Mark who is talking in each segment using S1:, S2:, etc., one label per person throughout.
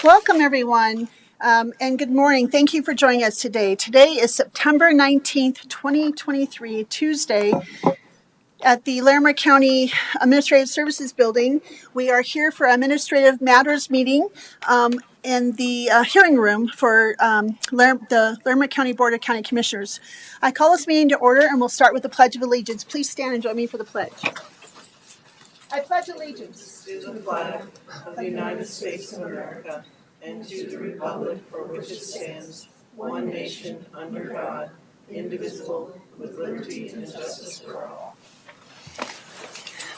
S1: Welcome, everyone, and good morning. Thank you for joining us today. Today is September 19th, 2023, Tuesday, at the Larimer County Administrative Services Building. We are here for Administrative Matters meeting in the hearing room for the Larimer County Board of County Commissioners. I call this meeting to order, and we'll start with the Pledge of Allegiance. Please stand and join me for the pledge. I pledge allegiance
S2: to the flag of the United States of America and to the republic for which it stands, one nation, under God, indivisible, with liberty and justice for all.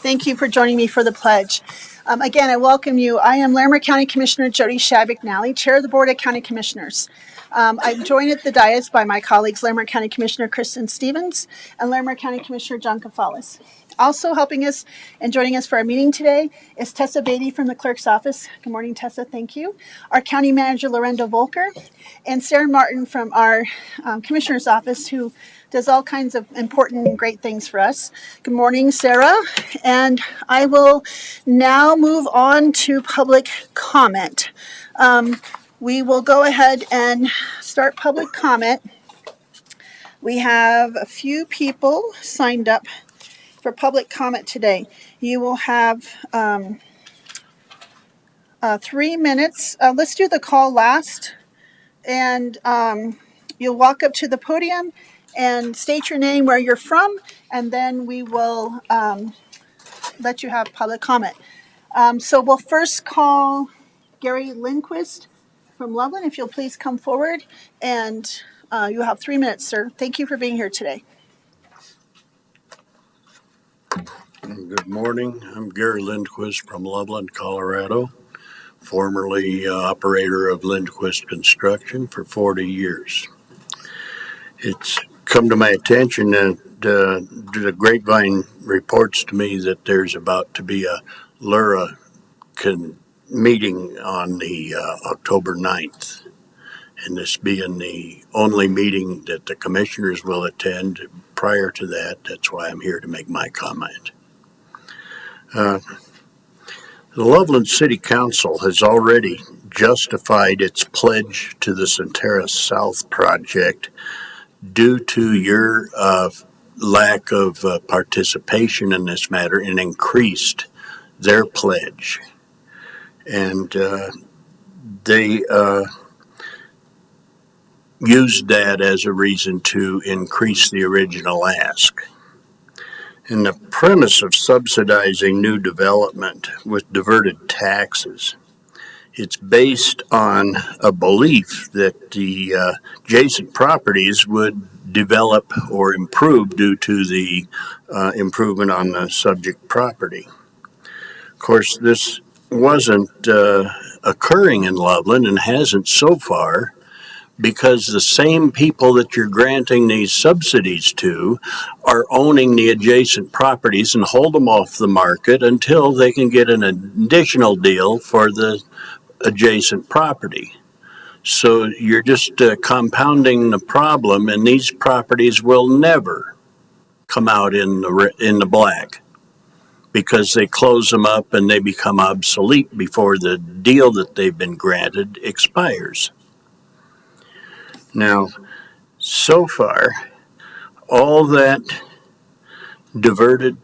S1: Thank you for joining me for the pledge. Again, I welcome you. I am Larimer County Commissioner Jody Shadduck-McNally, Chair of the Board of County Commissioners. I'm joined at the dais by my colleagues, Larimer County Commissioner Kristen Stevens and Larimer County Commissioner John Gonzales. Also helping us and joining us for our meeting today is Tessa Beatty from the Clerk's Office. Good morning, Tessa. Thank you. Our County Manager, Lorenda Volker, and Sarah Martin from our Commissioner's Office, who does all kinds of important and great things for us. Good morning, Sarah. And I will now move on to public comment. We will go ahead and start public comment. We have a few people signed up for public comment today. You will have 3 minutes. Let's do the call last. And you'll walk up to the podium and state your name, where you're from, and then we will let you have public comment. So we'll first call Gary Lindquist from Loveland. If you'll please come forward, and you'll have 3 minutes, sir. Thank you for being here today.
S3: Good morning. I'm Gary Lindquist from Loveland, Colorado, formerly operator of Lindquist Construction for 40 years. It's come to my attention that the grapevine reports to me that there's about to be a LURA meeting on the October 9th, and this being the only meeting that the commissioners will attend. Prior to that, that's why I'm here to make my comment. The Loveland City Council has already justified its pledge to the Centera South project due to your lack of participation in this matter, and increased their pledge. And they used that as a reason to increase the original ask. And the premise of subsidizing new development with diverted taxes, it's based on a belief that the adjacent properties would develop or improve due to the improvement on the subject property. Of course, this wasn't occurring in Loveland, and hasn't so far, because the same people that you're granting these subsidies to are owning the adjacent properties and hold them off the market until they can get an additional deal for the adjacent property. So you're just compounding the problem, and these properties will never come out in the black, because they close them up and they become obsolete before the deal that they've been granted expires. Now, so far, all that diverted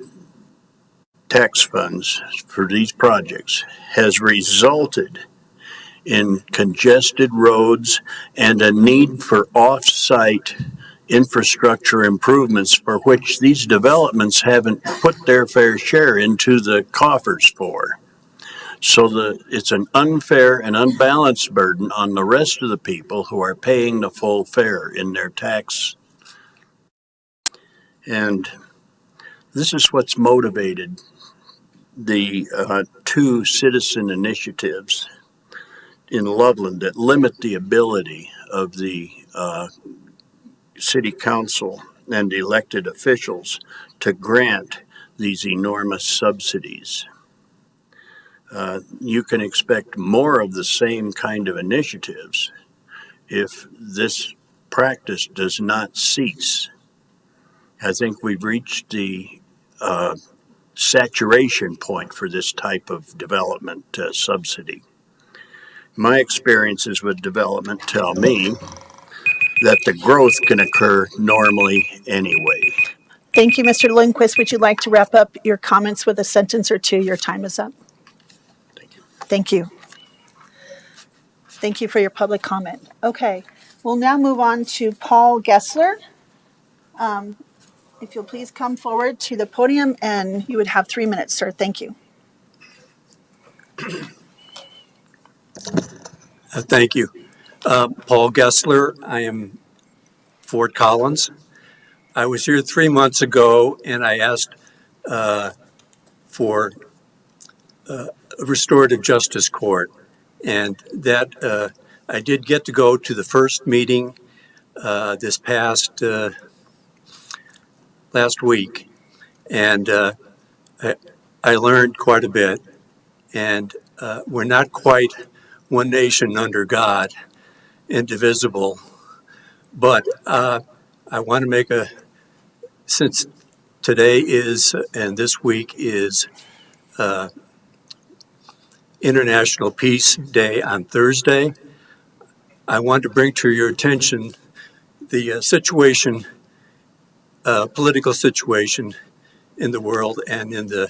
S3: tax funds for these projects has resulted in congested roads and a need for off-site infrastructure improvements, for which these developments haven't put their fair share into the coffers for. So it's an unfair and unbalanced burden on the rest of the people who are paying the full fare in their tax. And this is what's motivated the two citizen initiatives in Loveland that limit the ability of the city council and elected officials to grant these enormous subsidies. You can expect more of the same kind of initiatives if this practice does not cease. I think we've reached the saturation point for this type of development subsidy. My experiences with development tell me that the growth can occur normally anyway.
S1: Thank you, Mr. Lindquist. Would you like to wrap up your comments with a sentence or two? Your time is up.
S3: Thank you.
S1: Thank you. Thank you for your public comment. Okay, we'll now move on to Paul Gessler. If you'll please come forward to the podium, and you would have 3 minutes, sir. Thank you.
S4: Thank you. Paul Gessler. I am Fort Collins. I was here 3 months ago and I asked for a restorative justice court. And that I did get to go to the first meeting this past last week. And I learned quite a bit. And we're not quite one nation under God, indivisible. But I want to make since today is, and this week is International Peace Day on Thursday, I want to bring to your attention the situation, political situation in the world and in the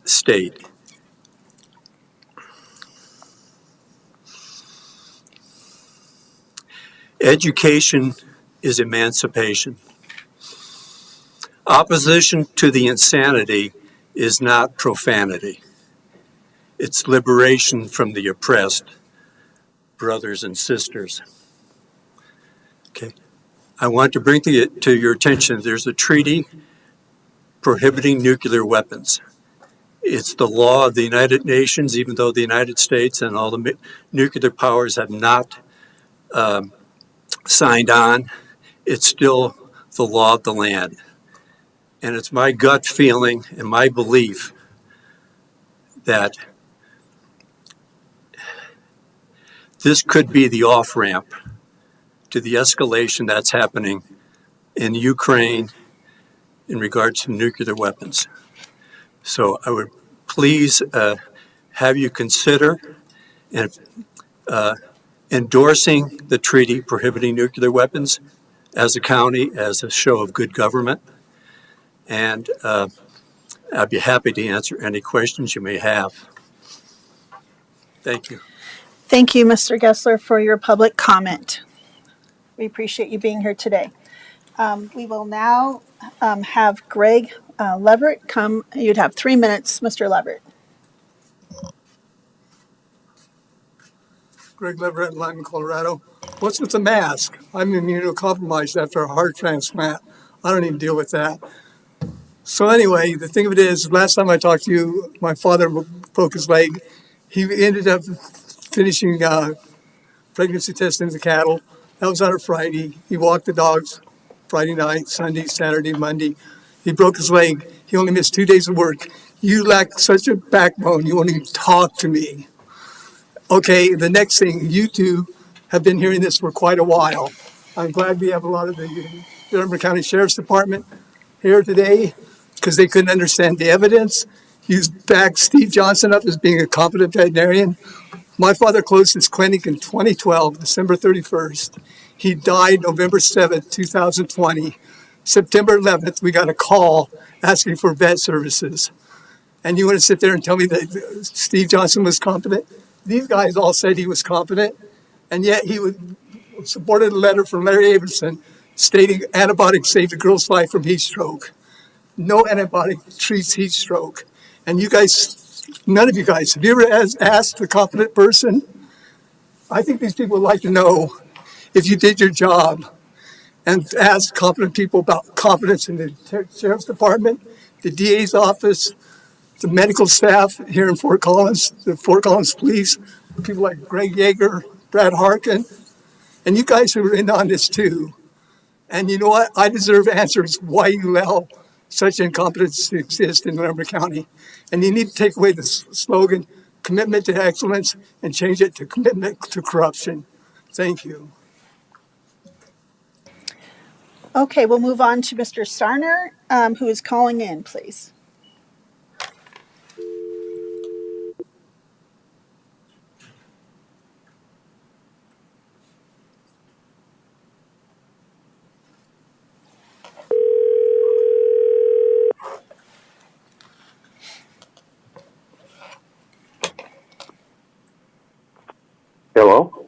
S4: state. Education is emancipation. Opposition to the insanity is not profanity. It's liberation from the oppressed, brothers and sisters. Okay. I want to bring to your attention, there's a treaty prohibiting nuclear weapons. It's the law of the United Nations, even though the United States and all the nuclear powers have not signed on, it's still the law of the land. And it's my gut feeling and my belief that this could be the off-ramp to the escalation that's happening in Ukraine in regards to nuclear weapons. So I would please have you consider endorsing the treaty prohibiting nuclear weapons as a county, as a show of good government. And I'd be happy to answer any questions you may have. Thank you.
S1: Thank you, Mr. Gessler, for your public comment. We appreciate you being here today. We will now have Greg Leverett come. You'd have 3 minutes, Mr. Leverett.
S5: Greg Leverett, Larimer, Colorado. What's with the mask? I'm immunocompromised after a heart transplant. I don't even deal with that. So anyway, the thing of it is, last time I talked to you, my father broke his leg. He ended up finishing pregnancy testing the cattle. That was on a Friday. He walked the dogs Friday night, Sunday, Saturday, Monday. He broke his leg. He only missed 2 days of work. You lack such a backbone. You won't even talk to me. Okay, the next thing, you two have been hearing this for quite a while. I'm glad we have a lot of the Larimer County Sheriff's Department here today because they couldn't understand the evidence. You backed Steve Johnson up as being a competent veterinarian. My father closed his clinic in 2012, December 31st. He died November 7th, 2020. September 11th, we got a call asking for vet services. And you want to sit there and tell me that Steve Johnson was competent? These guys all said he was competent, and yet he supported a letter from Larry Averson stating antibiotics saved a girl's life from heat stroke. No antibiotic treats heat stroke. And you guys, none of you guys, have you ever asked a competent person? I think these people would like to know if you did your job and asked competent people about competence in the Sheriff's Department, the DA's office, the medical staff here in Fort Collins, the Fort Collins Police, people like Greg Yeager, Brad Harkin, and you guys who are in on this too. And you know what? I deserve answers why you allow such incompetence to exist in Larimer County. And you need to take away the slogan, commitment to excellence, and change it to commitment to corruption. Thank you.
S1: Okay, we'll move on to Mr. Sarner, who is calling in, please.
S6: Hello?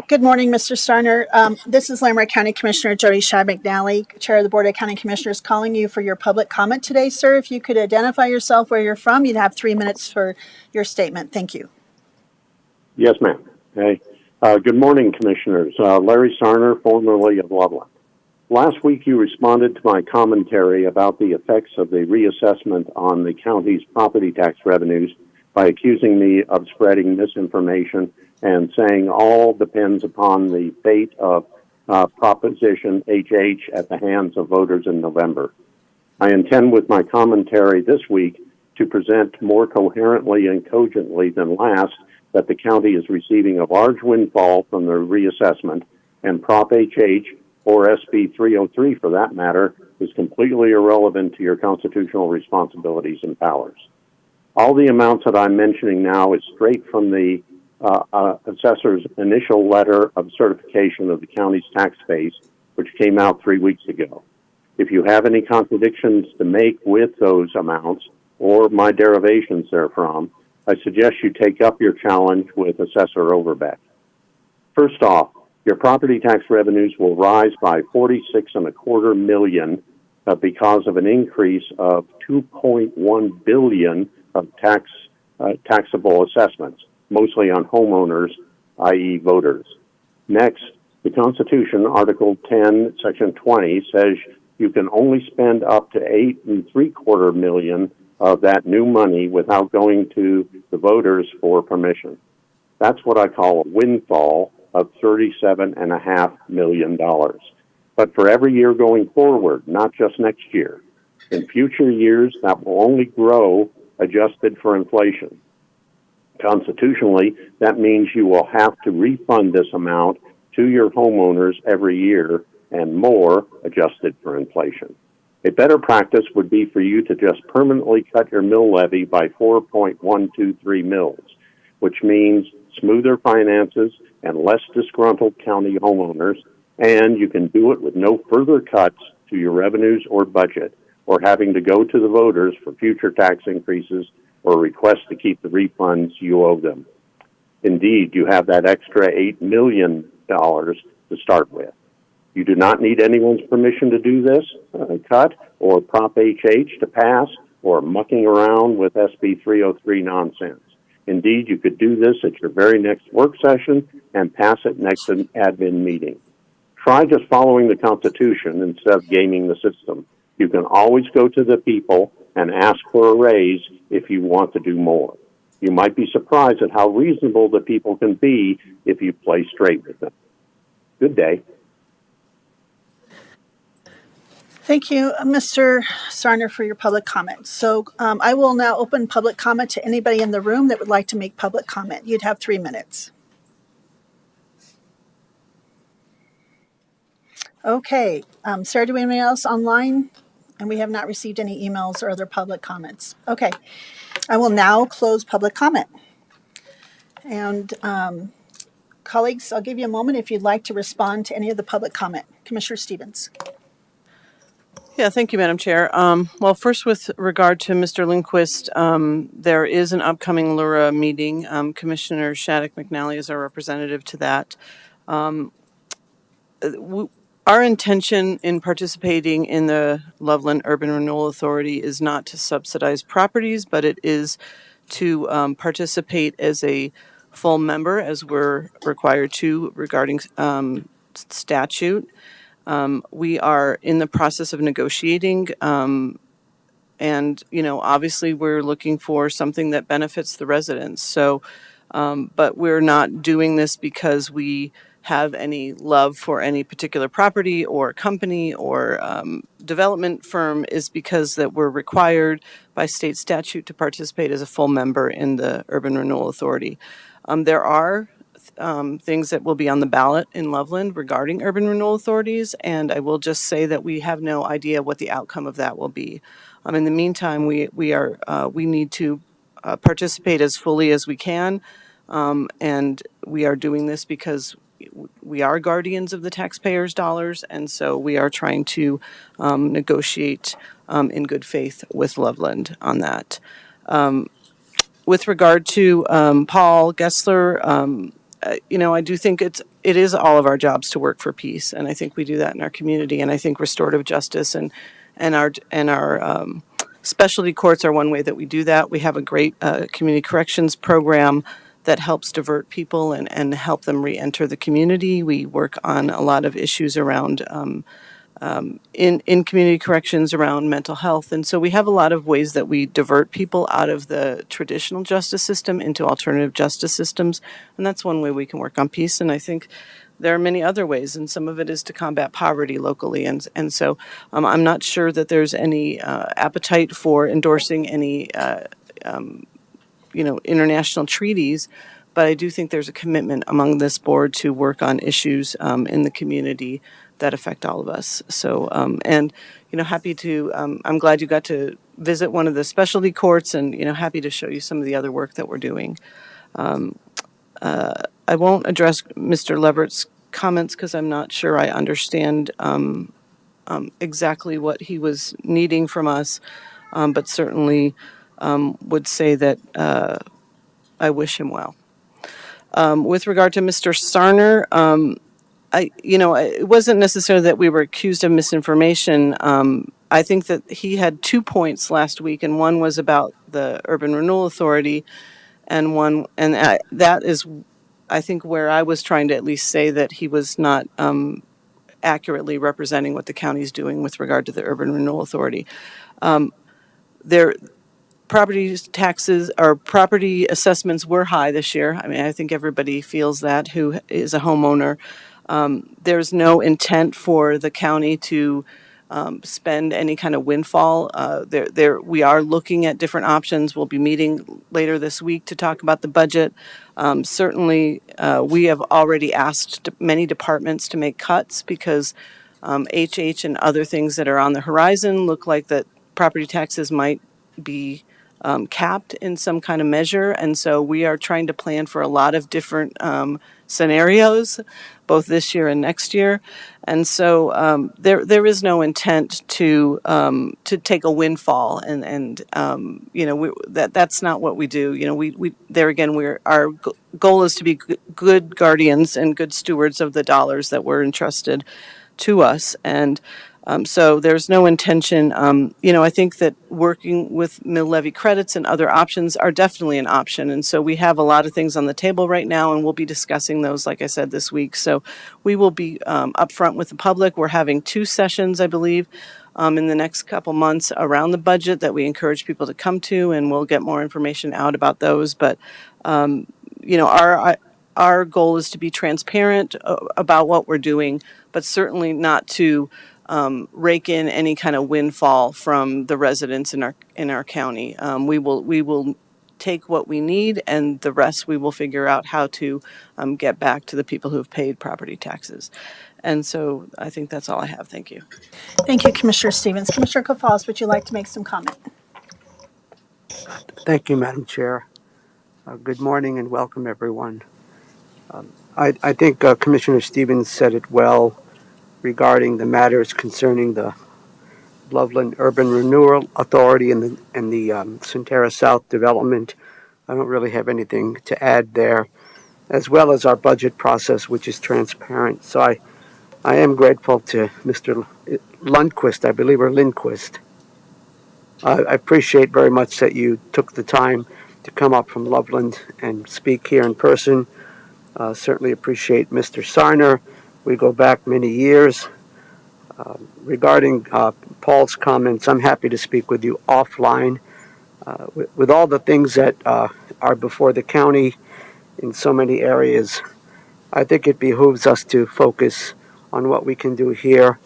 S1: Good morning, Mr. Starner. This is Larimer County Commissioner Jody Shadduck-McNally, Chair of the Board of County Commissioners, calling you for your public comment today, sir. If you could identify yourself, where you're from, you'd have 3 minutes for your statement. Thank you.
S6: Yes, ma'am. Hey. Good morning, Commissioners. Larry Starner, formerly of Loveland. Last week, you responded to my commentary about the effects of the reassessment on the county's property tax revenues by accusing me of spreading misinformation and saying all depends upon the fate of Proposition HH at the hands of voters in November. I intend with my commentary this week to present more coherently and cogently than last that the county is receiving a large windfall from the reassessment, and Prop HH, or SB 303 for that matter, is completely irrelevant to your constitutional responsibilities and powers. All the amounts that I'm mentioning now is straight from the assessor's initial letter of certification of the county's tax base, which came out 3 weeks ago. If you have any contradictions to make with those amounts or my derivations therefrom, I suggest you take up your challenge with Assessor Overbeck. First off, your property tax revenues will rise by $46.25 million because of an increase of $2.1 billion of taxable assessments, mostly on homeowners, i.e. voters. Next, the Constitution, Article 10, Section 20, says you can only spend up to $8.75 million of that new money without going to the voters for permission. That's what I call a windfall of $37.5 million. But for every year going forward, not just next year. In future years, that will only grow adjusted for inflation. Constitutionally, that means you will have to refund this amount to your homeowners every year and more adjusted for inflation. A better practice would be for you to just permanently cut your mill levy by 4.123 mills, which means smoother finances and less disgruntled county homeowners, and you can do it with no further cuts to your revenues or budget, or having to go to the voters for future tax increases or request to keep the refunds you owe them. Indeed, you have that extra $8 million to start with. You do not need anyone's permission to do this cut or Prop HH to pass or mucking around with SB 303 nonsense. Indeed, you could do this at your very next work session and pass it next an admin meeting. Try just following the Constitution instead of gaming the system. You can always go to the people and ask for a raise if you want to do more. You might be surprised at how reasonable the people can be if you play straight with them. Good day.
S1: Thank you, Mr. Starner, for your public comment. So I will now open public comment to anybody in the room that would like to make public comment. You'd have 3 minutes. Okay. Sarah, do we have anyone else online? And we have not received any emails or other public comments. Okay. I will now close public comment. And colleagues, I'll give you a moment if you'd like to respond to any of the public comment. Commissioner Stevens.
S2: Yeah, thank you, Madam Chair. Well, first, with regard to Mr. Lindquist, there is an upcoming LURA meeting. Commissioner Shadduck-McNally is our representative to that. Our intention in participating in the Loveland Urban Renewal Authority is not to subsidize properties, but it is to participate as a full member, as we're required to regarding statute. We are in the process of negotiating, and, obviously we're looking for something that benefits the residents. So, but we're not doing this because we have any love for any particular property or company or development firm, is because that we're required by state statute to participate as a full member in the Urban Renewal Authority. There are things that will be on the ballot in Loveland regarding urban renewal authorities, and I will just say that we have no idea what the outcome of that will be. In the meantime, we need to participate as fully as we can, and we are doing this because we are guardians of the taxpayers' dollars, and so we are trying to negotiate in good faith with Loveland on that. With regard to Paul Gessler, I do think it is all of our jobs to work for peace, and I think we do that in our community. And I think restorative justice and our specialty courts are one way that we do that. We have a great community corrections program that helps divert people and help them re-enter the community. We work on a lot of issues around in community corrections around mental health. And so we have a lot of ways that we divert people out of the traditional justice system into alternative justice systems. And that's one way we can work on peace. And I think there are many other ways, and some of it is to combat poverty locally. And so I'm not sure that there's any appetite for endorsing any international treaties, but I do think there's a commitment among this board to work on issues in the community that affect all of us. So, happy to, I'm glad you got to visit one of the specialty courts, and, happy to show you some of the other work that we're doing. I won't address Mr. Leverrett's comments because I'm not sure I understand exactly what he was needing from us, but certainly would say that I wish him well. With regard to Mr. Sarner, it wasn't necessarily that we were accused of misinformation. I think that he had 2 points last week, and one was about the Urban Renewal Authority, that is, I think, where I was trying to at least say that he was not accurately representing what the county's doing with regard to the Urban Renewal Authority. Property taxes or property assessments were high this year. I mean, I think everybody feels that who is a homeowner. There's no intent for the county to spend any kind of windfall. We are looking at different options. We'll be meeting later this week to talk about the budget. Certainly, we have already asked many departments to make cuts because HH and other things that are on the horizon look like that property taxes might be capped in some kind of measure. And so we are trying to plan for a lot of different scenarios, both this year and next year. And so there is no intent to take a windfall, and that's not what we do. We there again, our goal is to be good guardians and good stewards of the dollars that were entrusted to us. And so there's no intention. I think that working with mill levy credits and other options are definitely an option. And so we have a lot of things on the table right now, and we'll be discussing those, like I said, this week. So we will be upfront with the public. We're having 2 sessions, I believe, in the next couple months around the budget that we encourage people to come to, and we'll get more information out about those. But, our goal is to be transparent about what we're doing, but certainly not to rake in any kind of windfall from the residents in our county. We will take what we need, and the rest we will figure out how to get back to the people who have paid property taxes. And so I think that's all I have. Thank you.
S1: Thank you, Commissioner Stevens. Commissioner Gonzales, would you like to make some comment?
S7: Thank you, Madam Chair. Good morning and welcome, everyone. I think Commissioner Stevens said it well regarding the matters concerning the Loveland Urban Renewal Authority and the Centera South development. I don't really have anything to add there, as well as our budget process, which is transparent. So I am grateful to Mr. Lundquist, I believe, or Lindquist. I appreciate very much that you took the time to come up from Loveland and speak here in person. Certainly appreciate Mr. Sarner. We go back many years. Regarding Paul's comments, I'm happy to speak with you offline. With all the things that are before the county in so many areas, I think it behooves us to focus on what we can do here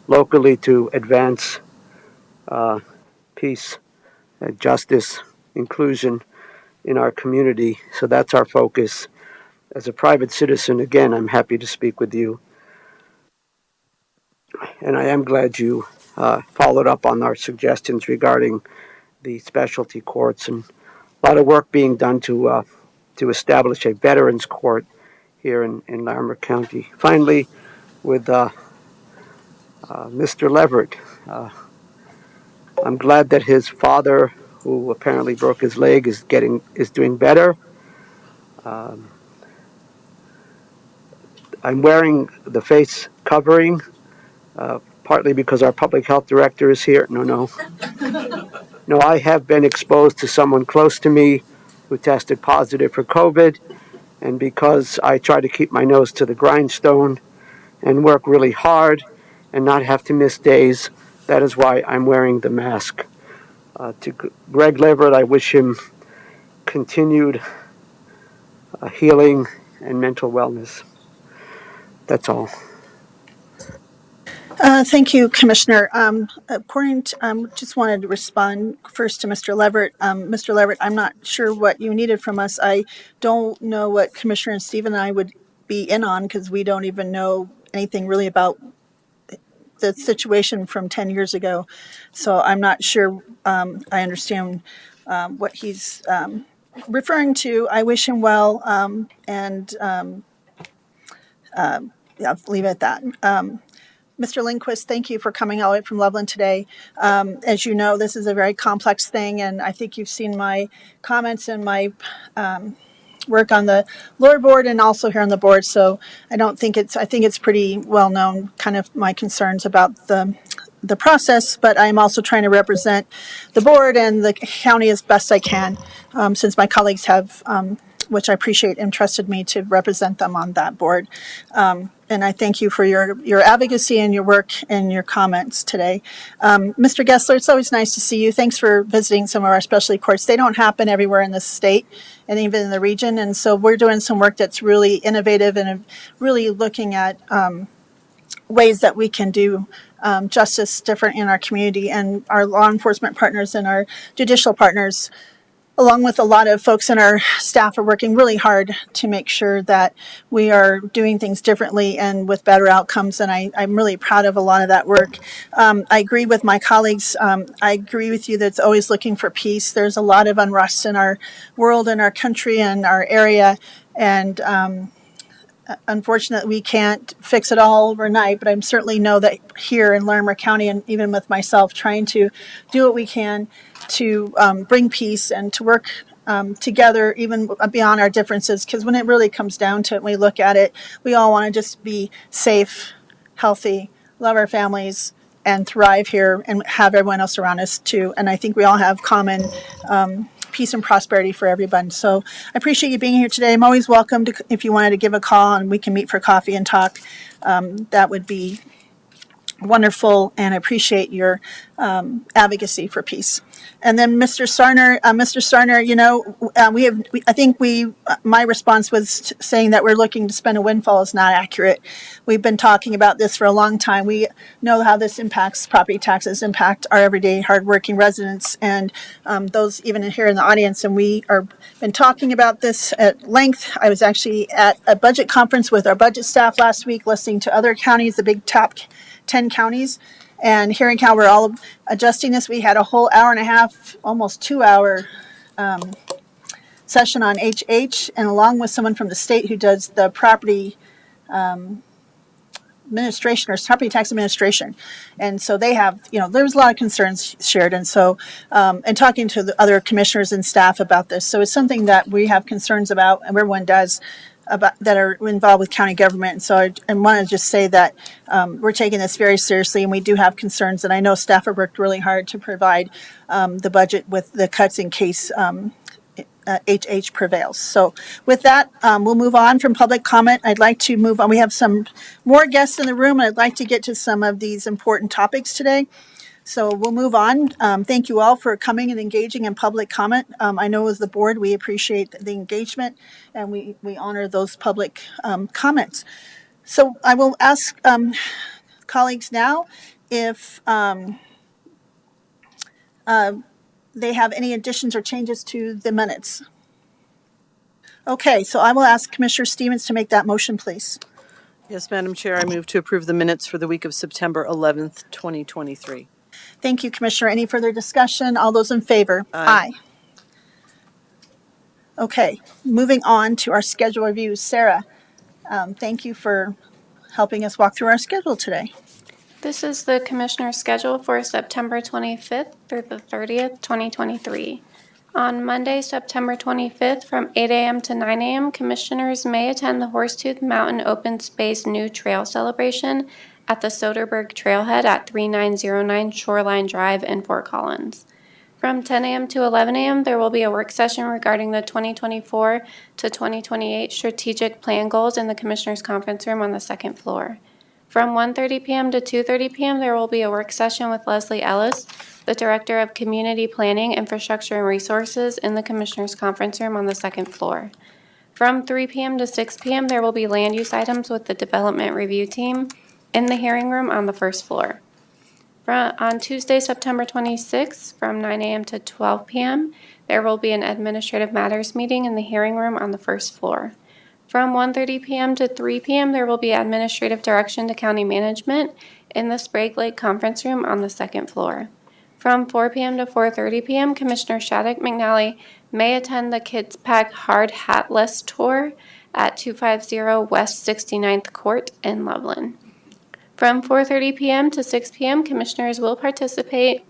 S7: locally to advance peace, justice, inclusion in our community. So that's our focus. As a private citizen, again, I'm happy to speak with you. And I am glad you followed up on our suggestions regarding the specialty courts, and a lot of work being done to establish a veterans court here in Larimer County. Finally, with Mr. Leverett, I'm glad that his father, who apparently broke his leg, is doing better. I'm wearing the face covering, partly because our public health director is here. No. No, I have been exposed to someone close to me who tested positive for COVID, and because I try to keep my nose to the grindstone and work really hard and not have to miss days, that is why I'm wearing the mask. To Greg Leverett, I wish him continued healing and mental wellness. That's all.
S1: Thank you, Commissioner. Just wanted to respond first to Mr. Leverett. Mr. Leverett, I'm not sure what you needed from us. I don't know what Commissioner Stephen and I would be in on because we don't even know anything really about the situation from 10 years ago. So I'm not sure I understand what he's referring to. I wish him well, I'll leave it at that. Mr. Lindquist, thank you for coming all the way from Loveland today. As you know, this is a very complex thing, and I think you've seen my comments and my work on the lower board and also here on the board. So I think it's pretty well known, kind of my concerns about the process, but I'm also trying to represent the board and the county as best I can, since my colleagues have, which I appreciate, entrusted me to represent them on that board. And I thank you for your advocacy and your work and your comments today. Mr. Gessler, it's always nice to see you. Thanks for visiting some of our specialty courts. They don't happen everywhere in the state and even in the region. And so we're doing some work that's really innovative and really looking at ways that we can do justice different in our community, and our law enforcement partners and our judicial partners, along with a lot of folks in our staff, are working really hard to make sure that we are doing things differently and with better outcomes. And I'm really proud of a lot of that work. I agree with my colleagues. I agree with you that it's always looking for peace. There's a lot of unrest in our world, in our country, and our area. And unfortunately, we can't fix it all overnight, but I certainly know that here in Larimer County, and even with myself, trying to do what we can to bring peace and to work together even beyond our differences, because when it really comes down to it, when we look at it, we all want to just be safe, healthy, love our families, and thrive here and have everyone else around us too. And I think we all have common peace and prosperity for everyone. So I appreciate you being here today. I'm always welcome to, if you wanted to give a call and we can meet for coffee and talk, that would be wonderful, and I appreciate your advocacy for peace. And then Mr. Sarner, you know, my response was saying that we're looking to spend a windfall is not accurate. We've been talking about this for a long time. We know how this impacts property taxes, impact our everyday hardworking residents, and those even here in the audience. And we are been talking about this at length. I was actually at a budget conference with our budget staff last week, listening to other counties, the big top 10 counties, and hearing how we're all adjusting this. We had a whole hour and a half, almost 2 hour session on HH, and along with someone from the state who does the property administration or property tax administration. And so they have, you know, there's a lot of concerns shared. And so, and talking to the other commissioners and staff about this. So it's something that we have concerns about, and everyone does, about that are involved with county government. And so I want to just say that we're taking this very seriously, and we do have concerns. And I know staff have worked really hard to provide the budget with the cuts in case HH prevails. So with that, we'll move on from public comment. I'd like to move on. We have some more guests in the room, and I'd like to get to some of these important topics today. So we'll move on. Thank you all for coming and engaging in public comment. I know as the board, we appreciate the engagement, and we honor those public comments. So I will ask colleagues now if they have any additions or changes to the minutes. Okay, so I will ask Commissioner Stevens to make that motion, please.
S2: Yes, Madam Chair, I move to approve the minutes for the week of September 11th, 2023.
S1: Thank you, Commissioner. Any further discussion? All those in favor?
S2: Aye.
S1: Okay, moving on to our schedule review. Sarah, thank you for helping us walk through our schedule today.
S8: This is the Commissioner's schedule for September 25th through the 30th, 2023. On Monday, September 25th, from 8 a.m. to 9 a.m., Commissioners may attend the Horsetooth Mountain Open Space New Trail Celebration at the Soderberg Trailhead at 3909 Shoreline Drive in Fort Collins. From 10 a.m. to 11 a.m., there will be a work session regarding the 2024 to 2028 strategic plan goals in the Commissioners' Conference Room on the second floor. From 1:30 p.m. to 2:30 p.m., there will be a work session with Leslie Ellis, the Director of Community Planning, Infrastructure, and Resources in the Commissioners' Conference Room on the second floor. From 3 p.m. to 6 p.m., there will be land use items with the Development Review Team in the hearing room on the first floor. On Tuesday, September 26th, from 9 a.m. to 12 p.m., there will be an Administrative Matters meeting in the hearing room on the first floor. From 1:30 p.m. to 3 p.m., there will be Administrative Direction to County Management in the Sprague Lake Conference Room on the second floor. From 4 p.m. to 4:30 p.m., Commissioner Shadduck-McNally may attend the Kids Pack Hard Hatless Tour at 250 West 69th Court in Loveland. From 4:30 p.m. to 6 p.m., Commissioners will participate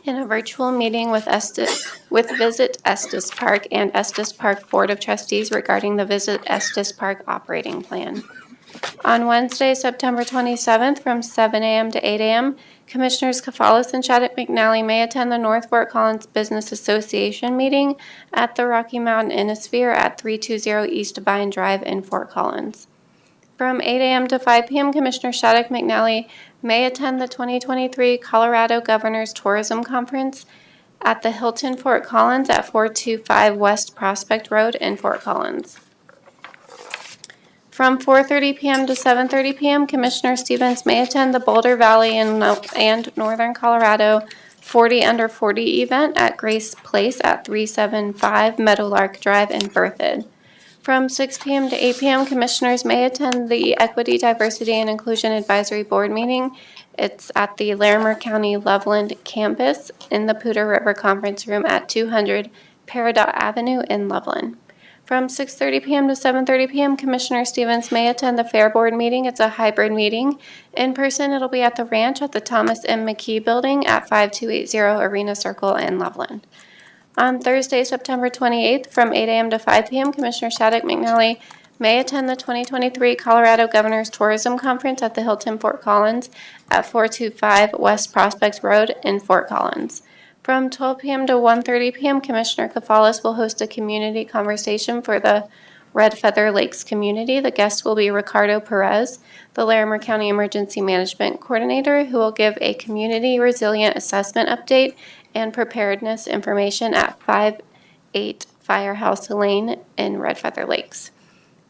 S8: in a virtual meeting with Visit Estes Park and Estes Park Board of Trustees regarding the Visit Estes Park operating plan. On Wednesday, September 27th, from 7 a.m. to 8 a.m., Commissioners Gonzales and Shadduck-McNally may attend the North Fort Collins Business Association meeting at the Rocky Mountain Innisphere at 320 East Vine Drive in Fort Collins. From 8 a.m. to 5 p.m., Commissioner Shadduck-McNally may attend the 2023 Colorado Governor's Tourism Conference at the Hilton Fort Collins at 425 West Prospect Road in Fort Collins. From 4:30 p.m. to 7:30 p.m., Commissioner Stevens may attend the Boulder Valley and Northern Colorado 40 Under 40 event at Grace Place at 375 Meadowlark Drive in Berthoud. From 6 p.m. to 8 p.m., Commissioners may attend the Equity, Diversity, and Inclusion Advisory Board meeting. It's at the Larimer County Loveland campus in the Poudre River Conference Room at 200 Peridot Avenue in Loveland. From 6:30 p.m. to 7:30 p.m., Commissioner Stevens may attend the Fair Board meeting. It's a hybrid meeting. In person, it'll be at the ranch at the Thomas M. McKee Building at 5280 Arena Circle in Loveland. On Thursday, September 28th, from 8 a.m. to 5 p.m., Commissioner Shadduck-McNally may attend the 2023 Colorado Governor's Tourism Conference at the Hilton Fort Collins at 425 West Prospect Road in Fort Collins. From 12 p.m. to 1:30 p.m., Commissioner Gonzales will host a community conversation for the Red Feather Lakes community. The guest will be Ricardo Perez, the Larimer County Emergency Management Coordinator, who will give a community resilient assessment update and preparedness information at 58 Firehouse Lane in Red Feather Lakes.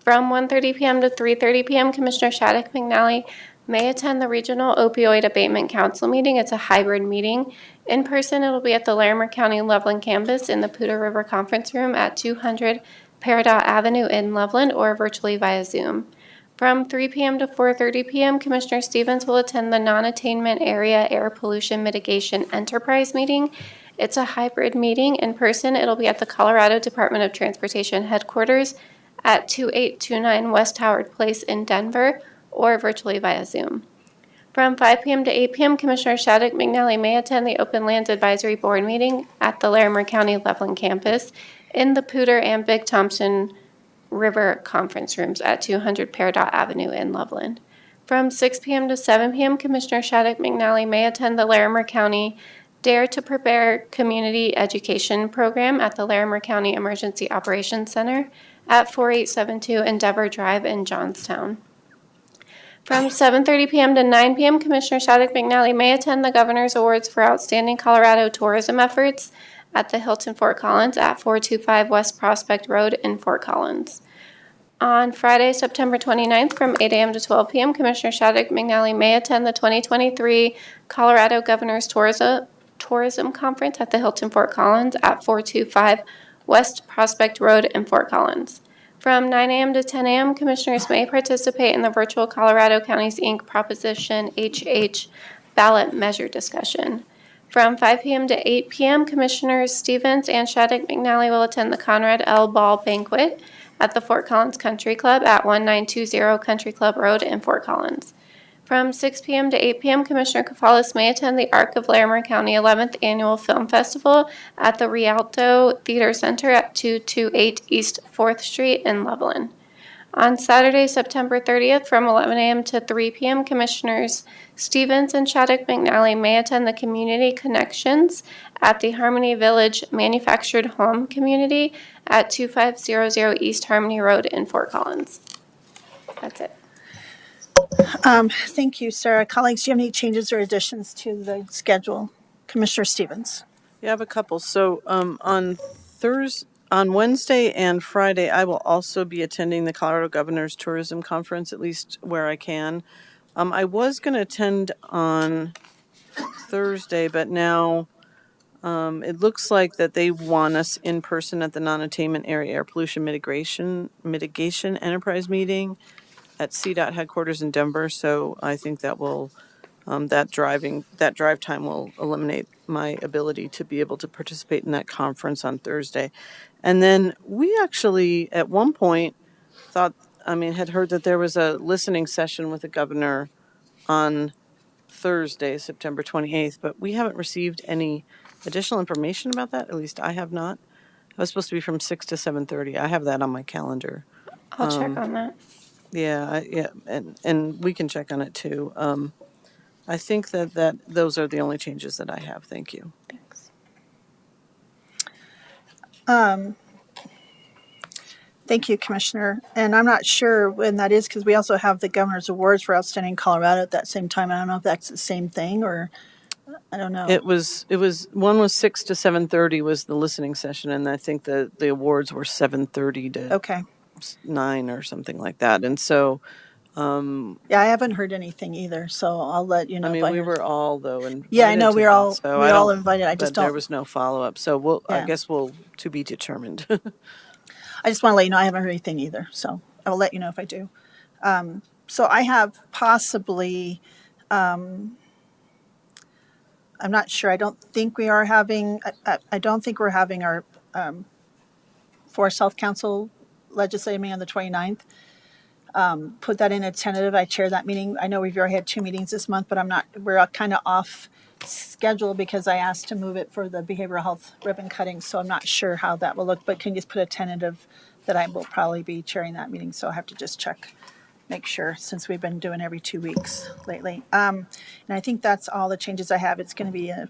S8: From 1:30 p.m. to 3:30 p.m., Commissioner Shadduck-McNally may attend the Regional Opioid Abatement Council meeting. It's a hybrid meeting. In person, it will be at the Larimer County Loveland campus in the Poudre River Conference Room at 200 Peridot Avenue in Loveland or virtually via Zoom. From 3 p.m. to 4:30 p.m., Commissioner Stevens will attend the Non-Attainment Area Air Pollution Mitigation Enterprise meeting. It's a hybrid meeting. In person, it'll be at the Colorado Department of Transportation headquarters at 2829 West Howard Place in Denver or virtually via Zoom. From 5 p.m. to 8 p.m., Commissioner Shadduck-McNally may attend the Open Lands Advisory Board meeting at the Larimer County Loveland campus in the Poudre and Big Thompson River Conference Rooms at 200 Peridot Avenue in Loveland. From 6 p.m. to 7 p.m., Commissioner Shadduck-McNally may attend the Larimer County Dare to Prepare Community Education Program at the Larimer County Emergency Operations Center at 4872 Endeavor Drive in Johnstown. From 7:30 p.m. to 9 p.m., Commissioner Shadduck-McNally may attend the Governor's Awards for Outstanding Colorado Tourism Efforts at the Hilton Fort Collins at 425 West Prospect Road in Fort Collins. On Friday, September 29th, from 8 a.m. to 12 p.m., Commissioner Shadduck-McNally may attend the 2023 Colorado Governor's Tourism Conference at the Hilton Fort Collins at 425 West Prospect Road in Fort Collins. From 9 a.m. to 10 a.m., Commissioners may participate in the virtual Colorado Counties, Inc. Proposition HH ballot measure discussion. From 5 p.m. to 8 p.m., Commissioners Stevens and Shadduck-McNally will attend the Conrad L. Ball Banquet at the Fort Collins Country Club at 1920 Country Club Road in Fort Collins. From 6 p.m. to 8 p.m., Commissioner Cafalas may attend the Arc of Larimer County 11th Annual Film Festival at the Rialto Theater Center at 228 East 4th Street in Loveland. On Saturday, September 30th, from 11 a.m. to 3 p.m., Commissioners Stevens and Shadduck-McNally may attend the Community Connections at the Harmony Village Manufactured Home Community at 2500 East Harmony Road in Fort Collins. That's it.
S1: Thank you, Sarah. Colleagues, do you have any changes or additions to the schedule? Commissioner Stevens.
S2: You have a couple. So on Wednesday and Friday, I will also be attending the Colorado Governor's Tourism Conference, at least where I can. I was going to attend on Thursday, but now it looks like that they want us in person at the Non-Attainment Area Air Pollution Mitigation Enterprise meeting at CDOT headquarters in Denver. So I think that will that drive time will eliminate my ability to be able to participate in that conference on Thursday. And then we actually, at one point, had heard that there was a listening session with the governor on Thursday, September 28th, but we haven't received any additional information about that. At least I have not. It was supposed to be from 6 to 7:30. I have that on my calendar.
S8: I'll check on that.
S2: Yeah, and we can check on it too. I think that those are the only changes that I have. Thank you.
S8: Thanks.
S1: Thank you, Commissioner. And I'm not sure when that is because we also have the Governor's Awards for Outstanding Colorado at that same time. I don't know if that's the same thing or I don't know.
S2: It was one was 6 to 7:30 was the listening session, and I think the awards were 7:30 to 9 or something like that. And so
S1: yeah, I haven't heard anything either, so I'll let you know.
S2: I mean, we were all though invited.
S1: Yeah, I know
S2: to
S1: we're
S2: that,
S1: all
S2: so
S1: we're all invited. I just
S2: but there
S1: don't.
S2: was no follow up, so I
S1: Yeah.
S2: guess we'll to be determined.
S1: I just want to let you know I haven't heard anything either, so I'll let you know if I do. So I have possibly. I'm not sure. I don't think we are having. I don't think we're having our Forest Health Council legislative meeting on the 29th. Put that in a tentative. I chair that meeting. I know we've already had 2 meetings this month, but we're kind of off schedule because I asked to move it for the behavioral health ribbon cutting. So I'm not sure how that will look, but can you just put a tentative that I will probably be chairing that meeting. So I have to just make sure since we've been doing every 2 weeks lately. And I think that's all the changes I have. It's going to be in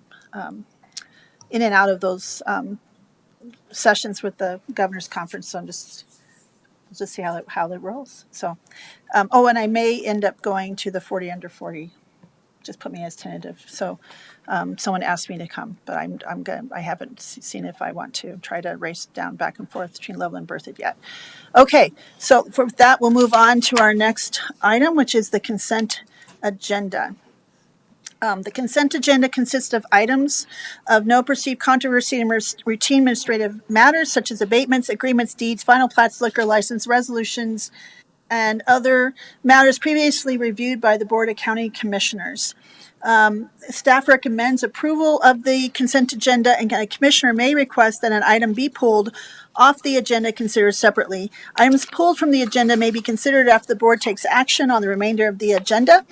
S1: and out of those sessions with the governor's conference. So we'll just see how it rolls. So, and I may end up going to the 40 under 40. Just put me as tentative. So, someone asked me to come, but I haven't seen if I want to try to race down back and forth between Loveland and Berthoud yet. Okay, so for that, we'll move on to our next item, which is the consent agenda. The consent agenda consists of items of no perceived controversy and routine administrative matters such as abatements, agreements, deeds, final plats, liquor license, resolutions, and other matters previously reviewed by the Board of County Commissioners. Staff recommends approval of the consent agenda, and a commissioner may request that an item be pulled off the agenda considered separately. Items pulled from the agenda may be considered after the board takes action on the remainder of the agenda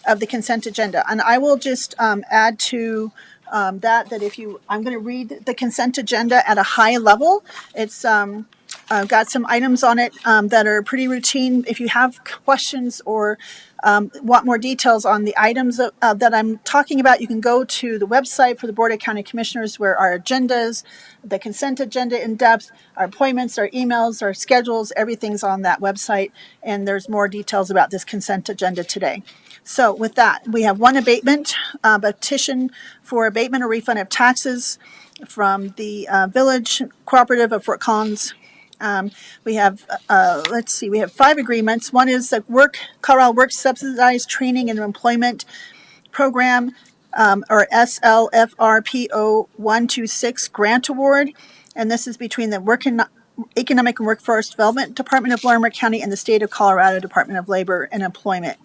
S1: of the consent agenda. And I will just add to that if I'm going to read the consent agenda at a high level. It's got some items on it that are pretty routine. If you have questions or want more details on the items that I'm talking about, you can go to the website for the Board of County Commissioners where our agendas, the consent agenda in depth, our appointments, our emails, our schedules, everything's on that website. And there's more details about this consent agenda today. So with that, we have one abatement, a petition for abatement or refund of taxes from the Village Cooperative of Fort Collins. We have, we have 5 agreements. One is the Colorado Work Subsidized Training and Employment Program, or SLFRPO 126 Grant Award. And this is between the Economic and Workforce Development Department of Larimer County and the State of Colorado Department of Labor and Employment.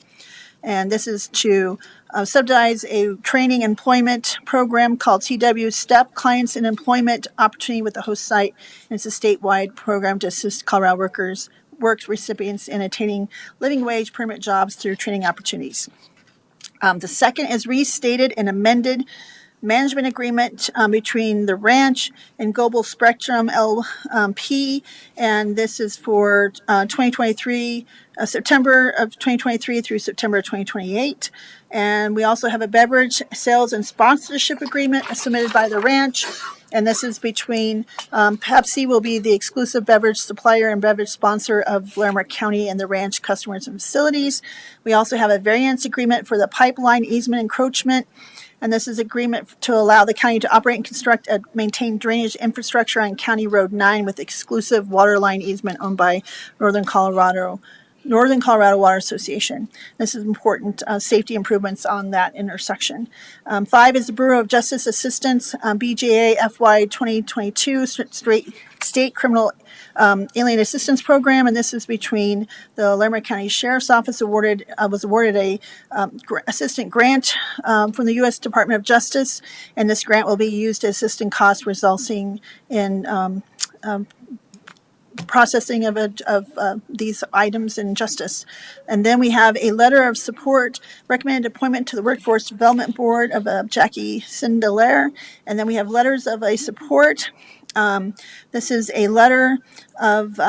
S1: And this is to subsidize a training employment program called CW STEP, Clients in Employment Opportunity with the host site. And it's a statewide program to assist Colorado work recipients in attaining living wage permanent jobs through training opportunities. The second is restated and amended management agreement between the ranch and Global Spectrum LP, and this is for 2023, September of 2023 through September of 2028. And we also have a beverage sales and sponsorship agreement submitted by the ranch, and this is between Pepsi will be the exclusive beverage supplier and beverage sponsor of Larimer County and the ranch customers and facilities. We also have a variance agreement for the pipeline easement encroachment, and this is agreement to allow the county to operate and construct and maintain drainage infrastructure on County Road 9 with exclusive water line easement owned by Northern Colorado Water Association. This is important safety improvements on that intersection. 5 is the Bureau of Justice Assistance, BJA FY 2022 State Criminal Alien Assistance Program, and this is between the Larimer County Sheriff's Office was awarded a assistant grant from the U.S. Department of Justice, and this grant will be used to assist in costs resulting in processing of these items in justice. And then we have a letter of support, recommended appointment to the Workforce Development Board of Jackie Sindelaire. And then we have letters of a support. This is a letter of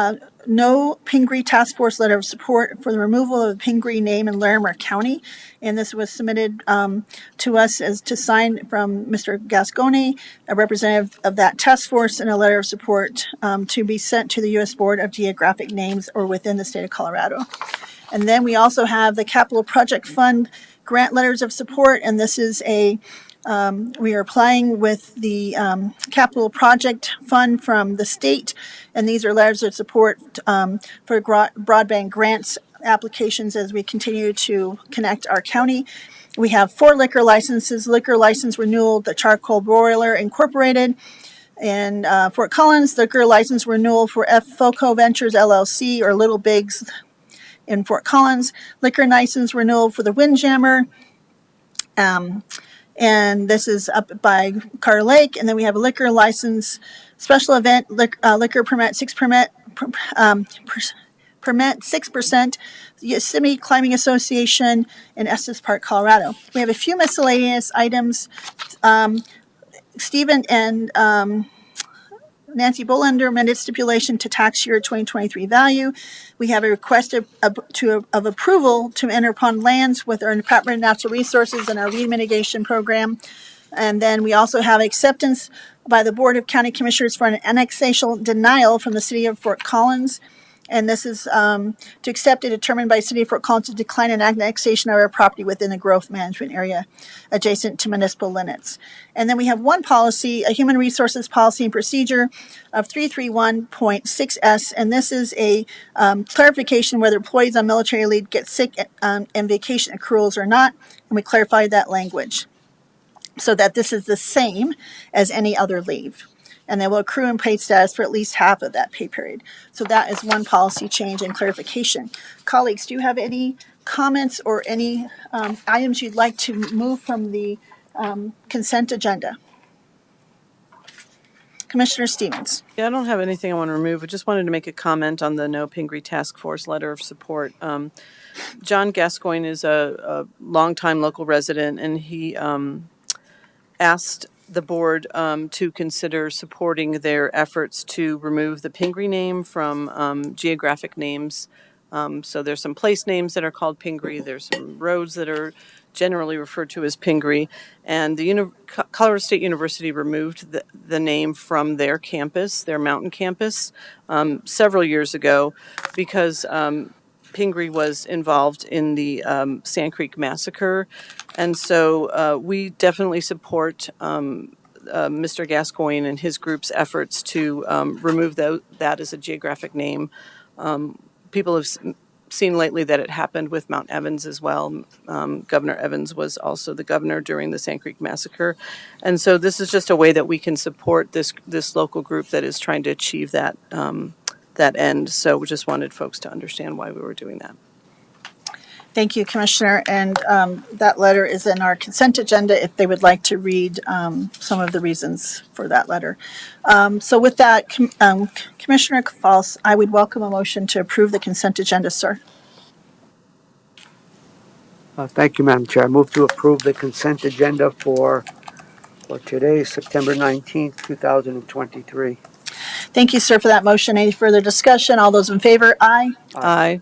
S1: no Pingree Task Force letter of support for the removal of the Pingree name in Larimer County. And this was submitted to us as to sign from Mr. Gasconi, a representative of that task force, and a letter of support to be sent to the U.S. Board of Geographic Names or within the state of Colorado. And then we also have the Capital Project Fund grant letters of support, and this is we are applying with the Capital Project Fund from the state, and these are letters of support for broadband grants applications as we continue to connect our county. We have 4 liquor licenses, liquor license renewal, the Charcoal Broiler Incorporated in Fort Collins, liquor license renewal for FOCO Ventures LLC or Little Bigs in Fort Collins, liquor license renewal for the Windjammer, and this is up by Carter Lake. And then we have a liquor license, special event, liquor permit, 6%, Yosemite Climbing Association in Estes Park, Colorado. We have a few miscellaneous items. Stephen and Nancy Bolander amended stipulation to tax year 2023 value. We have a request of approval to enter upon lands with our Department of Natural Resources and our weed mitigation program. And then we also have acceptance by the Board of County Commissioners for an annexation denial from the City of Fort Collins. And this is to accept it determined by City of Fort Collins to decline an annexation of our property within the growth management area adjacent to municipal limits. And then we have one policy, a human resources policy and procedure of 331.6S, and this is a clarification whether employees on military leave get sick and vacation accruals or not, and we clarified that language so that this is the same as any other leave. And they will accrue in paid status for at least half of that pay period. So that is one policy change and clarification. Colleagues, do you have any comments or any items you'd like to move from the consent agenda? Commissioner Stevens.
S2: Yeah, I don't have anything I want to remove. I just wanted to make a comment on the No Pingree Task Force letter of support. John Gascoigne is a longtime local resident, and he asked the board to consider supporting their efforts to remove the Pingree name from geographic names. So there's some place names that are called Pingree. There's some roads that are generally referred to as Pingree. And the Colorado State University removed the name from their campus, their mountain campus, several years ago because Pingree was involved in the Sand Creek Massacre. And so we definitely support Mr. Gascoigne and his group's efforts to remove that as a geographic name. People have seen lately that it happened with Mount Evans as well. Governor Evans was also the governor during the Sand Creek Massacre. And so this is just a way that we can support this local group that is trying to achieve that end. So we just wanted folks to understand why we were doing that.
S1: Thank you, Commissioner. And that letter is in our consent agenda if they would like to read some of the reasons for that letter. So with that, Commissioner Falls, I would welcome a motion to approve the consent agenda, sir.
S7: Thank you, Madam Chair. I move to approve the consent agenda for today, September 19th, 2023.
S1: Thank you, sir, for that motion. Any further discussion? All those in favor? Aye.
S2: Aye.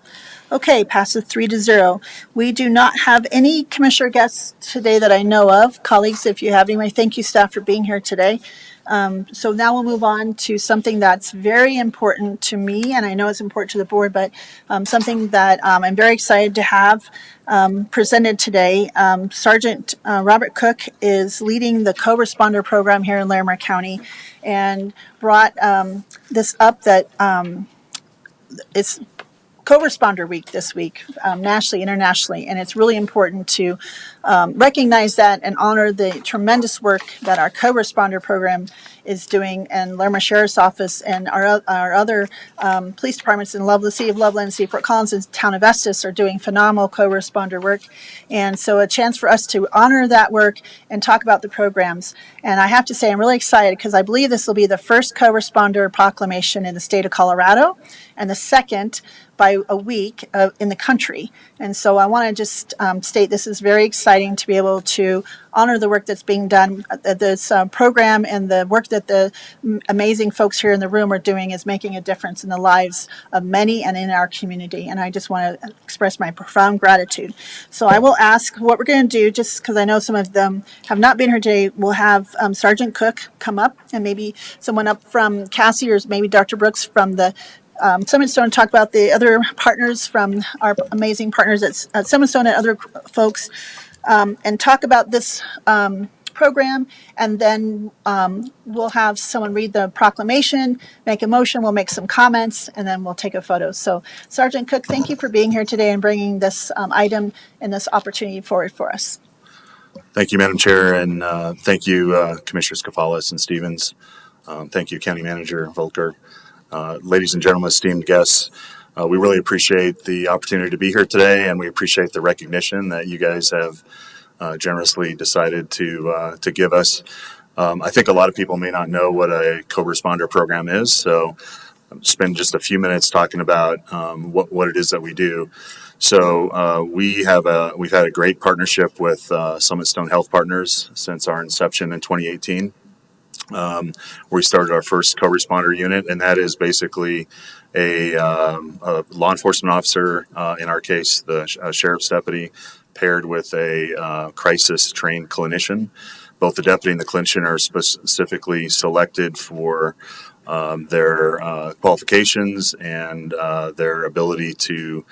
S1: Okay, passes 3-0. We do not have any commissioner guests today that I know of. Colleagues, if you have any, thank you, staff, for being here today. So now we'll move on to something that's very important to me, and I know it's important to the board, but something that I'm very excited to have presented today. Sergeant Robert Cook is leading the co-responder program here in Larimer County, and brought this up that it's Co-Responder Week this week, nationally, internationally, and it's really important to recognize that and honor the tremendous work that our co-responder program is doing, and Larimer Sheriff's Office and our other police departments in the city of Loveland, city of Fort Collins, and town of Estes are doing phenomenal co-responder work. And so a chance for us to honor that work and talk about the programs. And I have to say, I'm really excited because I believe this will be the first co-responder proclamation in the state of Colorado, and the second by a week in the country. And so I want to just state this is very exciting to be able to honor the work that's being done. This program and the work that the amazing folks here in the room are doing is making a difference in the lives of many and in our community. And I just want to express my profound gratitude. So I will ask what we're going to do, just because I know some of them have not been here today. We'll have Sergeant Cook come up, and maybe someone up from Cassie, or maybe Dr. Brooks from the Summit Stone, talk about the other partners from our amazing partners at Summit Stone and other folks, and talk about this program. And then we'll have someone read the proclamation, make a motion, we'll make some comments, and then we'll take a photo. So Sergeant Cook, thank you for being here today and bringing this item and this opportunity forward for us.
S9: Thank you, Madam Chair, and thank you, Commissioners Gonzales and Stevens. Thank you, County Manager Volker. Ladies and gentlemen, esteemed guests, we really appreciate the opportunity to be here today, and we appreciate the recognition that you guys have generously decided to give us. I think a lot of people may not know what a co-responder program is, so I'll spend just a few minutes talking about what it is that we do. So we've had a great partnership with Summit Stone Health Partners since our inception in 2018. We started our first co-responder unit, and that is basically a law enforcement officer, in our case, the sheriff's deputy, paired with a crisis-trained clinician. Both the deputy and the clinician are specifically selected for their qualifications and their ability to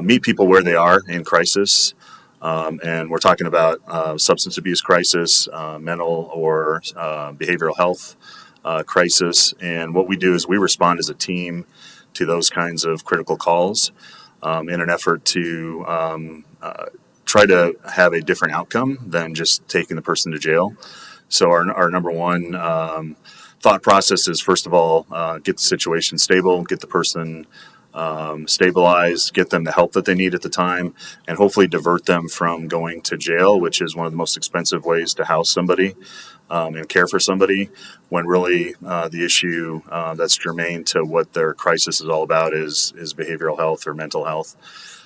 S9: meet people where they are in crisis. And we're talking about substance abuse crisis, mental or behavioral health crisis. And what we do is we respond as a team to those kinds of critical calls in an effort to try to have a different outcome than just taking the person to jail. So our number one thought process is, first of all, get the situation stable, get the person stabilized, get them the help that they need at the time, and hopefully divert them from going to jail, which is one of the most expensive ways to house somebody and care for somebody, when really the issue that's germane to what their crisis is all about is behavioral health or mental health.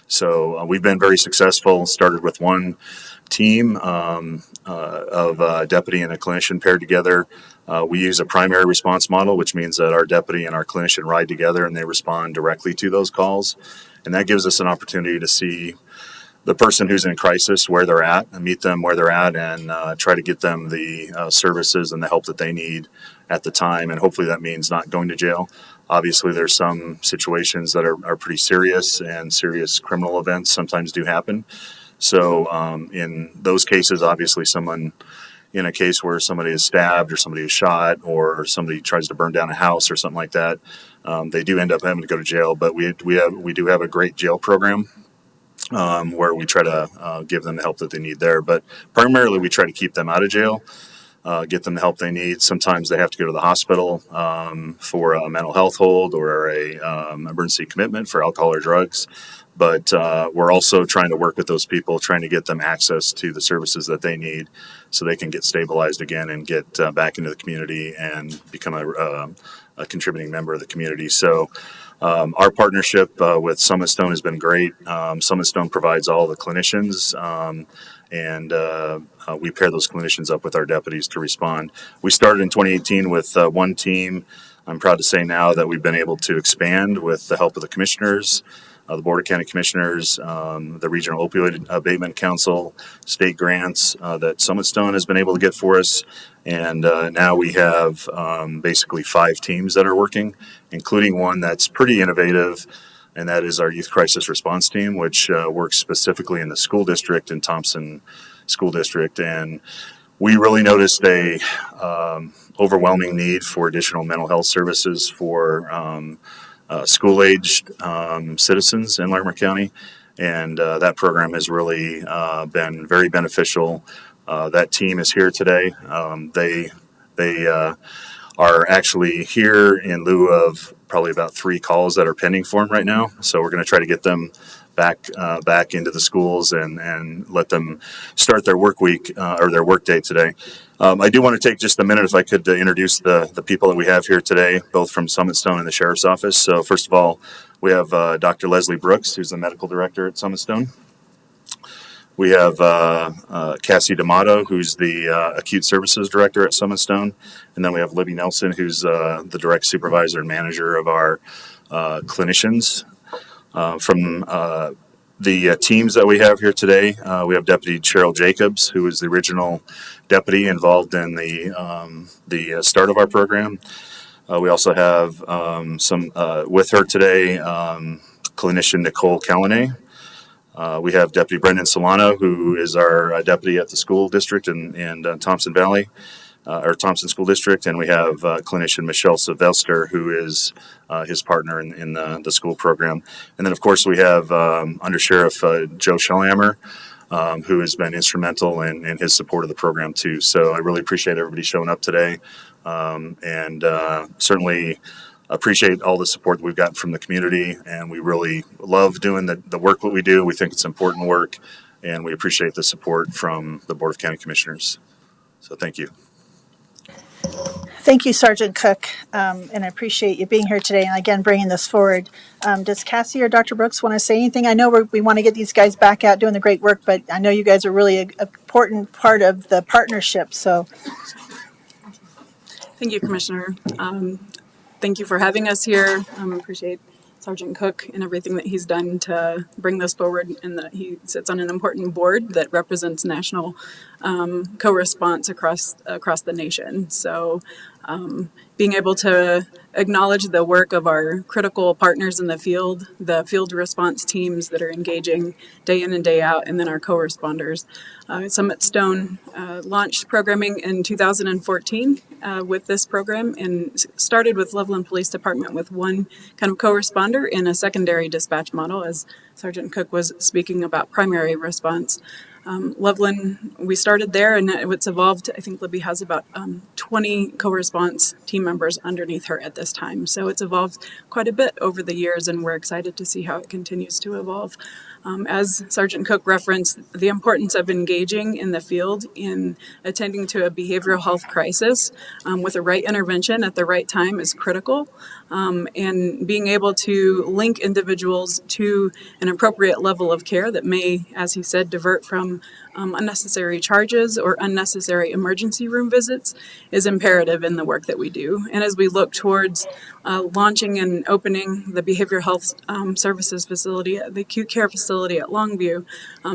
S9: So we've been very successful. Started with one team of a deputy and a clinician paired together. We use a primary response model, which means that our deputy and our clinician ride together and they respond directly to those calls. And that gives us an opportunity to see the person who's in crisis, where they're at, and meet them where they're at, and try to get them the services and the help that they need at the time. And hopefully that means not going to jail. Obviously, there's some situations that are pretty serious, and serious criminal events sometimes do happen. So in those cases, obviously someone in a case where somebody is stabbed or somebody is shot or somebody tries to burn down a house or something like that, they do end up having to go to jail. But we do have a great jail program where we try to give them the help that they need there. But primarily we try to keep them out of jail, get them the help they need. Sometimes they have to go to the hospital for a mental health hold or a emergency commitment for alcohol or drugs. But we're also trying to work with those people, trying to get them access to the services that they need so they can get stabilized again and get back into the community and become a contributing member of the community. So Our partnership with Summit Stone has been great. Summit Stone provides all the clinicians, and we pair those clinicians up with our deputies to respond. We started in 2018 with one team. I'm proud to say now that we've been able to expand with the help of the commissioners, the Board of County Commissioners, the Regional Opioid Abatement Council, state grants that Summit Stone has been able to get for us. And now we have basically 5 teams that are working, including one that's pretty innovative, and that is our Youth Crisis Response Team, which works specifically in the school district in Thompson School District. And we really noticed a overwhelming need for additional mental health services for school-aged citizens in Larimer County, and that program has really been very beneficial. That team is here today. They are actually here in lieu of probably about 3 calls that are pending for them right now. So we're going to try to get them back into the schools and let them start their work week or their work day today. I do want to take just a minute, if I could, to introduce the people that we have here today, both from Summit Stone and the Sheriff's Office. So first of all, we have Dr. Leslie Brooks, who's the medical director at Summit Stone. We have Cassie D'Amato, who's the acute services director at Summit Stone. And then we have Libby Nelson, who's the direct supervisor and manager of our clinicians. From the teams that we have here today, we have Deputy Cheryl Jacobs, who is the original deputy involved in the start of our program. We also have with her today, clinician Nicole Callané. We have Deputy Brendan Solano, who is our deputy at the school district in Thompson Valley, or Thompson School District, and we have clinician Michelle Sylvester, who is his partner in the school program. And then, of course, we have Under Sheriff Joe Schellhammer, who has been instrumental in his support of the program, too. So I really appreciate everybody showing up today, and certainly appreciate all the support that we've gotten from the community, and we really love doing the work that we do. We think it's important work, and we appreciate the support from the Board of County Commissioners. So thank you.
S1: Thank you, Sergeant Cook, and I appreciate you being here today and again bringing this forward. Does Cassie or Dr. Brooks want to say anything? I know we want to get these guys back out doing the great work, but I know you guys are really an important part of the partnership. So,
S10: thank you, Commissioner. Thank you for having us here. Appreciate Sergeant Cook and everything that he's done to bring this forward, and that he sits on an important board that represents national co-response across the nation. So being able to acknowledge the work of our critical partners in the field response teams that are engaging day in and day out, and then our co-responders. Summit Stone launched programming in 2014 with this program, and started with Loveland Police Department with one kind of co-responder in a secondary dispatch model, as Sergeant Cook was speaking about primary response. Loveland, we started there, and it's evolved. I think Libby has about 20 co-response team members underneath her at this time. So it's evolved quite a bit over the years, and we're excited to see how it continues to evolve. As Sergeant Cook referenced, the importance of engaging in the field in attending to a behavioral health crisis with the right intervention at the right time is critical. And being able to link individuals to an appropriate level of care that may, as he said, divert from unnecessary charges or unnecessary emergency room visits is imperative in the work that we do. And as we look towards launching and opening the behavioral health services facility, the acute care facility at Longview,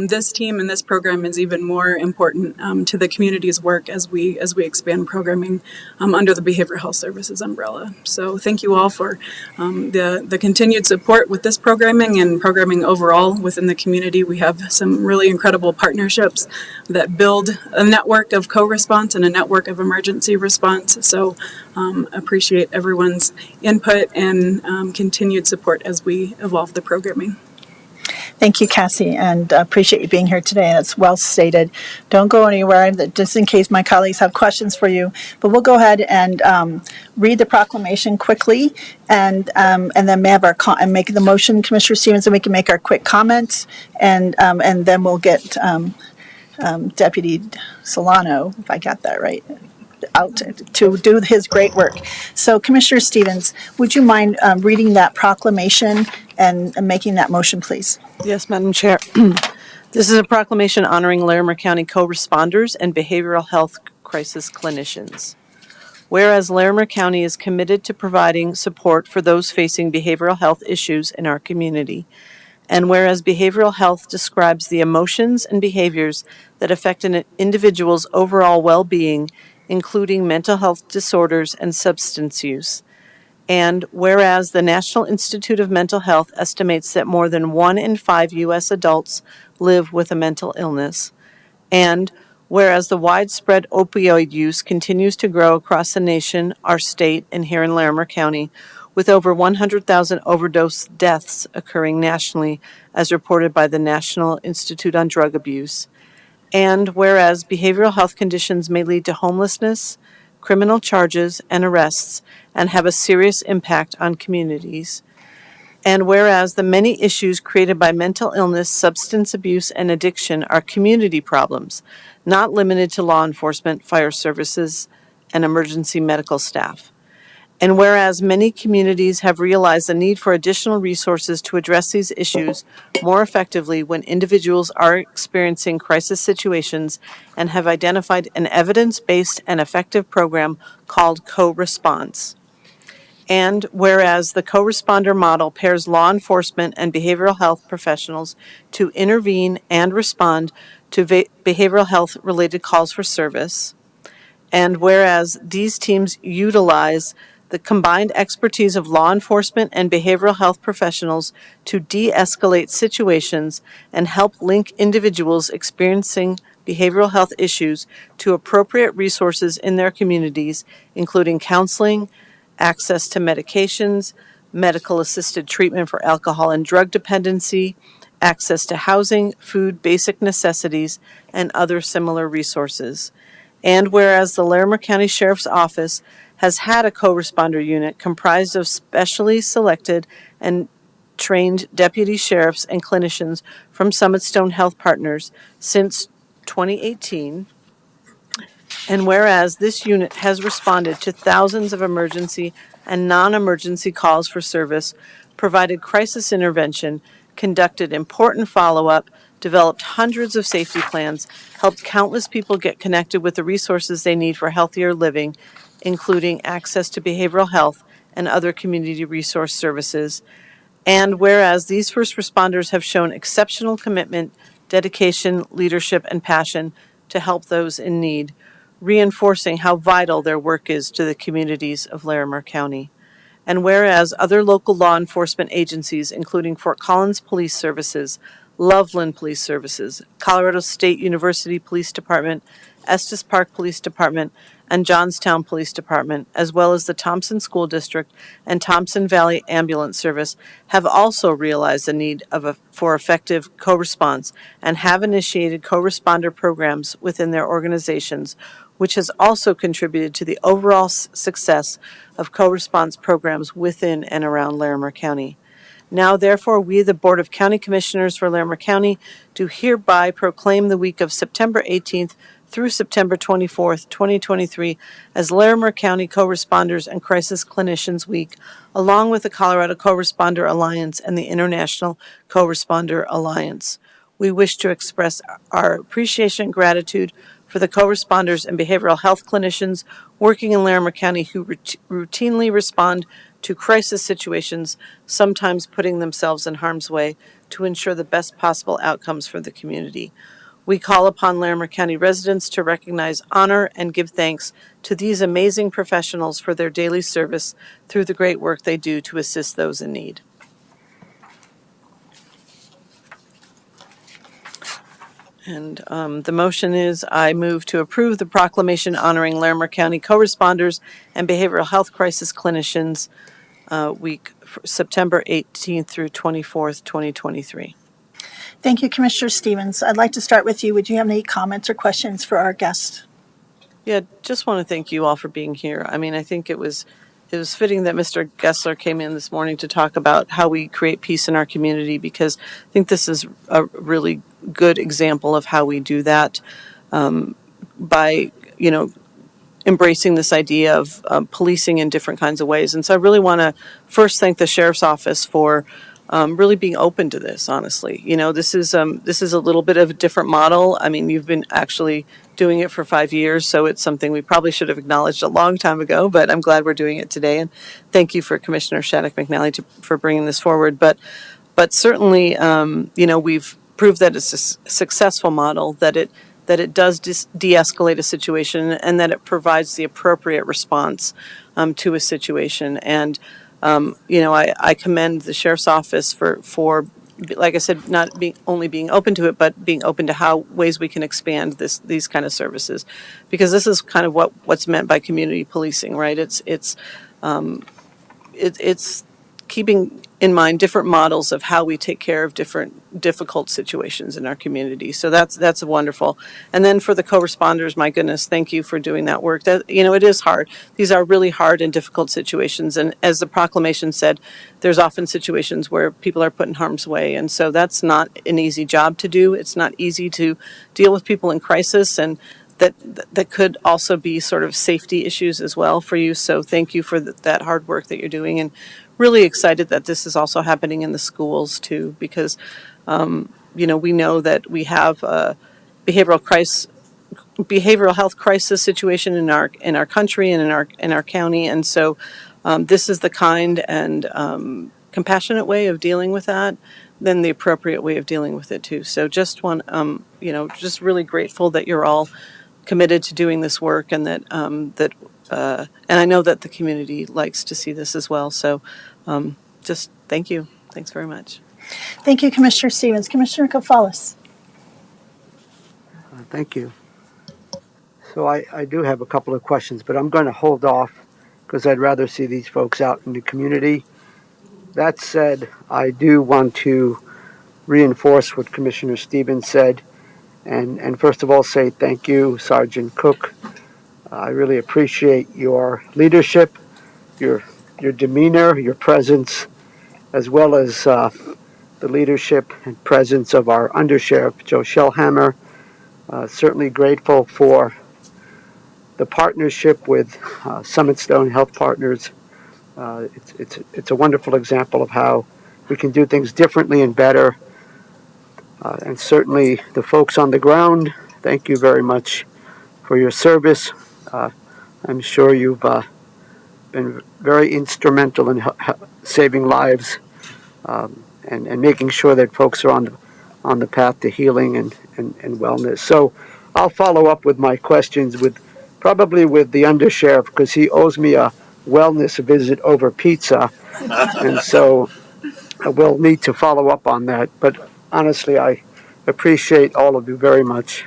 S10: this team and this program is even more important to the community's work as we expand programming under the behavioral health services umbrella. So thank you all for the continued support with this programming and programming overall within the community. We have some really incredible partnerships that build a network of co-response and a network of emergency response. So appreciate everyone's input and continued support as we evolve the programming.
S1: thank you, Cassie, and appreciate you being here today. And it's well stated. Don't go anywhere, just in case my colleagues have questions for you. But we'll go ahead and read the proclamation quickly, and then may have and make the motion, Commissioner Stevens, and we can make our quick comments, and then we'll get Deputy Solano, if I got that right. out to do his great work. So Commissioner Stevens, would you mind reading that proclamation and making that motion, please?
S2: Yes, Madam Chair. This is a proclamation honoring Larimer County co-responders and behavioral health crisis clinicians. Whereas Larimer County is committed to providing support for those facing behavioral health issues in our community, and whereas behavioral health describes the emotions and behaviors that affect an individual's overall well-being, including mental health disorders and substance use, and whereas the National Institute of Mental Health estimates that more than 1 in 5 U.S. adults live with a mental illness, and whereas the widespread opioid use continues to grow across the nation, our state, and here in Larimer County, with over 100,000 overdose deaths occurring nationally, as reported by the National Institute on Drug Abuse, and whereas behavioral health conditions may lead to homelessness, criminal charges, and arrests, and have a serious impact on communities. And whereas the many issues created by mental illness, substance abuse, and addiction are community problems, not limited to law enforcement, fire services, and emergency medical staff. And whereas many communities have realized the need for additional resources to address these issues more effectively when individuals are experiencing crisis situations and have identified an evidence-based and effective program called Co-Response. And whereas the co-responder model pairs law enforcement and behavioral health professionals to intervene and respond to behavioral health related calls for service. And whereas these teams utilize the combined expertise of law enforcement and behavioral health professionals to de-escalate situations and help link individuals experiencing behavioral health issues to appropriate resources in their communities, including counseling, access to medications, medical-assisted treatment for alcohol and drug dependency, access to housing, food, basic necessities, and other similar resources. And whereas the Larimer County Sheriff's Office has had a co-responder unit comprised of specially selected and trained deputy sheriffs and clinicians from Summit Stone Health Partners since 2018, and whereas this unit has responded to thousands of emergency and non-emergency calls for service, provided crisis intervention, conducted important follow-up, developed hundreds of safety plans, helped countless people get connected with the resources they need for healthier living, including access to behavioral health and other community resource services. And whereas these first responders have shown exceptional commitment, dedication, leadership, and passion to help those in need, reinforcing how vital their work is to the communities of Larimer County. And whereas other local law enforcement agencies, including Fort Collins Police Services, Loveland Police Services, Colorado State University Police Department, Estes Park Police Department, and Johnstown Police Department, as well as the Thompson School District and Thompson Valley Ambulance Service, have also realized the need for effective co-response and have initiated co-responder programs within their organizations, which has also contributed to the overall success of co-response programs within and around Larimer County. Now, therefore, we, the Board of County Commissioners for Larimer County, do hereby proclaim the week of September 18th through September 24th, 2023, as Larimer County Co-Responders and Crisis Clinicians Week, along with the Colorado Co-Responder Alliance and the International Co-Responder Alliance. We wish to express our appreciation and gratitude for the co-responders and behavioral health clinicians working in Larimer County who routinely respond to crisis situations, sometimes putting themselves in harm's way to ensure the best possible outcomes for the community. We call upon Larimer County residents to recognize, honor, and give thanks to these amazing professionals for their daily service through the great work they do to assist those in need. And the motion is, I move to approve the proclamation honoring Larimer County co-responders and behavioral health crisis clinicians week, September 18th through 24th, 2023.
S1: Thank you, Commissioner Stevens. I'd like to start with you. Would you have any comments or questions for our guest?
S2: Yeah, just want to thank you all for being here. I mean, I think it was fitting that Mr. Gessler came in this morning to talk about how we create peace in our community, because I think this is a really good example of how we do that by, embracing this idea of policing in different kinds of ways. And so I really want to first thank the Sheriff's Office for really being open to this, honestly. This is a little bit of a different model. I mean, you've been actually doing it for 5 years, so it's something we probably should have acknowledged a long time ago, but I'm glad we're doing it today. And thank you for Commissioner Shadduck-McNally for bringing this forward. But certainly, we've proved that it's a successful model, that it does de-escalate a situation, and that it provides the appropriate response to a situation. And I commend the Sheriff's Office for, like I said, not only being open to it, but being open to ways we can expand these kind of services, because this is kind of what's meant by community policing, right? It's keeping in mind different models of how we take care of different difficult situations in our community. So that's wonderful. And then for the co-responders, my goodness, thank you for doing that work. That, it is hard. These are really hard and difficult situations. And as the proclamation said, there's often situations where people are put in harm's way. And so that's not an easy job to do. It's not easy to deal with people in crisis, and that could also be sort of safety issues as well for you. So thank you for that hard work that you're doing, and really excited that this is also happening in the schools too, because we know that we have a behavioral health crisis situation in our country and in our county, and so this is the kind and compassionate way of dealing with that, then the appropriate way of dealing with it too. So just just really grateful that you're all committed to doing this work, and that and I know that the community likes to see this as well. So just thank you. Thanks very much.
S1: Thank you, Commissioner Stevens. Commissioner Gonzales.
S7: Thank you. So I do have a couple of questions, but I'm going to hold off because I'd rather see these folks out in the community. That said, I do want to reinforce what Commissioner Stevens said, and first of all say thank you, Sergeant Cook. I really appreciate your leadership, your demeanor, your presence, as well as the leadership and presence of our Undersheriff, Joe Shellhammer. Certainly grateful for the partnership with Summit Stone Health Partners. It's a wonderful example of how we can do things differently and better. And certainly the folks on the ground, thank you very much for your service. I'm sure you've been very instrumental in saving lives and making sure that folks are on the path to healing and wellness. So I'll follow up with my questions probably with the Undersheriff, because he owes me a wellness visit over pizza, and so I will need to follow up on that. But honestly, I appreciate all of you very much.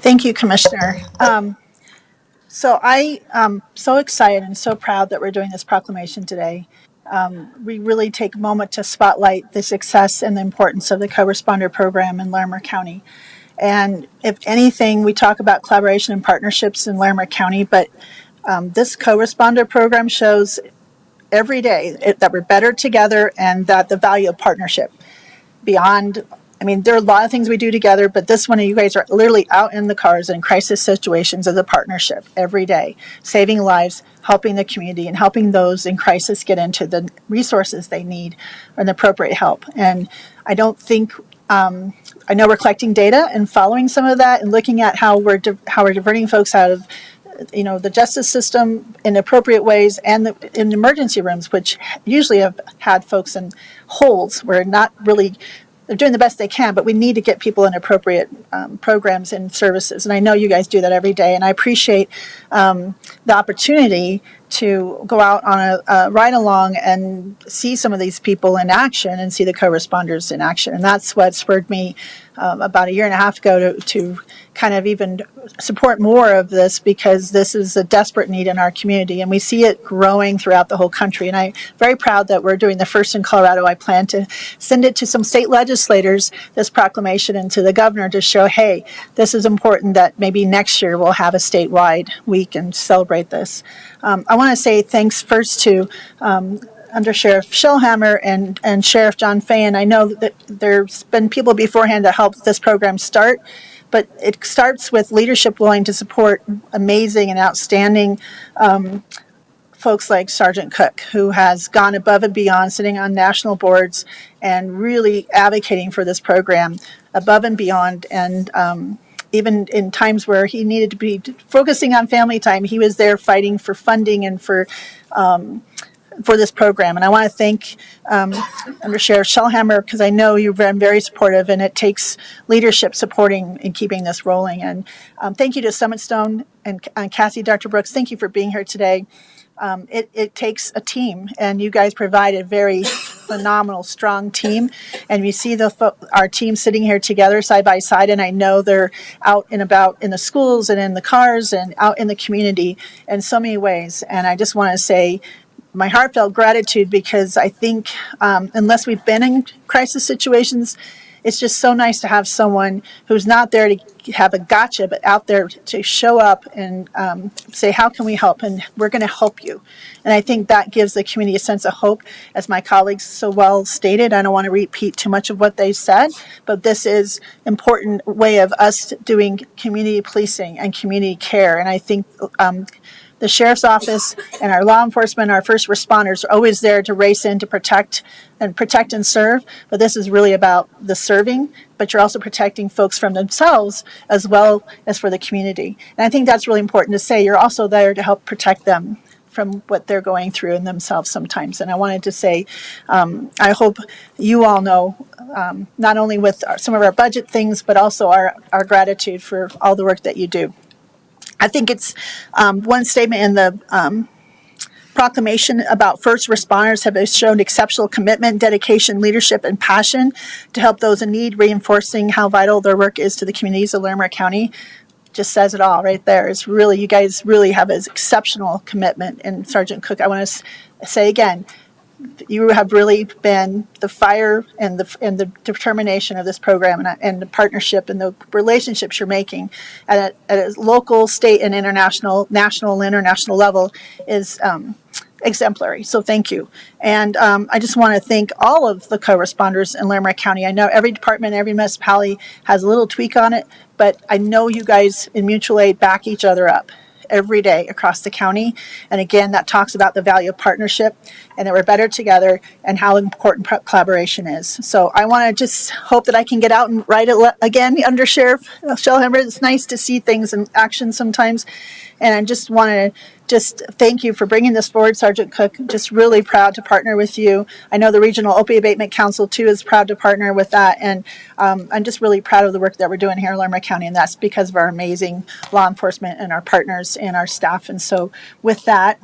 S1: Thank you, Commissioner. So I am so excited and so proud that we're doing this proclamation today. We really take a moment to spotlight the success and the importance of the co-responder program in Larimer County. And if anything, we talk about collaboration and partnerships in Larimer County, but this co-responder program shows every day that we're better together, and that the value of partnership beyond. I mean, there are a lot of things we do together, but this one, you guys are literally out in the cars in crisis situations as a partnership every day, saving lives, helping the community, and helping those in crisis get into the resources they need and the appropriate help. And I don't think, I know we're collecting data and following some of that and looking at how we're diverting folks out of the justice system in appropriate ways, and in emergency rooms, which usually have had folks in holds where not really. They're doing the best they can, but we need to get people in appropriate programs and services. And I know you guys do that every day. And I appreciate the opportunity to go out on a ride along and see some of these people in action and see the co-responders in action. And that's what spurred me about a year and a half ago to kind of even support more of this, because this is a desperate need in our community, and we see it growing throughout the whole country. And I'm very proud that we're doing the first in Colorado. I plan to send it to some state legislators, this proclamation, and to the governor to show, hey, this is important, that maybe next year we'll have a statewide week and celebrate this. I want to say thanks first to Under Sheriff Shellhammer and Sheriff John Fay, and I know that there's been people beforehand that helped this program start, but it starts with leadership willing to support amazing and outstanding folks like Sergeant Cook, who has gone above and beyond, sitting on national boards and really advocating for this program above and beyond. And even in times where he needed to be focusing on family time, he was there fighting for funding and for this program. And I want to thank Under Sheriff Shellhammer, because I know you've been very supportive, and it takes leadership supporting and keeping this rolling. And thank you to Summit Stone and Cassie, Dr. Brooks. Thank you for being here today. It takes a team, and you guys provide a very phenomenal, strong team. And we see our team sitting here together side by side, and I know they're out and about in the schools and in the cars and out in the community in so many ways. And I just want to say my heartfelt gratitude, because I think unless we've been in crisis situations, it's just so nice to have someone who's not there to have a gotcha, but out there to show up and say, how can we help? And we're going to help you. And I think that gives the community a sense of hope. As my colleagues so well stated, I don't want to repeat too much of what they said, but this is an important way of us doing community policing and community care. And I think the sheriff's office and our law enforcement, our first responders are always there to race in to protect and serve. But this is really about the serving, but you're also protecting folks from themselves as well as for the community. And I think that's really important to say. You're also there to help protect them from what they're going through in themselves sometimes. And I wanted to say, I hope you all know, not only with some of our budget things, but also our gratitude for all the work that you do. I think it's one statement in the proclamation about first responders have shown exceptional commitment, dedication, leadership, and passion to help those in need, reinforcing how vital their work is to the communities of Larimer County. Just says it all right there. It's really, you guys really have an exceptional commitment. And Sergeant Cook, I want to say again, you have really been the fire and the determination of this program, and the partnership and the relationships you're making at a local, state, and national and international level is exemplary. So thank you. And I just want to thank all of the co-responders in Larimer County. I know every department, every municipality has a little tweak on it, but I know you guys in mutual aid back each other up every day across the county. And again, that talks about the value of partnership and that we're better together and how important collaboration is. So I want to just hope that I can get out and write it again under Sheriff Shellhammer. It's nice to see things in action sometimes. And I just want to thank you for bringing this forward, Sergeant Cook. Just really proud to partner with you. I know the Regional Opioid Abatement Council, too, is proud to partner with that. And I'm just really proud of the work that we're doing here in Larimer County, and that's because of our amazing law enforcement and our partners and our staff. And so with that,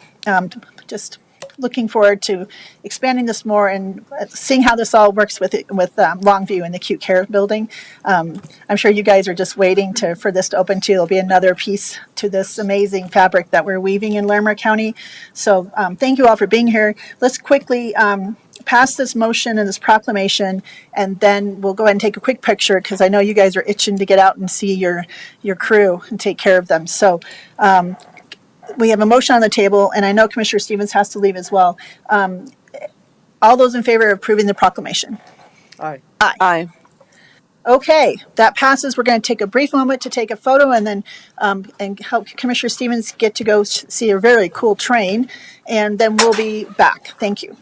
S1: just looking forward to expanding this more and seeing how this all works with Longview and the acute care building. I'm sure you guys are just waiting for this to open too. There'll be another piece to this amazing fabric that we're weaving in Larimer County. So thank you all for being here. Let's quickly pass this motion and this proclamation, and then we'll go ahead and take a quick picture because I know you guys are itching to get out and see your crew and take care of them. So we have a motion on the table, and I know Commissioner Stevens has to leave as well. All those in favor of approving the proclamation?
S7: Aye.
S2: Aye.
S1: Okay, that passes. We're going to take a brief moment to take a photo and then and help Commissioner Stevens get to go see a very cool train, and then we'll be back. Thank you.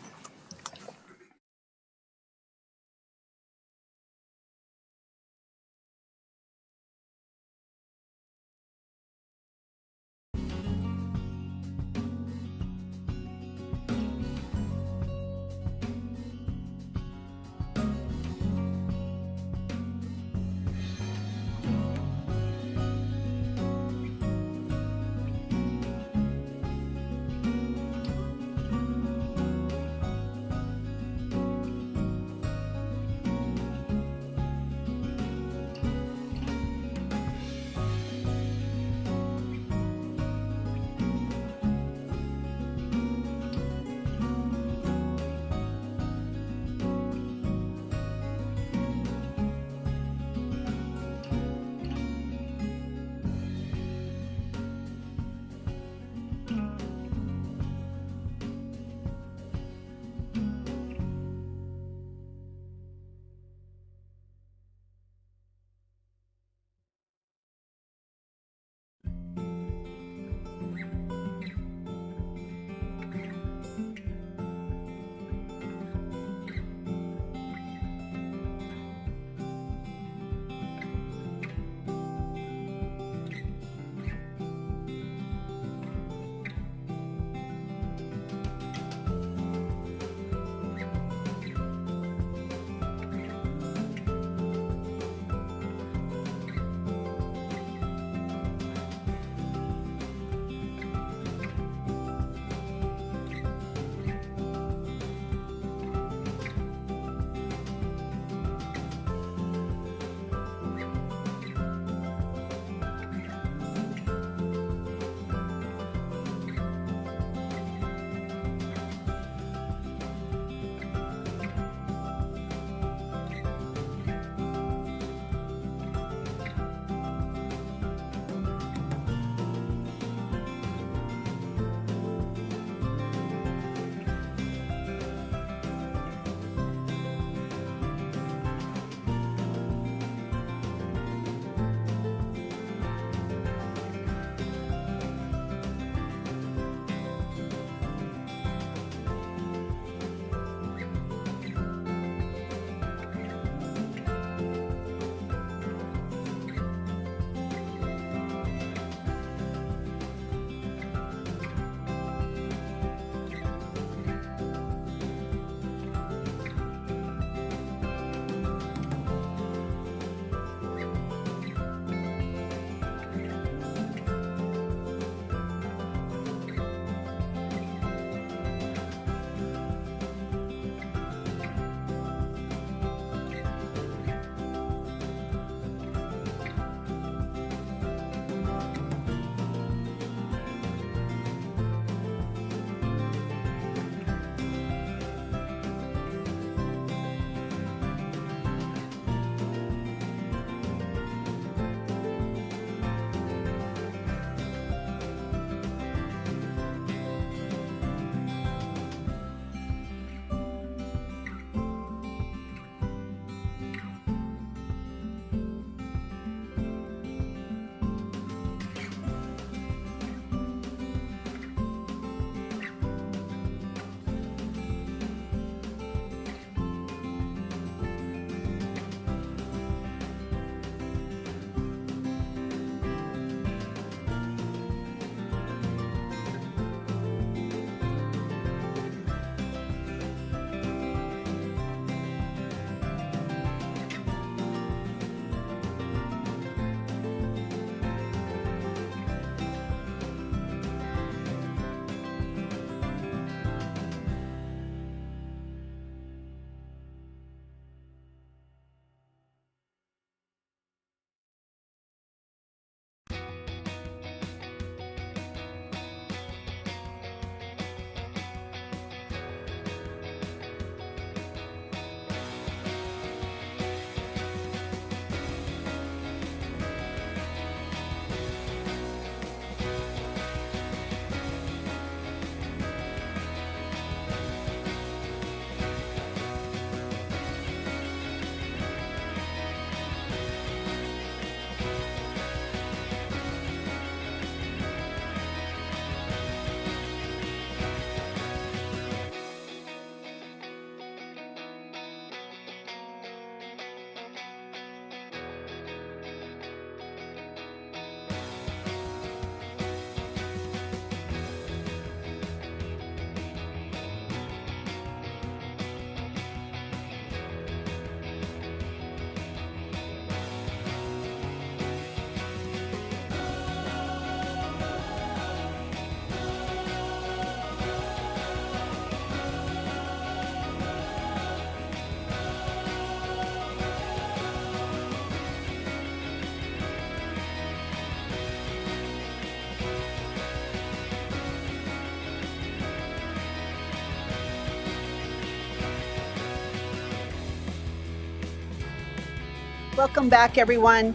S1: Welcome back, everyone.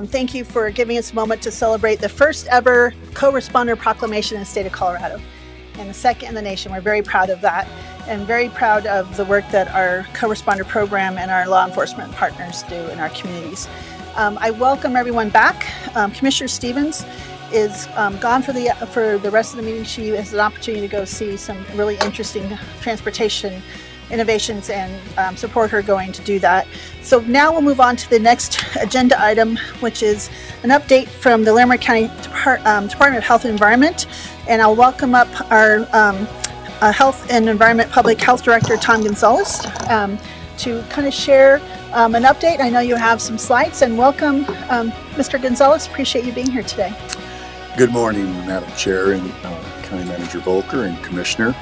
S1: Thank you for giving us a moment to celebrate the first ever co-responder proclamation in the state of Colorado, and the second in the nation. We're very proud of that, and very proud of the work that our co-responder program and our law enforcement partners do in our communities. I welcome everyone back. Commissioner Stevens is gone for the rest of the meeting. She has an opportunity to go see some really interesting transportation innovations and support her going to do that. So now we'll move on to the next agenda item, which is an update from the Larimer County Department of Health and Environment. And I'll welcome up our Health and Environment Public Health Director, Tom Gonzales, to kind of share an update. I know you have some slides, and welcome, Mr. Gonzales. Appreciate you being here today.
S11: Good morning, Madam Chair and County Manager Volker and Commissioner.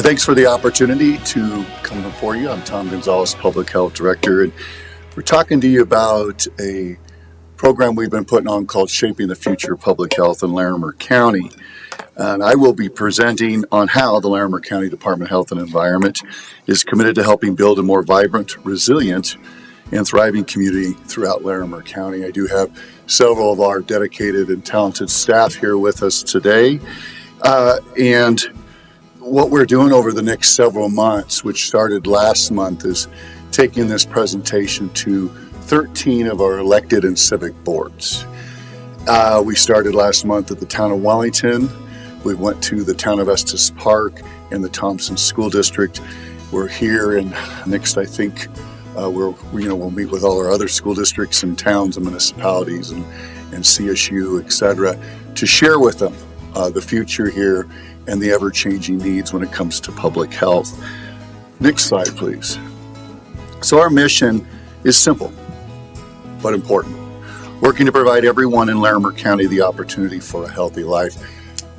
S11: Thanks for the opportunity to come before you. I'm Tom Gonzales, Public Health Director, and we're talking to you about a program we've been putting on called Shaping the Future of Public Health in Larimer County. And I will be presenting on how the Larimer County Department of Health and Environment is committed to helping build a more vibrant, resilient, and thriving community throughout Larimer County. I do have several of our dedicated and talented staff here with us today. And what we're doing over the next several months, which started last month, is taking this presentation to 13 of our elected and civic boards. We started last month at the town of Wellington. We went to the town of Estes Park and the Thompson School District. We're here, and next I think we'll meet with all our other school districts and towns and municipalities and CSU, etc., to share with them the future here and the ever-changing needs when it comes to public health. Next slide, please. So our mission is simple, but important. Working to provide everyone in Larimer County the opportunity for a healthy life.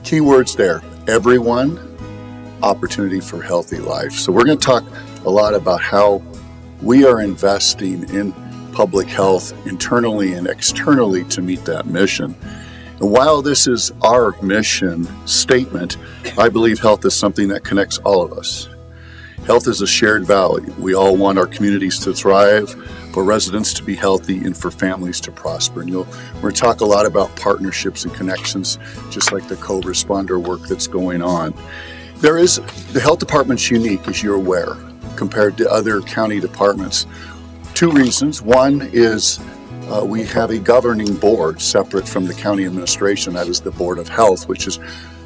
S11: Key words there, everyone, opportunity for healthy life. So we're going to talk a lot about how we are investing in public health internally and externally to meet that mission. And while this is our mission statement, I believe health is something that connects all of us. Health is a shared value. We all want our communities to thrive, for residents to be healthy, and for families to prosper. And we're going to talk a lot about partnerships and connections, just like the co-responder work that's going on. The health department's unique, as you're aware, compared to other county departments. Two reasons. One is we have a governing board separate from the county administration. That is the Board of Health, which is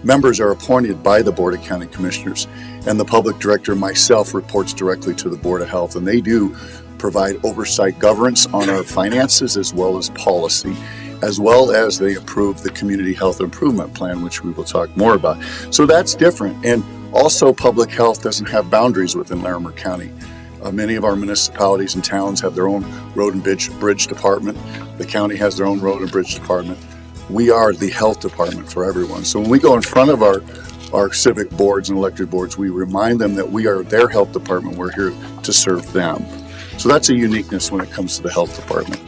S11: members are appointed by the Board of County Commissioners, and the public director, myself, reports directly to the Board of Health, and they do provide oversight governance on our finances as well as policy, as well as they approve the Community Health Improvement Plan, which we will talk more about. So that's different. And also, public health doesn't have boundaries within Larimer County. Many of our municipalities and towns have their own road and bridge department. The county has their own road and bridge department. We are the health department for everyone. So when we go in front of our civic boards and elected boards, we remind them that we are their health department. We're here to serve them. So that's a uniqueness when it comes to the health department.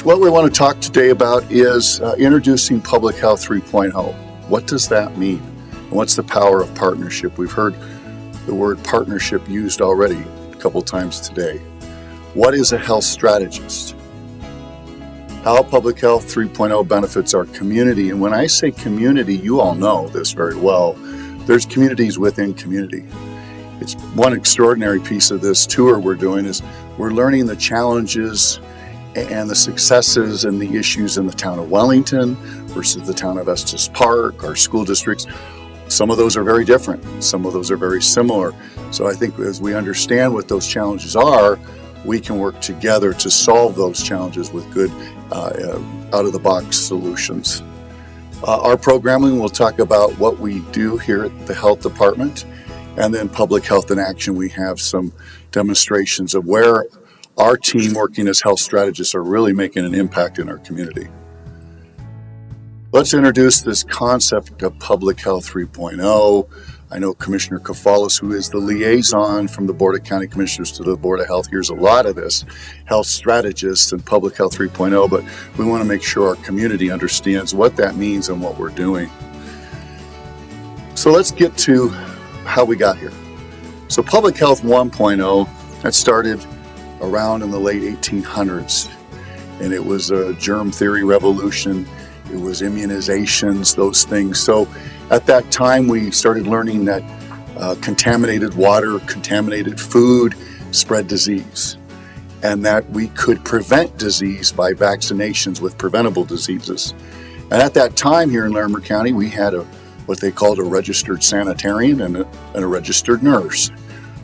S11: What we want to talk today about is introducing Public Health 3.0. What does that mean? And what's the power of partnership? We've heard the word partnership used already a couple times today. What is a health strategist? How Public Health 3.0 benefits our community. And when I say community, you all know this very well. There's communities within community. It's one extraordinary piece of this tour we're doing is we're learning the challenges and the successes and the issues in the town of Wellington versus the town of Estes Park, our school districts. Some of those are very different. Some of those are very similar. So I think as we understand what those challenges are, we can work together to solve those challenges with good out-of-the-box solutions. Our programming will talk about what we do here at the health department, and then Public Health in Action. We have some demonstrations of where our team working as health strategists are really making an impact in our community. Let's introduce this concept of Public Health 3.0. I know Commissioner Gonzales, who is the liaison from the Board of County Commissioners to the Board of Health, hears a lot of this, health strategists and Public Health 3.0, but we want to make sure our community understands what that means and what we're doing. So let's get to how we got here. So Public Health 1.0, that started around in the late 1800s. And it was a germ theory revolution. It was immunizations, those things. So at that time, we started learning that contaminated water, contaminated food spread disease, and that we could prevent disease by vaccinations with preventable diseases. And at that time here in Larimer County, we had what they called a registered sanitarian and a registered nurse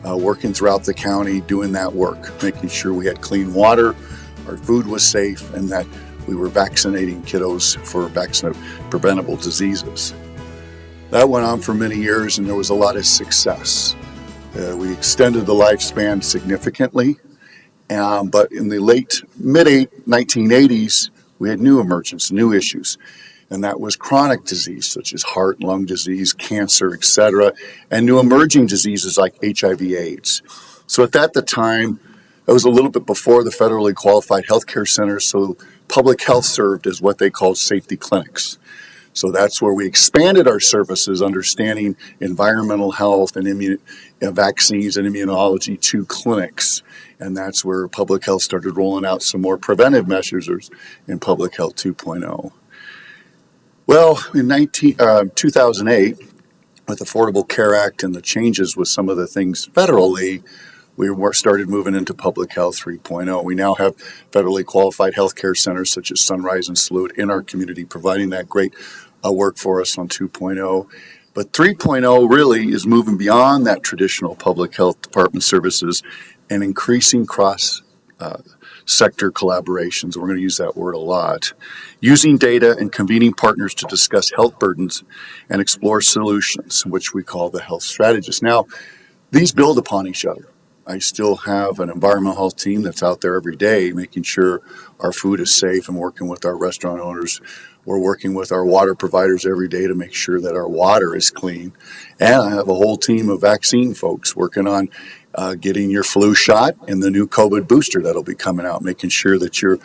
S11: working throughout the county doing that work, making sure we had clean water, our food was safe, and that we were vaccinating kiddos for preventable diseases. That went on for many years, and there was a lot of success. We extended the lifespan significantly, but in the mid-1980s, we had new emergence, new issues, and that was chronic disease such as heart, lung disease, cancer, etc., and new emerging diseases like HIV/AIDS. So at that time, it was a little bit before the federally qualified healthcare centers, so public health served as what they called safety clinics. So that's where we expanded our services, understanding environmental health and vaccines and immunology to clinics. And that's where public health started rolling out some more preventive measures in Public Health 2.0. Well, in 2008, with the Affordable Care Act and the changes with some of the things federally, we started moving into Public Health 3.0. We now have federally qualified healthcare centers such as Sunrise and Salute in our community, providing that great work for us on 2.0. But 3.0 really is moving beyond that traditional public health department services and increasing cross-sector collaborations. We're going to use that word a lot. Using data and convening partners to discuss health burdens and explore solutions, which we call the health strategist. Now, these build upon each other. I still have an environmental health team that's out there every day making sure our food is safe and working with our restaurant owners. We're working with our water providers every day to make sure that our water is clean. And I have a whole team of vaccine folks working on getting your flu shot and the new COVID booster that'll be coming out, making sure that you're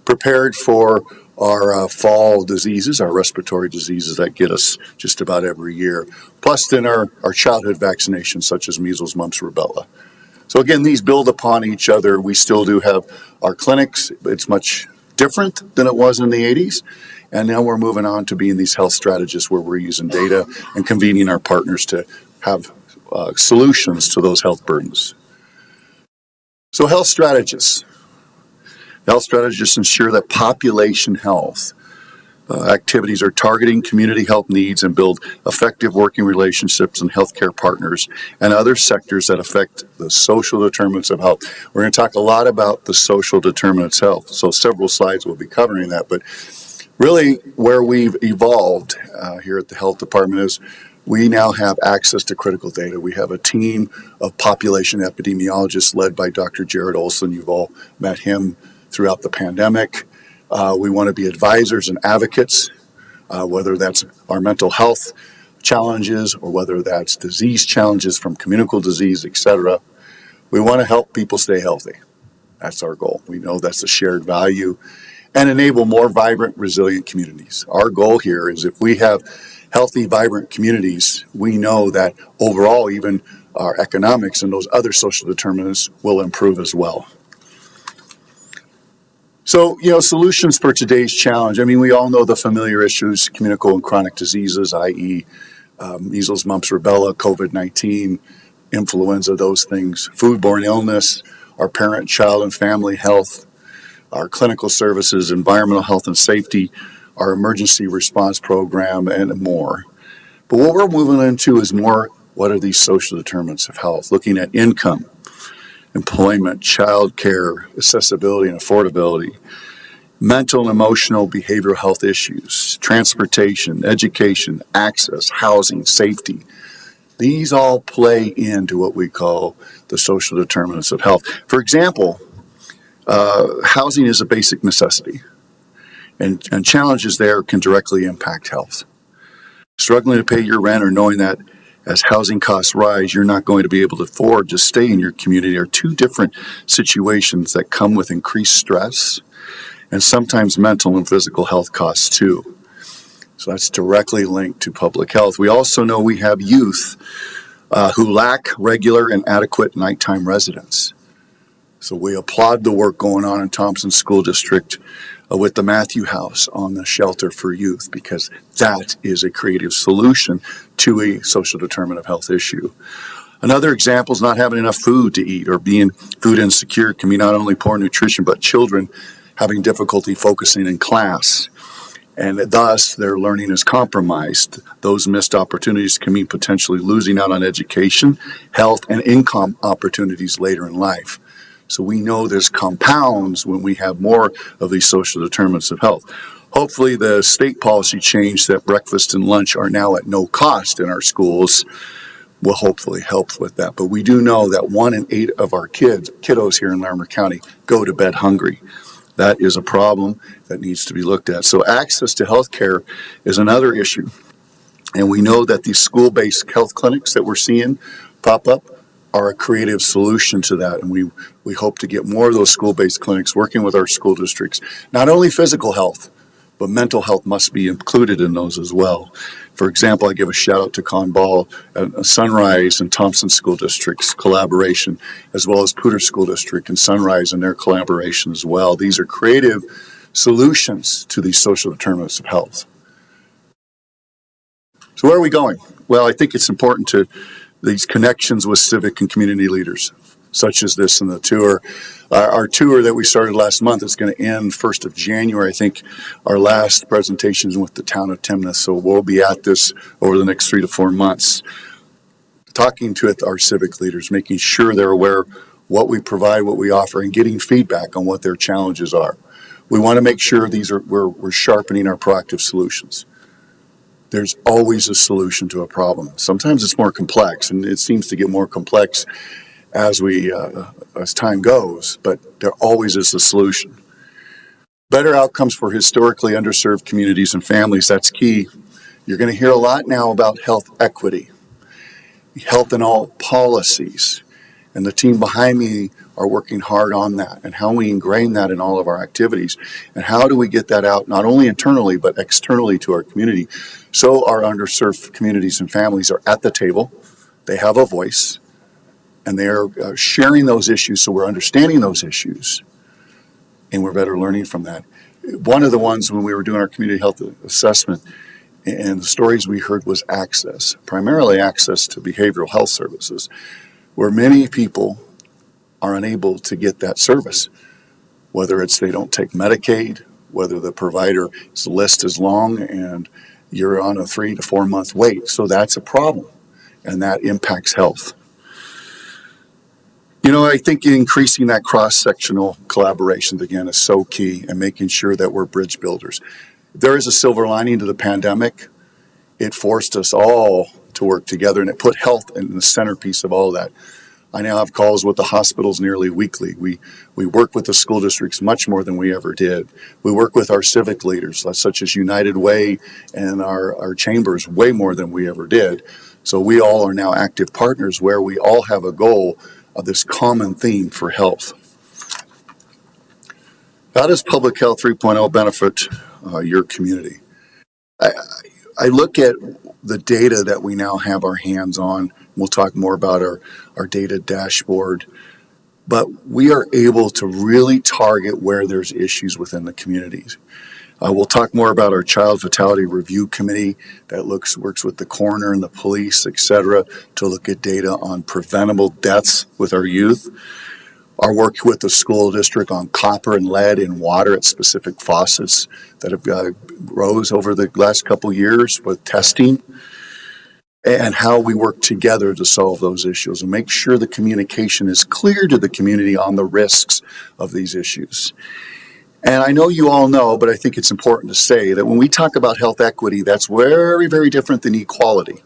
S11: prepared for our fall diseases, our respiratory diseases that get us just about every year. Plus then our childhood vaccinations such as measles, mumps, rubella. So again, these build upon each other. We still do have our clinics. It's much different than it was in the 80s. And now we're moving on to being these health strategists where we're using data and convening our partners to have solutions to those health burdens. So health strategists. Health strategists ensure that population health activities are targeting community health needs and build effective working relationships and healthcare partners and other sectors that affect the social determinants of health. We're going to talk a lot about the social determinants of health, so several slides will be covering that, but really where we've evolved here at the health department is we now have access to critical data. We have a team of population epidemiologists led by Dr. Jared Olson. You've all met him throughout the pandemic. We want to be advisors and advocates, whether that's our mental health challenges or whether that's disease challenges from communicable disease, etc. We want to help people stay healthy. That's our goal. We know that's a shared value and enable more vibrant, resilient communities. Our goal here is if we have healthy, vibrant communities, we know that overall even our economics and those other social determinants will improve as well. So, solutions for today's challenge. I mean, we all know the familiar issues, communicable and chronic diseases, i.e. measles, mumps, rubella, COVID-19, influenza, those things, foodborne illness, our parent, child, and family health, our clinical services, environmental health and safety, our emergency response program, and more. But what we're moving into is more, what are these social determinants of health? Looking at income, employment, child care, accessibility and affordability, mental and emotional behavioral health issues, transportation, education, access, housing, safety. These all play into what we call the social determinants of health. For example, housing is a basic necessity, and challenges there can directly impact health. Struggling to pay your rent or knowing that as housing costs rise, you're not going to be able to afford to stay in your community are two different situations that come with increased stress and sometimes mental and physical health costs too. So that's directly linked to public health. We also know we have youth who lack regular and adequate nighttime residence. So we applaud the work going on in Thompson School District with the Matthew House on the shelter for youth, because that is a creative solution to a social determinant of health issue. Another example is not having enough food to eat, or being food insecure can be not only poor nutrition, but children having difficulty focusing in class. And thus, their learning is compromised. Those missed opportunities can mean potentially losing out on education, health, and income opportunities later in life. So we know this compounds when we have more of these social determinants of health. Hopefully, the state policy change that breakfast and lunch are now at no cost in our schools will hopefully help with that. But we do know that 1 in 8 of our kiddos here in Larimer County go to bed hungry. That is a problem that needs to be looked at. So access to health care is another issue. And we know that these school-based health clinics that we're seeing pop up are a creative solution to that. And we hope to get more of those school-based clinics working with our school districts. Not only physical health, but mental health must be included in those as well. For example, I give a shout out to Con Ball, Sunrise and Thompson School District's collaboration, as well as Poudre School District and Sunrise and their collaboration as well. These are creative solutions to these social determinants of health. So where are we going? Well, I think it's important to these connections with civic and community leaders, such as this in the tour. Our tour that we started last month is going to end 1st of January. I think our last presentation is with the town of Timnath, so we'll be at this over the next 3 to 4 months, talking to our civic leaders, making sure they're aware what we provide, what we offer, and getting feedback on what their challenges are. We want to make sure we're sharpening our proactive solutions. There's always a solution to a problem. Sometimes it's more complex, and it seems to get more complex as time goes, but there always is a solution. Better outcomes for historically underserved communities and families, that's key. You're going to hear a lot now about health equity, health in all policies, and the team behind me are working hard on that, and how we ingrain that in all of our activities, and how do we get that out not only internally but externally to our community, so our underserved communities and families are at the table, they have a voice, and they're sharing those issues, so we're understanding those issues, and we're better learning from that. One of the ones when we were doing our community health assessment, and the stories we heard was access, primarily access to behavioral health services, where many people are unable to get that service, whether it's they don't take Medicaid, whether the provider's list is long and you're on a 3 to 4 month wait. So that's a problem, and that impacts health. You know, I think increasing that cross-sectional collaboration, again, is so key, and making sure that we're bridge builders. There is a silver lining to the pandemic. It forced us all to work together, and it put health in the centerpiece of all of that. I now have calls with the hospitals nearly weekly. We work with the school districts much more than we ever did. We work with our civic leaders, such as United Way and our chambers, way more than we ever did. So we all are now active partners where we all have a goal of this common theme for health. How does Public Health 3.0 benefit your community? I look at the data that we now have our hands on. We'll talk more about our data dashboard, but we are able to really target where there's issues within the communities. We'll talk more about our Child Fatality Review Committee that works with the coroner and the police, etc., to look at data on preventable deaths with our youth. Our work with the school district on copper and lead in water at specific faucets that have rose over the last couple years with testing, and how we work together to solve those issues and make sure the communication is clear to the community on the risks of these issues. And I know you all know, but I think it's important to say that when we talk about health equity, that's very, very different than equality.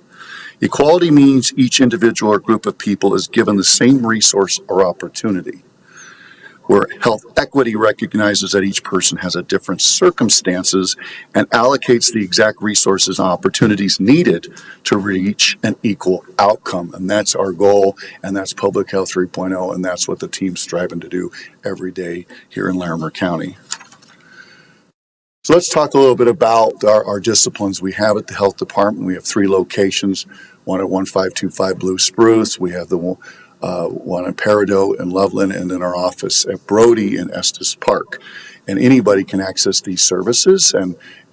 S11: Equality means each individual or group of people is given the same resource or opportunity, where health equity recognizes that each person has a different circumstances and allocates the exact resources and opportunities needed to reach an equal outcome. And that's our goal, and that's Public Health 3.0, and that's what the team's striving to do every day here in Larimer County. So let's talk a little bit about our disciplines we have at the health department. We have 3 locations, one at 1525 Blue Spruce. We have the one in Peridot and Loveland, and then our office at Brody and Estes Park. And anybody can access these services,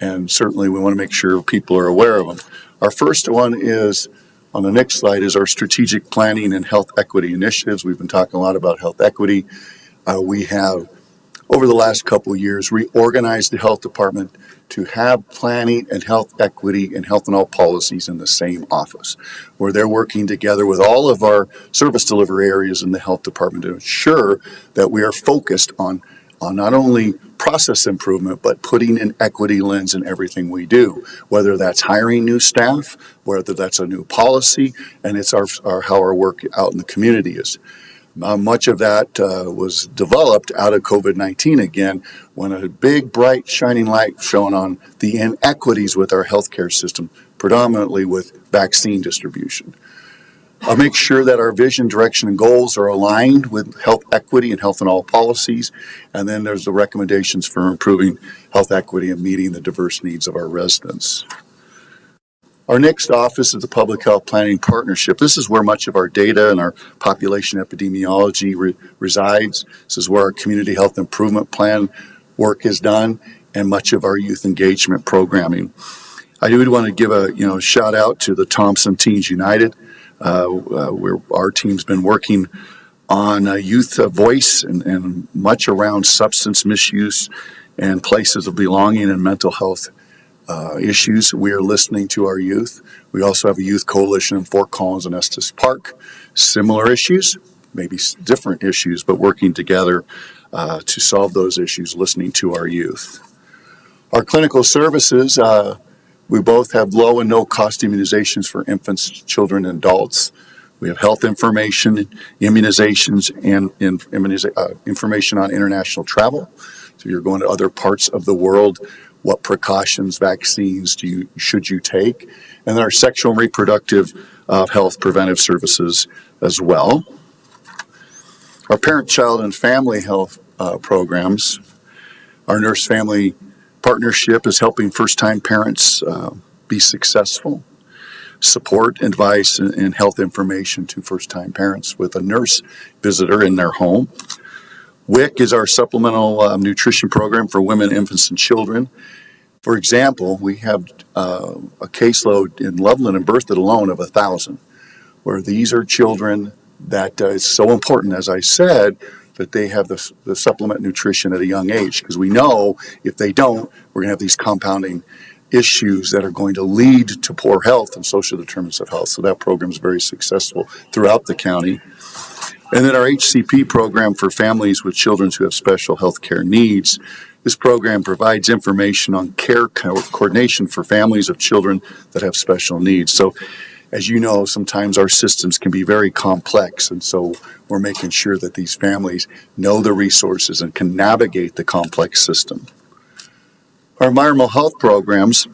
S11: and certainly we want to make sure people are aware of them. Our first one is, on the next slide, is our strategic planning and health equity initiatives. We've been talking a lot about health equity. We have, over the last couple of years, reorganized the health department to have planning and health equity and health and all policies in the same office, where they're working together with all of our service delivery areas in the health department to ensure that we are focused on not only process improvement, but putting an equity lens in everything we do, whether that's hiring new staff, whether that's a new policy, and it's how our work out in the community is. Much of that was developed out of COVID-19 again, when a big, bright, shining light shone on the inequities with our healthcare system, predominantly with vaccine distribution. I'll make sure that our vision, direction, and goals are aligned with health equity and health and all policies. And then there's the recommendations for improving health equity and meeting the diverse needs of our residents. Our next office is the Public Health Planning Partnership. This is where much of our data and our population epidemiology resides. This is where our community health improvement plan work is done, and much of our youth engagement programming. I do want to give a shout out to the Thompson Teens United, where our team's been working on youth voice and much around substance misuse and places of belonging and mental health issues. We are listening to our youth. We also have a youth coalition in Fort Collins and Estes Park. Similar issues, maybe different issues, but working together to solve those issues, listening to our youth. Our clinical services, we both have low and no cost immunizations for infants, children, and adults. We have health information, immunizations, and information on international travel. So you're going to other parts of the world, what precautions, vaccines should you take, and then our sexual and reproductive health preventive services as well. Our parent, child, and family health programs. Our nurse family partnership is helping first-time parents be successful. Support, advice, and health information to first-time parents with a nurse visitor in their home. WIC is our supplemental nutrition program for women, infants, and children. For example, we have a caseload in Loveland and Berthoud alone of 1,000, where these are children that it's so important, as I said, that they have the supplement nutrition at a young age, because we know if they don't, we're going to have these compounding issues that are going to lead to poor health and social determinants of health. So that program is very successful throughout the county. And then our HCP program for families with children who have special health care needs. This program provides information on care coordination for families of children that have special needs. So, as you know, sometimes our systems can be very complex, and so we're making sure that these families know the resources and can navigate the complex system. Our environmental health programs,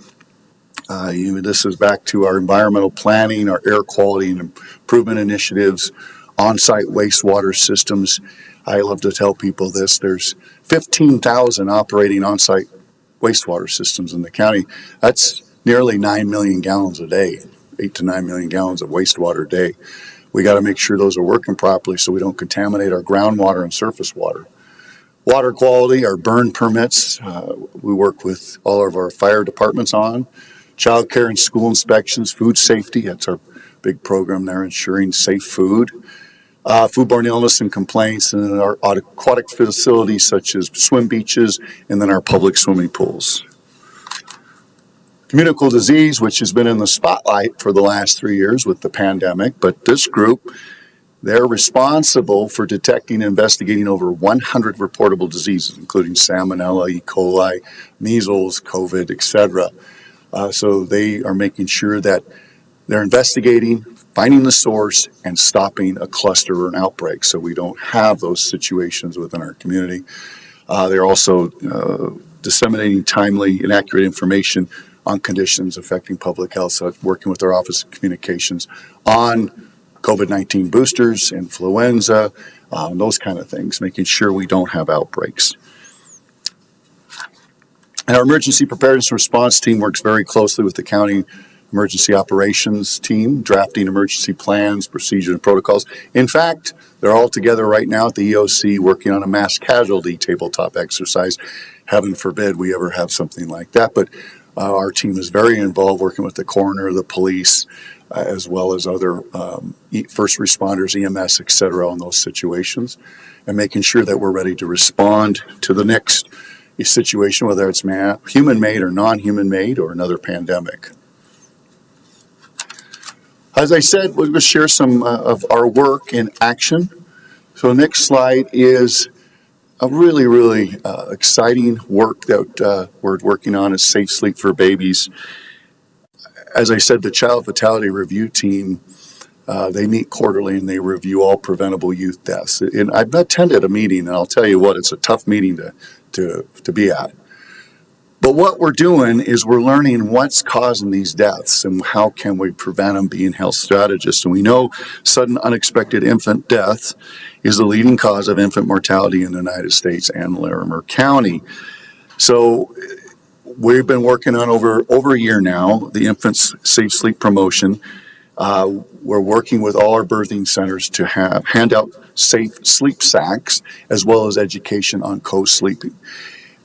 S11: this is back to our environmental planning, our air quality and improvement initiatives, on-site wastewater systems. I love to tell people this. There's 15,000 operating on-site wastewater systems in the county. That's nearly 9 million gallons a day, 8 to 9 million gallons of wastewater a day. We got to make sure those are working properly so we don't contaminate our groundwater and surface water. Water quality, our burn permits, we work with all of our fire departments on. Child care and school inspections, food safety, that's our big program there, ensuring safe food. Foodborne illness and complaints, and then our aquatic facilities such as swim beaches, and then our public swimming pools. Communicable disease, which has been in the spotlight for the last 3 years with the pandemic, but this group, they're responsible for detecting and investigating over 100 reportable diseases, including salmonella, E. coli, measles, COVID, etc. So they are making sure that they're investigating, finding the source, and stopping a cluster or an outbreak so we don't have those situations within our community. They're also disseminating timely and accurate information on conditions affecting public health, so working with our Office of Communications on COVID-19 boosters, influenza, those kind of things, making sure we don't have outbreaks. And our emergency preparedness and response team works very closely with the county emergency operations team, drafting emergency plans, procedures, and protocols. In fact, they're all together right now at the EOC working on a mass casualty tabletop exercise. Heaven forbid we ever have something like that, but our team is very involved working with the coroner, the police, as well as other first responders, EMS, et cetera, on those situations, and making sure that we're ready to respond to the next situation, whether it's human-made or non-human-made or another pandemic. As I said, we're going to share some of our work in action. So the next slide is a really, really exciting work that we're working on is Safe Sleep for Babies. As I said, the Child Fatality Review Team, they meet quarterly and they review all preventable youth deaths. And I've attended a meeting, and I'll tell you what, it's a tough meeting to be at. But what we're doing is we're learning what's causing these deaths and how can we prevent them, being health strategists. And we know sudden unexpected infant death is the leading cause of infant mortality in the United States and Larimer County. So we've been working on over a year now, the Infants Safe Sleep Promotion. We're working with all our birthing centers to hand out safe sleep sacks as well as education on co-sleeping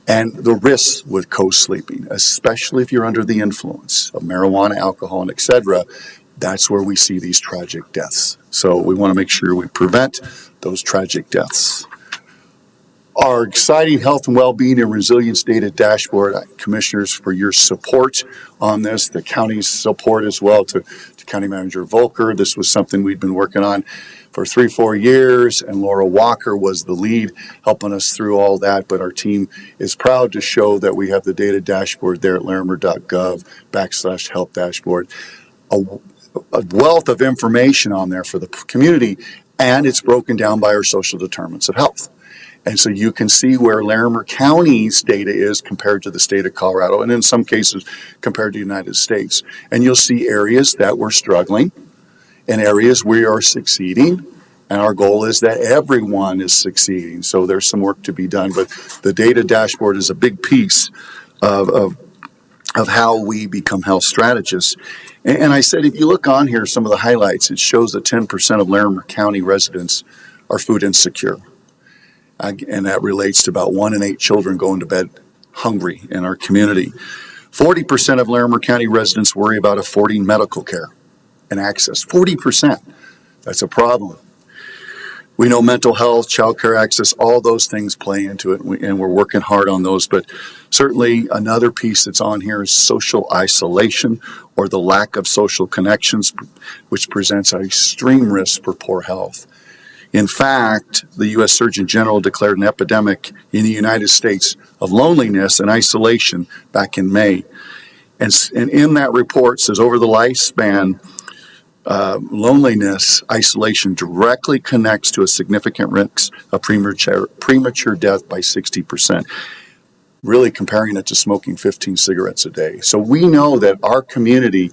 S11: and the risks with co-sleeping, especially if you're under the influence of marijuana, alcohol, and et cetera. That's where we see these tragic deaths. So we want to make sure we prevent those tragic deaths. Our exciting health and well-being and resilience data dashboard, commissioners, for your support on this, the county's support as well to County Manager Volker. This was something we'd been working on for 3-4 years, and Laura Walker was the lead helping us through all that. But our team is proud to show that we have the data dashboard there at larimer.gov/health dashboard. A wealth of information on there for the community, and it's broken down by our social determinants of health. And so you can see where Larimer County's data is compared to the state of Colorado, and in some cases compared to the United States. And you'll see areas that we're struggling and areas we are succeeding. And our goal is that everyone is succeeding. So there's some work to be done, but the data dashboard is a big piece of how we become health strategists. And I said, if you look on here, some of the highlights, it shows that 10% of Larimer County residents are food insecure. And that relates to about 1 in 8 children going to bed hungry in our community. 40% of Larimer County residents worry about affording medical care and access. 40%. That's a problem. We know mental health, child care access, all those things play into it, and we're working hard on those. But certainly another piece that's on here is social isolation or the lack of social connections, which presents an extreme risk for poor health. In fact, the U.S. Surgeon General declared an epidemic in the United States of loneliness and isolation back in May. And in that report says over the lifespan, loneliness, isolation directly connects to a significant risk of premature death by 60%, really comparing it to smoking 15 cigarettes a day. So we know that our community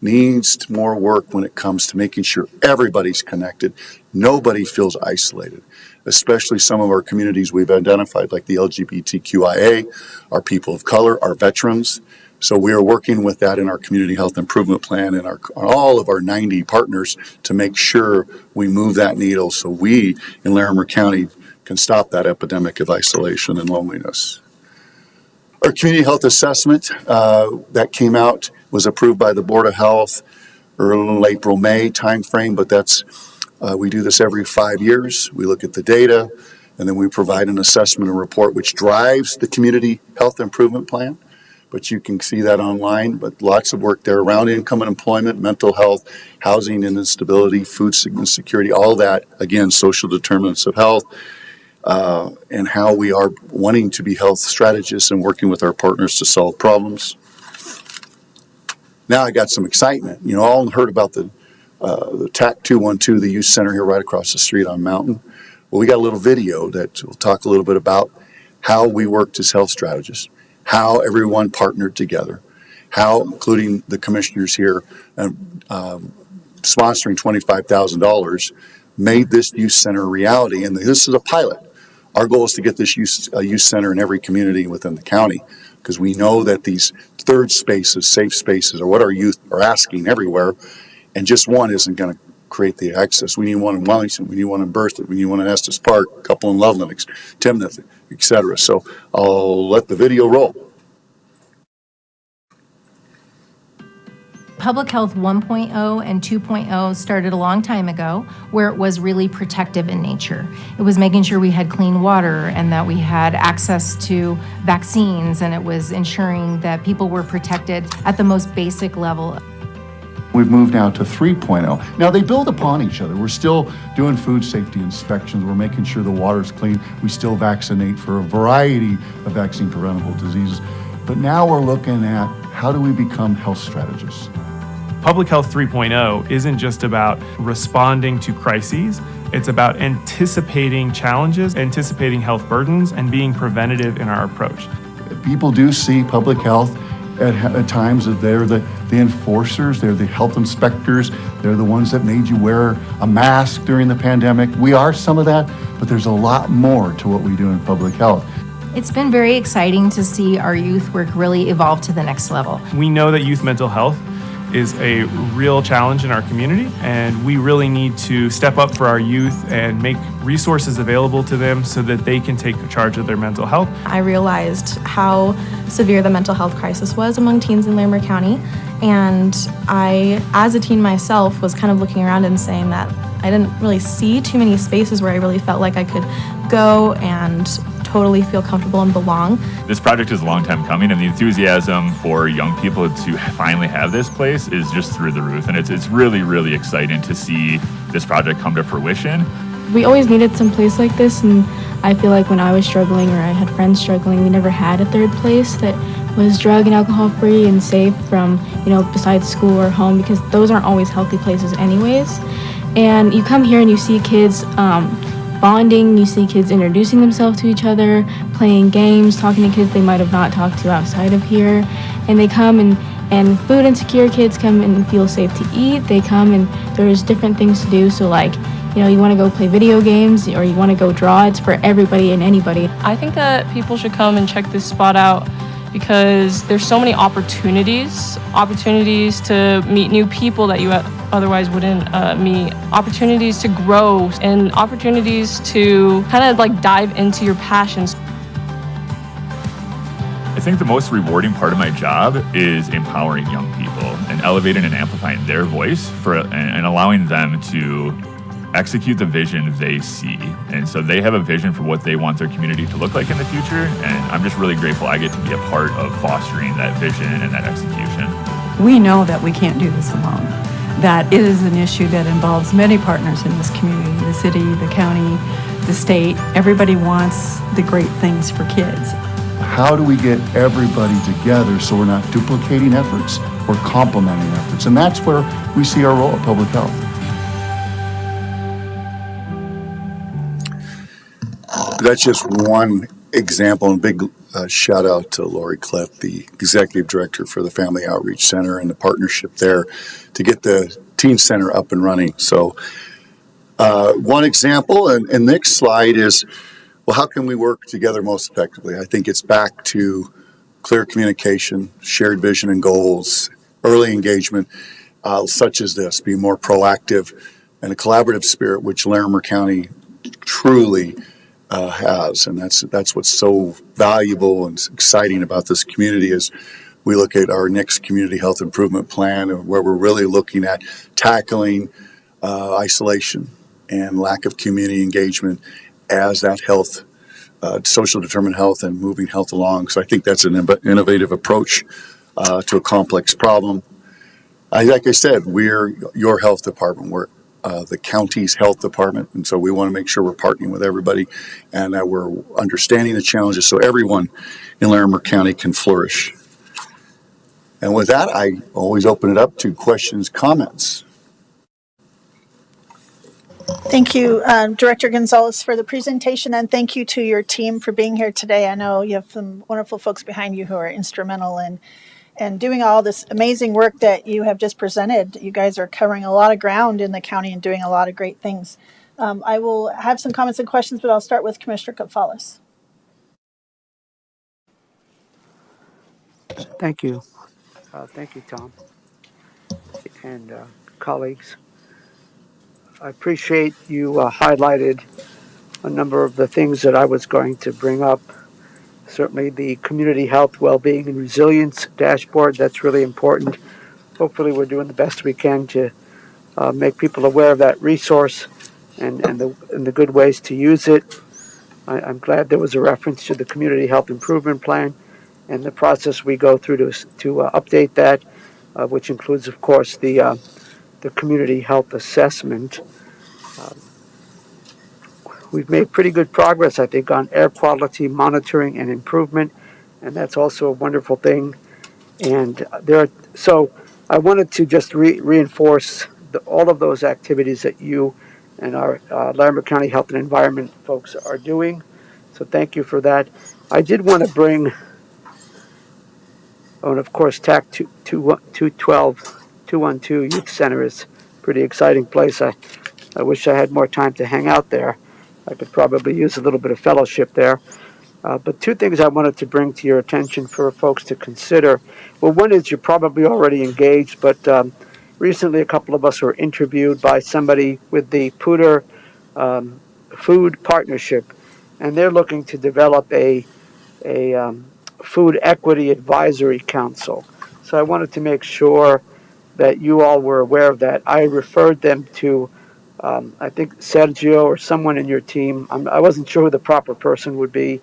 S11: needs more work when it comes to making sure everybody's connected. Nobody feels isolated, especially some of our communities we've identified, like the LGBTQIA, our people of color, our veterans. So we are working with that in our community health improvement plan and all of our 90 partners to make sure we move that needle so we in Larimer County can stop that epidemic of isolation and loneliness. Our community health assessment that came out was approved by the Board of Health early April, May timeframe, but that's we do this every 5 years. We look at the data, and then we provide an assessment and report which drives the community health improvement plan. But you can see that online, but lots of work there around income and employment, mental health, housing and instability, food security, all that, again, social determinants of health, and how we are wanting to be health strategists and working with our partners to solve problems. Now I got some excitement. You know, all heard about the TAC 212, the youth center here right across the street on Mountain. Well, we got a little video that will talk a little bit about how we worked as health strategists, how everyone partnered together, how, including the commissioners here, sponsoring $25,000, made this youth center a reality. And this is a pilot. Our goal is to get this youth center in every community within the county. because we know that these third spaces, safe spaces, are what our youth are asking everywhere, and just one isn't going to create the access. We need one in Wellington, we need one in Berthoud, we need one in Estes Park, a couple in Loveland, Timnath, etc. So I'll let the video roll.
S12: Public Health 1.0 and 2.0 started a long time ago, where it was really protective in nature. It was making sure we had clean water and that we had access to vaccines, and it was ensuring that people were protected at the most basic level.
S11: We've moved now to 3.0. Now they build upon each other. We're still doing food safety inspections. We're making sure the water's clean. We still vaccinate for a variety of vaccine preventable diseases. But now we're looking at how do we become health strategists?
S13: Public Health 3.0 isn't just about responding to crises, it's about anticipating challenges, anticipating health burdens, and being preventative in our approach.
S11: People do see public health at times that they're the enforcers, they're the health inspectors, they're the ones that made you wear a mask during the pandemic. We are some of that, but there's a lot more to what we do in public health.
S12: It's been very exciting to see our youth work really evolve to the next level.
S13: We know that youth mental health is a real challenge in our community, and we really need to step up for our youth and make resources available to them so that they can take charge of their mental health.
S14: I realized how severe the mental health crisis was among teens in Larimer County, and I, as a teen myself, was kind of looking around and saying that I didn't really see too many spaces where I really felt like I could go and totally feel comfortable and belong.
S15: This project is a long time coming, and the enthusiasm for young people to finally have this place is just through the roof, and it's really, really exciting to see this project come to fruition.
S14: We always needed some place like this, and I feel like when I was struggling or I had friends struggling, we never had a third place that was drug and alcohol free and safe from, besides school or home, because those aren't always healthy places anyways. And you come here and you see kids bonding, you see kids introducing themselves to each other, playing games, talking to kids they might have not talked to outside of here. And they come and food insecure kids come and feel safe to eat. They come and there's different things to do. So you want to go play video games or you want to go draw. It's for everybody and anybody.
S16: I think that people should come and check this spot out because there's so many opportunities to meet new people that you otherwise wouldn't meet, opportunities to grow, and opportunities to kind of dive into your passions.
S15: I think the most rewarding part of my job is empowering young people and elevating and amplifying their voice and allowing them to execute the vision they see. And so they have a vision for what they want their community to look like in the future, and I'm just really grateful I get to be a part of fostering that vision and that execution.
S17: We know that we can't do this alone, that it is an issue that involves many partners in this community, the city, the county, the state. Everybody wants the great things for kids.
S11: How do we get everybody together so we're not duplicating efforts, we're complementing efforts? And that's where we see our role at public health. That's just one example, and a big shout out to Lori Klett, the Executive Director for the Family Outreach Center, and the partnership there to get the Teen Center up and running. So one example, and next slide is, well, how can we work together most effectively? I think it's back to clear communication, shared vision and goals, early engagement, such as this, be more proactive, and a collaborative spirit, which Larimer County truly has, and that's what's so valuable and exciting about this community. Is we look at our next community health improvement plan, where we're really looking at tackling isolation and lack of community engagement as that health, social determined health, and moving health along. So I think that's an innovative approach to a complex problem. Like I said, we're your health department. We're the county's health department, and so we want to make sure we're partnering with everybody and that we're understanding the challenges so everyone in Larimer County can flourish. And with that, I always open it up to questions, comments.
S1: Thank you, Director Gonzales, for the presentation, and thank you to your team for being here today. I know you have some wonderful folks behind you who are instrumental in doing all this amazing work that you have just presented. You guys are covering a lot of ground in the county and doing a lot of great things. I will have some comments and questions, but I'll start with Commissioner Gonzales.
S7: Thank you. Thank you, Tom, and colleagues. I appreciate you highlighted a number of the things that I was going to bring up. Certainly the community health, well-being, and resilience dashboard, that's really important. Hopefully we're doing the best we can to make people aware of that resource and the good ways to use it. I'm glad there was a reference to the Community Health Improvement Plan and the process we go through to update that, which includes, of course, the Community Health Assessment. We've made pretty good progress, I think, on air quality monitoring and improvement, and that's also a wonderful thing. And so I wanted to just reinforce all of those activities that you and our Larimer County Health and Environment folks are doing. So thank you for that. I did want to bring, and of course, TAC 212 Youth Center is a pretty exciting place. I wish I had more time to hang out there. I could probably use a little bit of fellowship there. But two things I wanted to bring to your attention for folks to consider. Well, one is you're probably already engaged, but recently a couple of us were interviewed by somebody with the Poudre Food Partnership, and they're looking to develop a food equity advisory council. So I wanted to make sure that you all were aware of that. I referred them to, I think, Sergio or someone in your team. I wasn't sure who the proper person would be,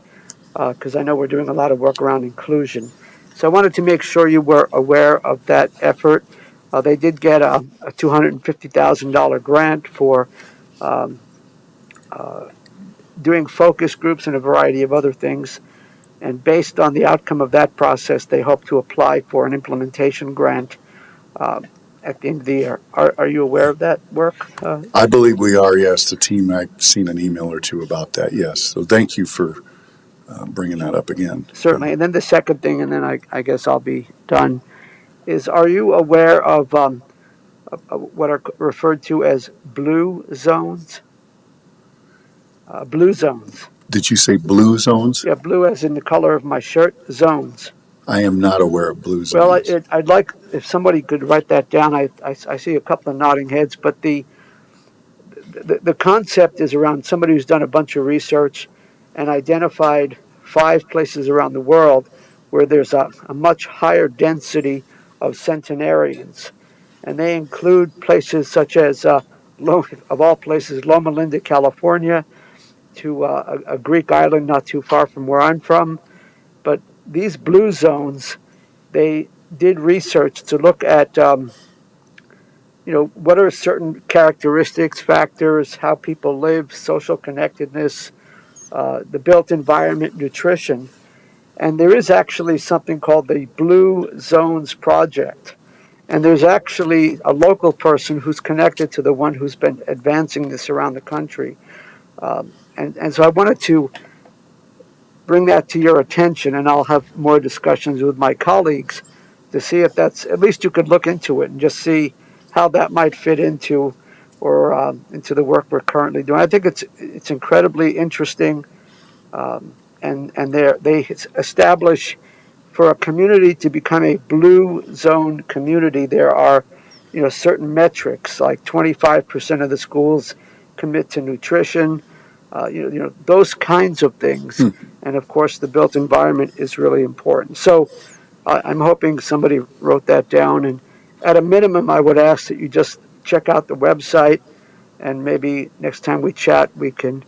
S7: because I know we're doing a lot of work around inclusion. So I wanted to make sure you were aware of that effort. They did get a $250,000 grant for doing focus groups and a variety of other things. And based on the outcome of that process, they hope to apply for an implementation grant at the end of the year. Are you aware of that work?
S11: I believe we are, yes. The team, I've seen an email or two about that, yes. So thank you for bringing that up again.
S7: Certainly. And then the second thing, and then I guess I'll be done, is are you aware of what are referred to as blue zones? Blue zones.
S11: Did you say blue zones?
S7: Yeah, blue as in the color of my shirt, zones.
S11: I am not aware of blue zones.
S7: Well, I'd like if somebody could write that down. I see a couple of nodding heads, but the concept is around somebody who's done a bunch of research and identified 5 places around the world where there's a much higher density of centenarians. And they include places such as, of all places, Loma Linda, California, to a Greek island not too far from where I'm from. But these blue zones, they did research to look at what are certain characteristics, factors, how people live, social connectedness, the built environment, nutrition. And there is actually something called the Blue Zones Project. And there's actually a local person who's connected to the one who's been advancing this around the country. And so I wanted to bring that to your attention, and I'll have more discussions with my colleagues to see if that's, at least you could look into it and just see how that might fit into into the work we're currently doing. I think it's incredibly interesting, and they establish for a community to become a blue zone community. There are certain metrics, like 25% of the schools commit to nutrition, those kinds of things. And of course, the built environment is really important. So I'm hoping somebody wrote that down. And at a minimum, I would ask that you just check out the website, and maybe next time we chat, we can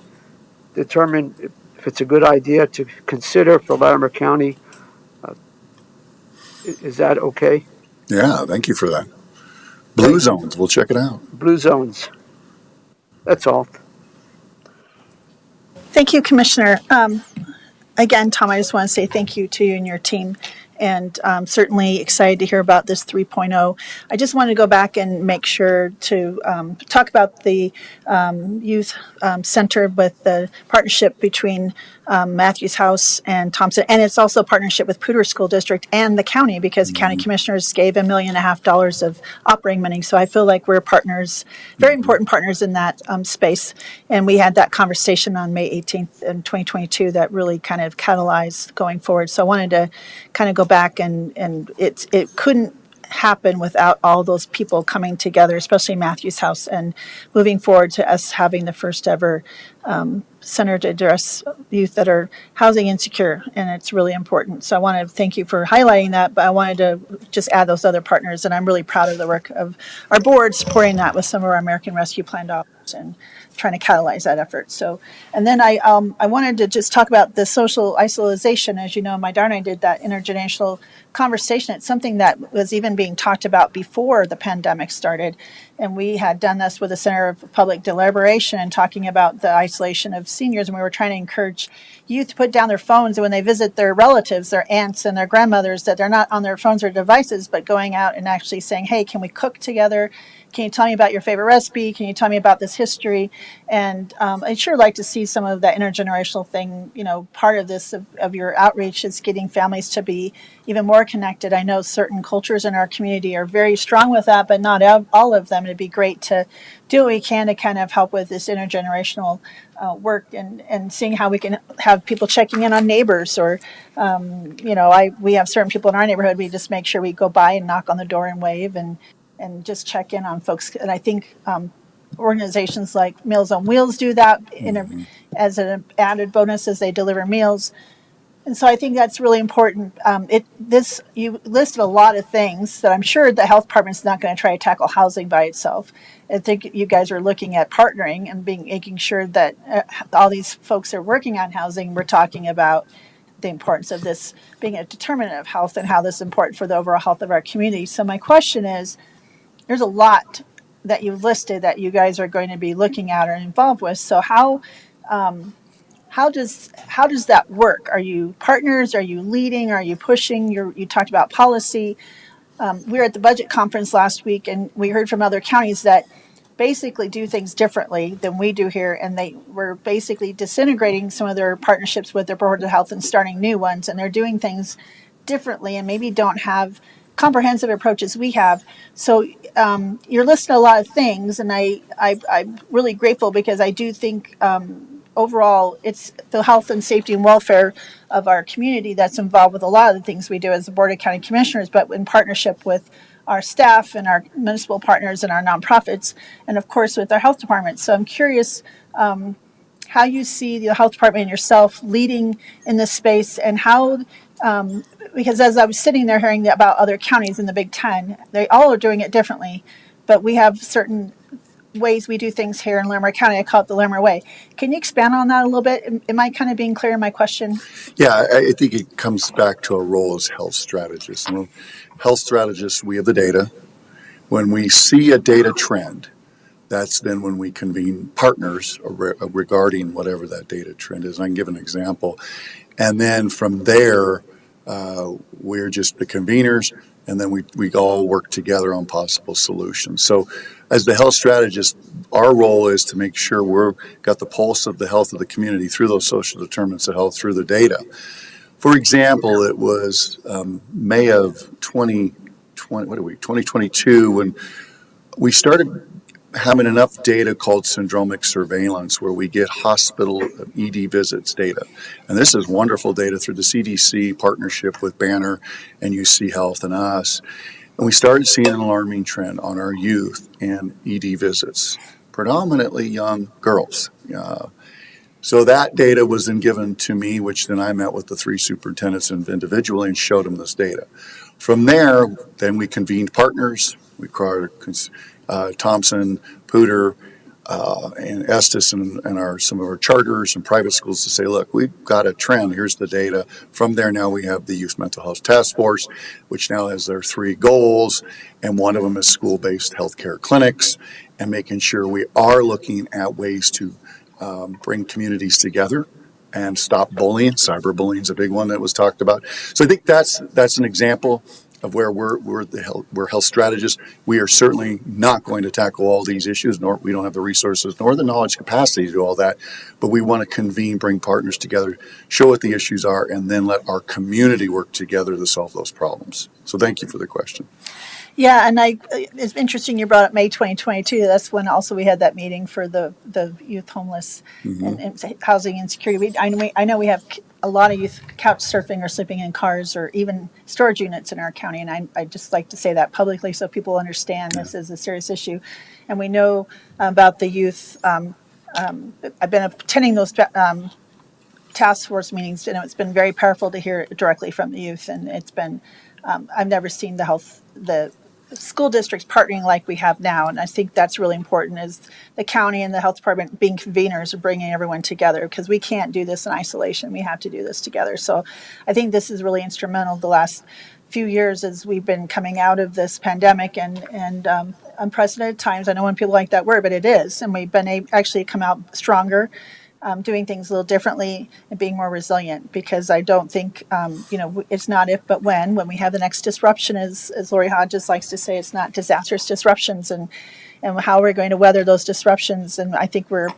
S7: determine if it's a good idea to consider for Larimer County. Is that okay?
S11: Yeah, thank you for that. Blue zones, we'll check it out.
S7: Blue zones. That's all.
S1: Thank you, Commissioner. Again, Tom, I just want to say thank you to you and your team, and certainly excited to hear about this 3.0. I just want to go back and make sure to talk about the youth center with the partnership between Matthews House and Thompson, and it's also a partnership with Poudre School District and the county, because the county commissioners gave $1.5 million of operating money. So I feel like we're partners, very important partners in that space. And we had that conversation on May 18th in 2022 that really kind of catalyzed going forward. So I wanted to kind of go back, and it couldn't happen without all those people coming together, especially Matthew's House, and moving forward to us having the first ever center to address youth that are housing insecure, and it's really important. So I want to thank you for highlighting that, but I wanted to just add those other partners, and I'm really proud of the work of our board supporting that with some of our American Rescue Plan dollars and trying to catalyze that effort. So, and then I wanted to just talk about the social isolation. As you know, my daughter and I did that intergenerational conversation. It's something that was even being talked about before the pandemic started. And we had done this with the Center of Public Deliberation and talking about the isolation of seniors. And we were trying to encourage youth to put down their phones when they visit their relatives, their aunts and their grandmothers, that they're not on their phones or devices, but going out and actually saying, hey, can we cook together? Can you tell me about your favorite recipe? Can you tell me about this history? And I'd sure like to see some of that intergenerational thing. You know, part of this, of your outreach, is getting families to be even more connected. I know certain cultures in our community are very strong with that, but not all of them. It'd be great to do what we can to kind of help with this intergenerational work, and seeing how we can have people checking in on neighbors, or we have certain people in our neighborhood. We just make sure we go by and knock on the door and wave and just check in on folks. And I think organizations like Meals on Wheels do that as an added bonus as they deliver meals. And so I think that's really important. You listed a lot of things that I'm sure the health department's not going to try to tackle housing by itself. I think you guys are looking at partnering and making sure that all these folks are working on housing. We're talking about the importance of this being a determinant of health and how this is important for the overall health of our community. So my question is, there's a lot that you've listed that you guys are going to be looking at or involved with. So how does that work? Are you partners? Are you leading? Are you pushing? You talked about policy. We were at the budget conference last week, and we heard from other counties that basically do things differently than we do here, and they were basically disintegrating some of their partnerships with their board of health and starting new ones, and they're doing things differently and maybe don't have comprehensive approaches we have. So you're listing a lot of things, and I'm really grateful, because I do think overall it's the health and safety and welfare of our community that's involved with a lot of the things we do as the Board of County Commissioners, but in partnership with our staff and our municipal partners and our nonprofits, and of course with our health department. So I'm curious how you see the health department and yourself leading in this space, and how because as I was sitting there hearing about other counties in the Big Ten, they all are doing it differently, but we have certain ways we do things here in Larimer County. I call it the Larimer way. Can you expand on that a little bit? Am I kind of being clear in my question?
S11: Yeah, I think it comes back to our role as health strategists. And health strategists, we have the data. When we see a data trend, that's then when we convene partners regarding whatever that data trend is. And I can give an example. And then from there, we're just the conveners, and then we all work together on possible solutions. So as the health strategist, our role is to make sure we've got the pulse of the health of the community through those social determinants of health, through the data. For example, it was May of 2022 when we started having enough data called syndromic surveillance, where we get hospital ED visits data. And this is wonderful data through the CDC partnership with Banner and UC Health and us. And we started seeing an alarming trend on our youth and ED visits, predominantly young girls. So that data was then given to me, which then I met with the three superintendents individually and showed them this data. From there, then we convened partners. We called Thompson, Pooter, and Estes and some of our charters and private schools to say, look, we've got a trend. Here's the data. From there, now we have the Youth Mental Health Task Force, which now has their 3 goals, and one of them is school-based healthcare clinics, and making sure we are looking at ways to bring communities together and stop bullying. Cyberbullying is a big one that was talked about. So I think that's an example of where we're health strategists. We are certainly not going to tackle all these issues, nor we don't have the resources nor the knowledge capacity to do all that, but we want to convene, bring partners together, show what the issues are, and then let our community work together to solve those problems. So thank you for the question.
S1: Yeah, and it's interesting you brought up May 2022. That's when also we had that meeting for the youth homeless and housing insecurity. I know we have a lot of youth couch surfing or sleeping in cars or even storage units in our county. And I just like to say that publicly so people understand this is a serious issue. And we know about the youth. I've been attending those task force meetings, and it's been very powerful to hear it directly from the youth. And it's been, I've never seen the school districts partnering like we have now. And I think that's really important, is the county and the health department being conveners and bringing everyone together, because we can't do this in isolation. We have to do this together. So I think this is really instrumental the last few years as we've been coming out of this pandemic and unprecedented times. I know when people like that word, but it is. And we've been actually come out stronger, doing things a little differently and being more resilient, because I don't think, it's not if, but when we have the next disruption, as Lori Hodges likes to say, it's not disastrous disruptions, and how we're going to weather those disruptions. And I think we're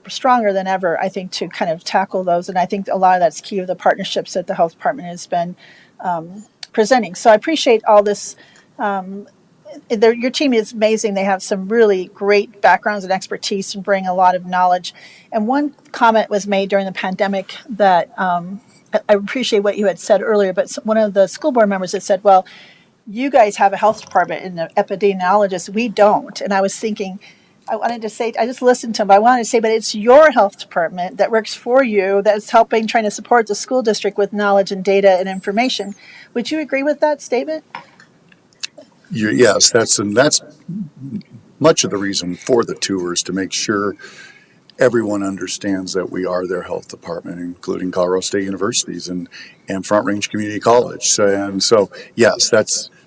S1: stronger than ever, I think, to kind of tackle those. And I think a lot of that's key of the partnerships that the health department has been presenting. So I appreciate all this. Your team is amazing. They have some really great backgrounds and expertise and bring a lot of knowledge. And one comment was made during the pandemic that I appreciate what you had said earlier, but one of the school board members had said, well, you guys have a health department and an epidemiologist. We don't. And I was thinking, I wanted to say, I just listened to him, but I wanted to say, but it's your health department that works for you, that's helping, trying to support the school district with knowledge and data and information. Would you agree with that statement?
S11: Yes, that's much of the reason for the tours, to make sure everyone understands that we are their health department, including Colorado State Universities and Front Range Community College. So yes,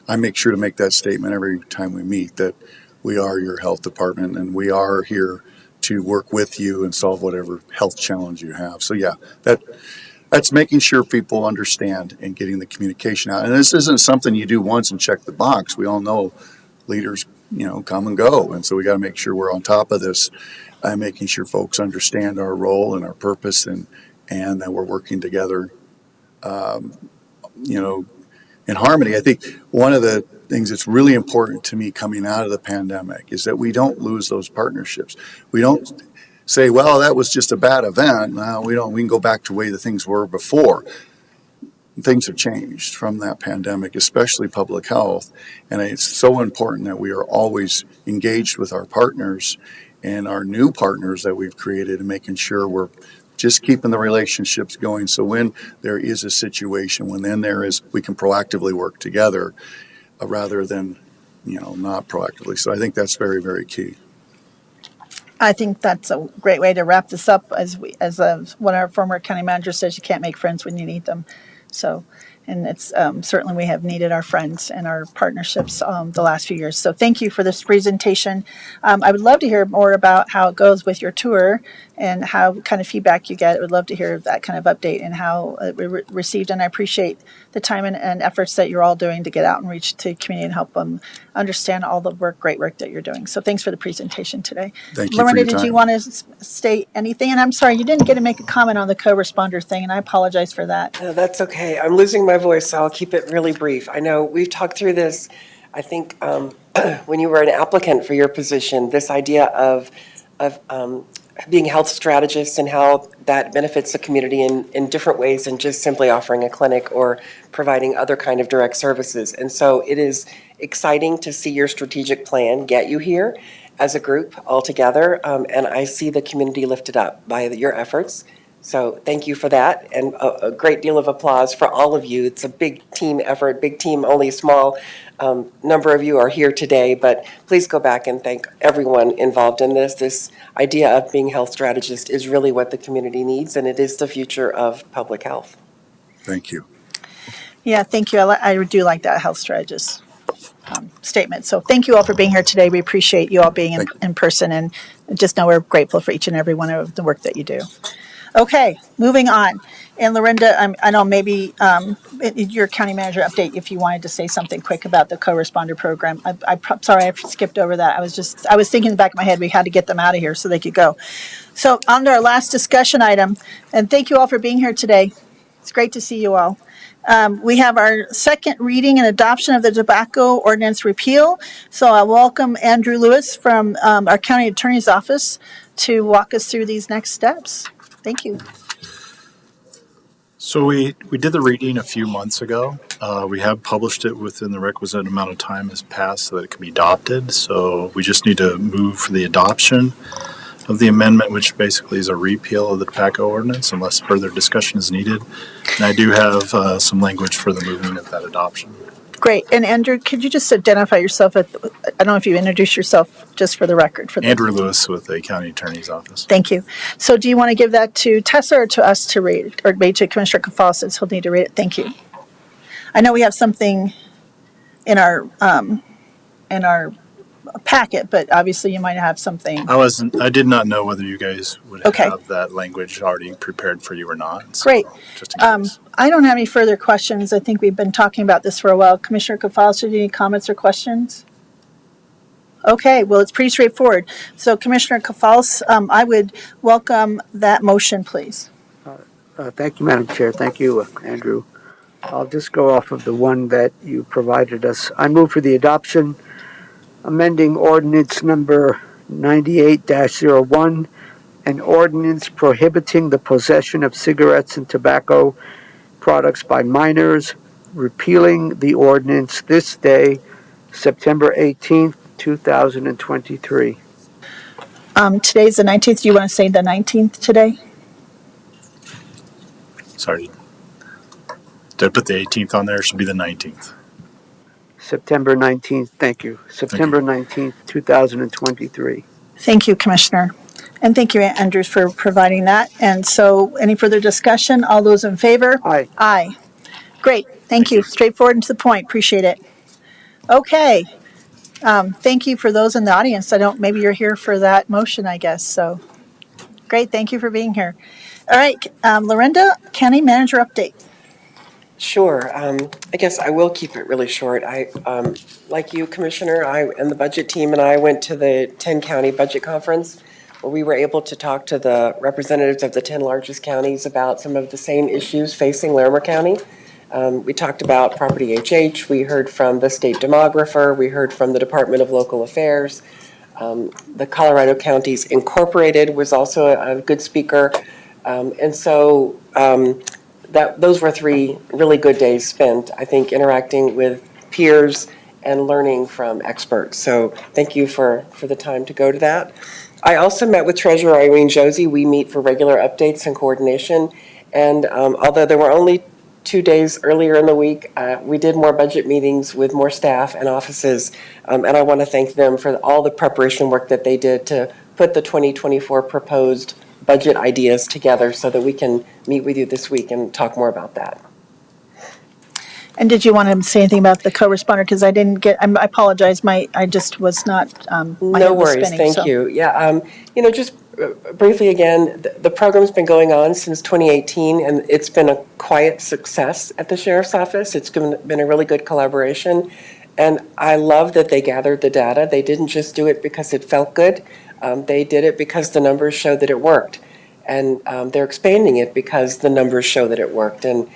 S11: I make sure to make that statement every time we meet, that we are your health department and we are here to work with you and solve whatever health challenge you have. So yeah, that's making sure people understand and getting the communication out. And this isn't something you do once and check the box. We all know leaders, come and go. And so we got to make sure we're on top of this, making sure folks understand our role and our purpose, and that we're working together, in harmony. I think one of the things that's really important to me coming out of the pandemic is that we don't lose those partnerships. We don't say, well, that was just a bad event. No, we can go back to the way the things were before. Things have changed from that pandemic, especially public health. And it's so important that we are always engaged with our partners and our new partners that we've created, and making sure we're just keeping the relationships going. So when there is a situation, we can proactively work together rather than, not proactively. So I think that's very, very key.
S1: I think that's a great way to wrap this up. As one of our former county managers says, you can't make friends when you need them. So, and it's certainly we have needed our friends and our partnerships the last few years. So thank you for this presentation. I would love to hear more about how it goes with your tour and how kind of feedback you get. I would love to hear that kind of update and how it received. And I appreciate the time and efforts that you're all doing to get out and reach to community and help them understand all the great work that you're doing. So thanks for the presentation today.
S11: Thank you.
S1: Loretta,
S11: for your time.
S1: did you want to state anything? And I'm sorry, you didn't get to make a comment on the co-responder thing, and I apologize for that.
S18: No, that's okay. I'm losing my voice, so I'll keep it really brief. I know we've talked through this, I think, when you were an applicant for your position, this idea of being health strategists and how that benefits the community in different ways than just simply offering a clinic or providing other kind of direct services. And so it is exciting to see your strategic plan get you here as a group all together. And I see the community lifted up by your efforts. So thank you for that, and a great deal of applause for all of you. It's a big team effort, big team, only a small number of you are here today, but please go back and thank everyone involved in this. This idea of being health strategist is really what the community needs, and it is the future of public health.
S11: Thank you.
S1: Yeah, thank you. I do like that health strategist statement. So thank you all for being here today. We appreciate you all being in person, and just know we're grateful for each and every one of the work that you do. Okay, moving on. And Lorinda, I know maybe your county manager update, if you wanted to say something quick about the co-responder program. I'm sorry, I skipped over that. I was thinking in the back of my head, we had to get them out of here so they could go. So on to our last discussion item, and thank you all for being here today. It's great to see you all. We have our second reading and adoption of the tobacco ordinance repeal. So I welcome Andrew Lewis from our county attorney's office to walk us through these next steps. Thank you.
S19: So we did the reading a few months ago. We have published it within the requisite amount of time has passed so that it can be adopted. So we just need to move for the adoption of the amendment, which basically is a repeal of the tobacco ordinance unless further discussion is needed. And I do have some language for the movement of that adoption.
S1: Great. And Andrew, could you just identify yourself? I don't know if you introduce yourself just for the record.
S19: Andrew Lewis with the County Attorney's Office.
S1: Thank you. So do you want to give that to Tessa or to us to read, or maybe to Commissioner Gonzales, since he'll need to read it? Thank you. I know we have something in our packet, but obviously you might have something.
S19: I did not know whether you guys would have that language already prepared for you or not. So
S1: Great.
S19: just in case.
S1: I don't have any further questions. I think we've been talking about this for a while. Commissioner Gonzales, do you have any comments or questions? Okay, well, it's pretty straightforward. So Commissioner Gonzales, I would welcome that motion, please.
S7: Thank you, Madam Chair. Thank you, Andrew. I'll just go off of the one that you provided us. I move for the adoption, amending ordinance number 98-01, an ordinance prohibiting the possession of cigarettes and tobacco products by minors, repealing the ordinance this day, September 18th, 2023.
S1: Today's the 19th. Do you want to say the 19th today?
S19: Sorry. Did I put the 18th on there? It should be the 19th.
S7: September 19th, thank you. September 19th, 2023.
S1: Thank you, Commissioner. And thank you, Andrews, for providing that. And so any further discussion? All those in favor?
S7: Aye.
S1: Aye. Great. Thank you. Straightforward and to the point. Appreciate it. Okay. Thank you for those in the audience. Maybe you're here for that motion, I guess. So great. Thank you for being here. All right. Lorinda, County Manager update.
S18: Sure. I guess I will keep it really short. Like you, Commissioner, I and the budget team and I went to the 10 county budget conference where we were able to talk to the representatives of the 10 largest counties about some of the same issues facing Larimer County. We talked about property HH. We heard from the state demographer. We heard from the Department of Local Affairs. The Colorado Counties Incorporated was also a good speaker. And so those were 3 really good days spent, I think, interacting with peers and learning from experts. So thank you for the time to go to that. I also met with Treasurer Irene Jody. We meet for regular updates and coordination. And although there were only 2 days earlier in the week, we did more budget meetings with more staff and offices. And I want to thank them for all the preparation work that they did to put the 2024 proposed budget ideas together so that we can meet with you this week and talk more about that.
S1: And did you want to say anything about the coresponder? Because I didn't get, I apologize, I just was not, my head
S18: No
S1: was
S18: worries,
S1: spinning,
S18: thank you. Yeah, just briefly again, the program's been going on since 2018, and it's been a quiet success at the Sheriff's Office. It's been a really good collaboration, and I love that they gathered the data. They didn't just do it because it felt good. They did it because the numbers showed that it worked, and they're expanding it because the numbers show that it worked. And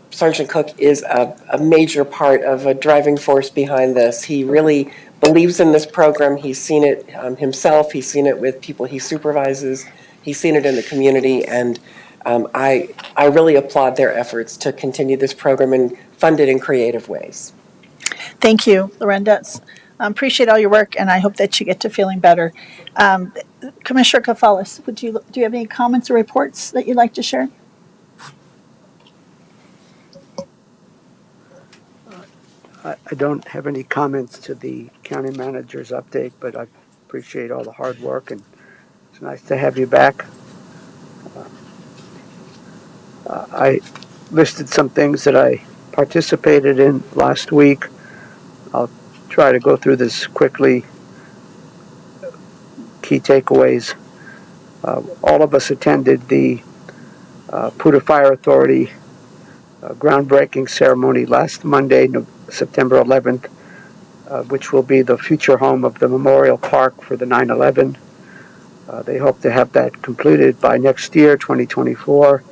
S18: Sergeant Cook is a major part of a driving force behind this. He really believes in this program. He's seen it himself. He's seen it with people he supervises. He's seen it in the community, and I really applaud their efforts to continue this program and fund it in creative ways.
S1: Thank you, Lorinda. Appreciate all your work, and I hope that you get to feeling better. Commissioner Gonzales, do you have any comments or reports that you'd like to share?
S7: I don't have any comments to the county manager's update, but I appreciate all the hard work, and it's nice to have you back. I listed some things that I participated in last week. I'll try to go through this quickly. Key takeaways. All of us attended the Puda Fire Authority groundbreaking ceremony last Monday, September 11th, which will be the future home of the Memorial Park for the 9/11. They hope to have that completed by next year, 2024,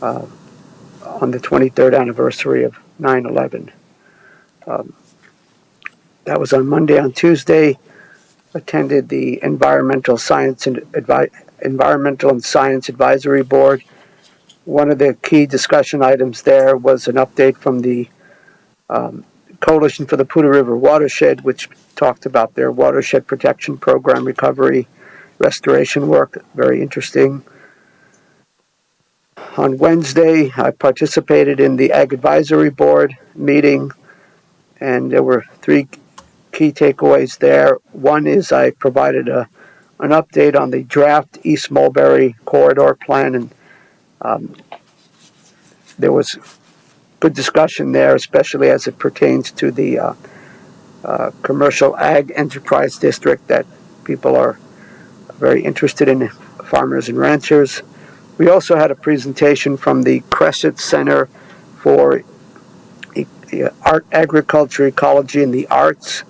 S7: on the 23rd anniversary of 9/11. That was on Monday. On Tuesday, attended the Environmental and Science Advisory Board, One of the key discussion items there was an update from the Coalition for the Poudre River Watershed, which talked about their watershed protection program recovery restoration work. Very interesting. On Wednesday, I participated in the Ag Advisory Board meeting, and there were three key takeaways there. One is I provided an update on the draft East Mulberry Corridor Plan, and there was good discussion there, especially as it pertains to the commercial ag enterprise district that people are very interested in, farmers and ranchers. We also had a presentation from the Crescent Center for Art, Agriculture, Ecology, and the Arts.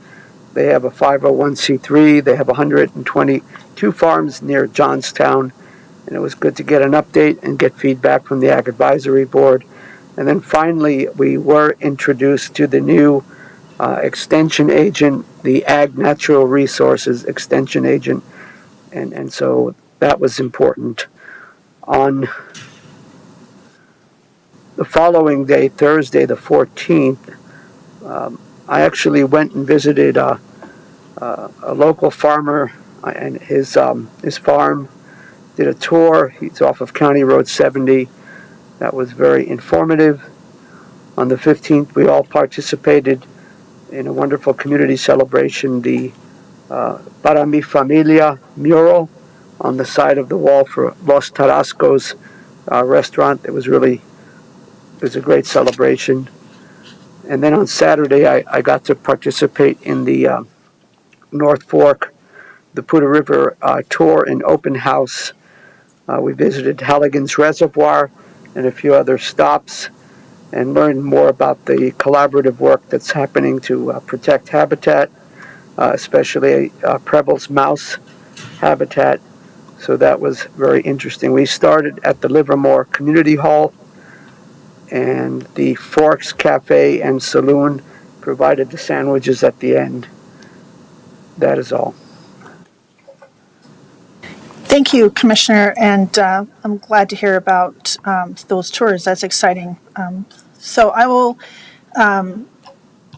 S7: They have a 501c3. They have 122 farms near Johnstown, and it was good to get an update and get feedback from the Ag Advisory Board. And then finally, we were introduced to the new extension agent, the Ag Natural Resources extension agent, and so that was important. On the following day, Thursday the 14th, I actually went and visited a local farmer and his farm, did a tour. He's off of County Road 70. That was very informative. On the 15th, we all participated in a wonderful community celebration, the Para Mi Familia mural on the side of the wall for Los Tarascos restaurant. It was a great celebration. And then on Saturday, I got to participate in the North Fork, the Poudre River tour and open house. We visited Halligan's Reservoir and a few other stops and learned more about the collaborative work that's happening to protect habitat, especially Preble's mouse habitat. So that was very interesting. We started at the Livermore Community Hall, and the Forks Cafe and Saloon provided the sandwiches at the end. That is all.
S1: Thank you, Commissioner, and I'm glad to hear about those tours. That's exciting. So I will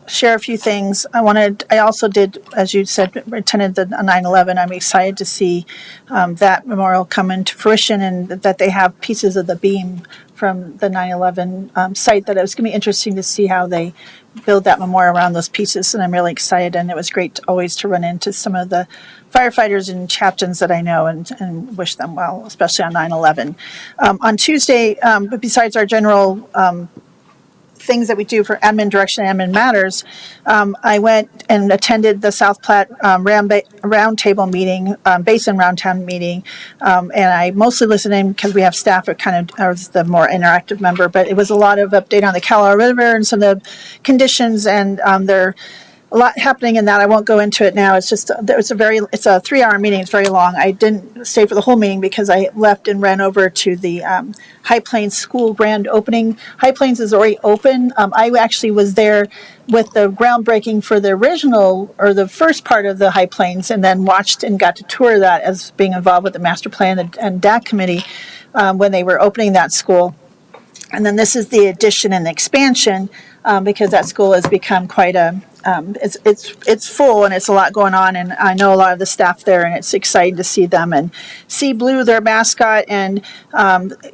S1: share a few things. I also did, as you said, attended the 9/11. I'm excited to see that memorial come into fruition and that they have pieces of the beam from the 9/11 site. That it was going to be interesting to see how they build that memorial around those pieces, and I'm really excited. And it was great always to run into some of the firefighters and captains that I know and wish them well, especially on 9/11. On Tuesday, but besides our general things that we do for admin direction and admin matters, I went and attended the South Platte roundtable meeting, Basin Roundtown meeting, and I mostly listened in because we have staff that kind of are the more interactive member, but it was a lot of update on the Colorado River and some of the conditions, and there a lot happening in that. I won't go into it now. It's just it's a 3-hour meeting. It's very long. I didn't stay for the whole meeting because I left and ran over to the High Plains School grand opening. High Plains is already open. I actually was there with the groundbreaking for the original or the first part of the High Plains, and then watched and got to tour that as being involved with the master plan and DAC committee when they were opening that school. And then this is the addition and the expansion because that school has become quite a it's full and it's a lot going on, and I know a lot of the staff there, and it's exciting to see them and see Blue, their mascot, and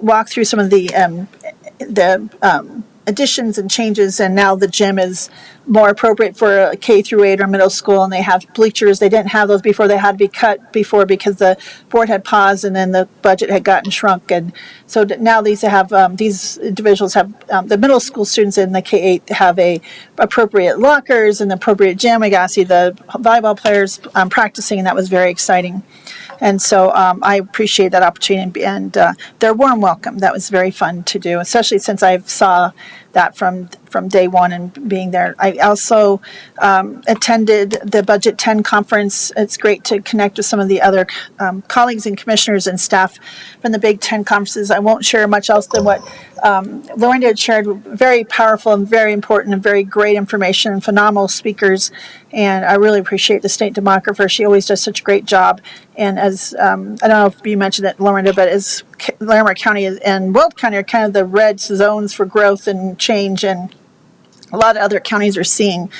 S1: walk through some of the additions and changes. And now the gym is more appropriate for a K through 8 or middle school, and they have bleachers. They didn't have those before. They had to be cut before because the board had paused and then the budget had gotten shrunk. And so now these individuals have the middle school students in the K-8 have a appropriate lockers and the appropriate gym. We got to see the volleyball players practicing, and that was very exciting. And so I appreciate that opportunity, and their warm welcome. That was very fun to do, especially since I saw that from day one and being there. I also attended the Budget 10 conference. It's great to connect with some of the other colleagues and commissioners and staff from the Big 10 conferences. I won't share much else than what Lorinda had shared. Very powerful and very important and very great information and phenomenal speakers. And I really appreciate the state demographer. She always does such a great job. And as I don't know if you mentioned it, Lorinda, but as Larimer County and Weld County are kind of the red zones for growth and change, and a lot of other counties are seeing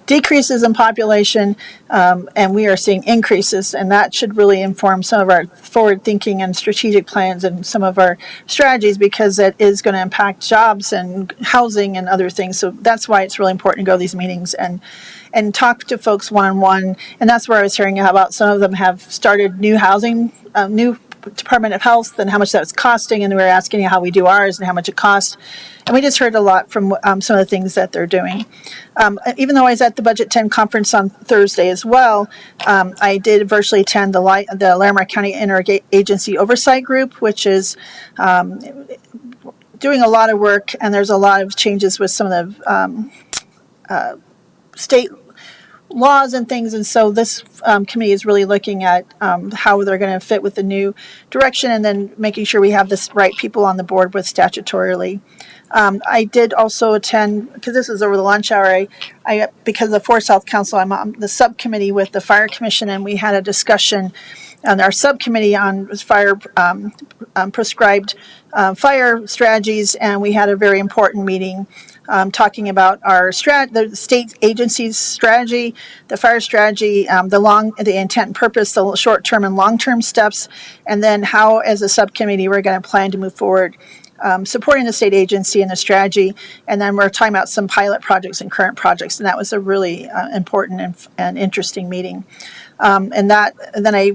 S1: decreases in population, and we are seeing increases, and that should really inform some of our forward thinking and strategic plans and some of our strategies, because it is going to impact jobs and housing and other things. So that's why it's really important to go to these meetings and talk to folks one-on-one. And that's where I was hearing about some of them have started new housing, new Department of Health, and how much that was costing, and we were asking how we do ours and how much it costs. And we just heard a lot from some of the things that they're doing. Even though I was at the Budget 10 conference on Thursday as well, I did virtually attend the Larimer County Interagency Oversight Group, which is doing a lot of work, and there's a lot of changes with some of the state laws and things, and so this committee is really looking at how they're going to fit with the new direction, and then making sure we have the right people on the board with statutorily. I did also attend, because this was over the lunch hour, I because of the 4 South Council, I'm on the subcommittee with the Fire Commission, and we had a discussion on our subcommittee on fire prescribed fire strategies, and we had a very important meeting talking about the state agency's strategy, the fire strategy, the intent and purpose, the short-term and long-term steps, and then how, as a subcommittee, we're going to plan to move forward supporting the state agency and the strategy. And then we're talking about some pilot projects and current projects, and that was a really important and interesting meeting. And then I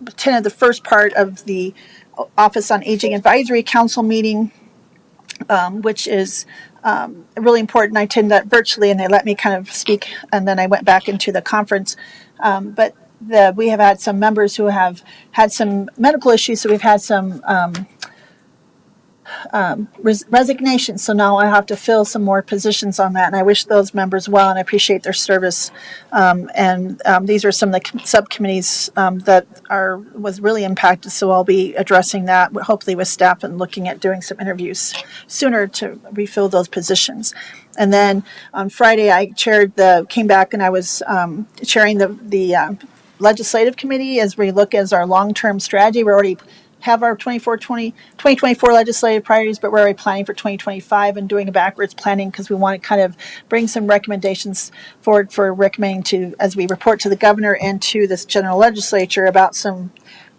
S1: attended the first part of the Office on Aging Advisory Council meeting, which is really important. I attended that virtually, and they let me kind of speak, and then I went back into the conference. But we have had some members who have had some medical issues, so we've had some resignations. So now I have to fill some more positions on that, and I wish those members well, and I appreciate their service. These are some of the subcommittees that was really impacted, so I'll be addressing that hopefully with staff and looking at doing some interviews sooner to refill those positions. And then on Friday, I came back and I was chairing the legislative committee as we look as our long-term strategy. We already have our 2024 legislative priorities, but we're already planning for 2025 and doing a backwards planning, because we want to kind of bring some recommendations forward for recommending to, as we report to the governor and to this general legislature about some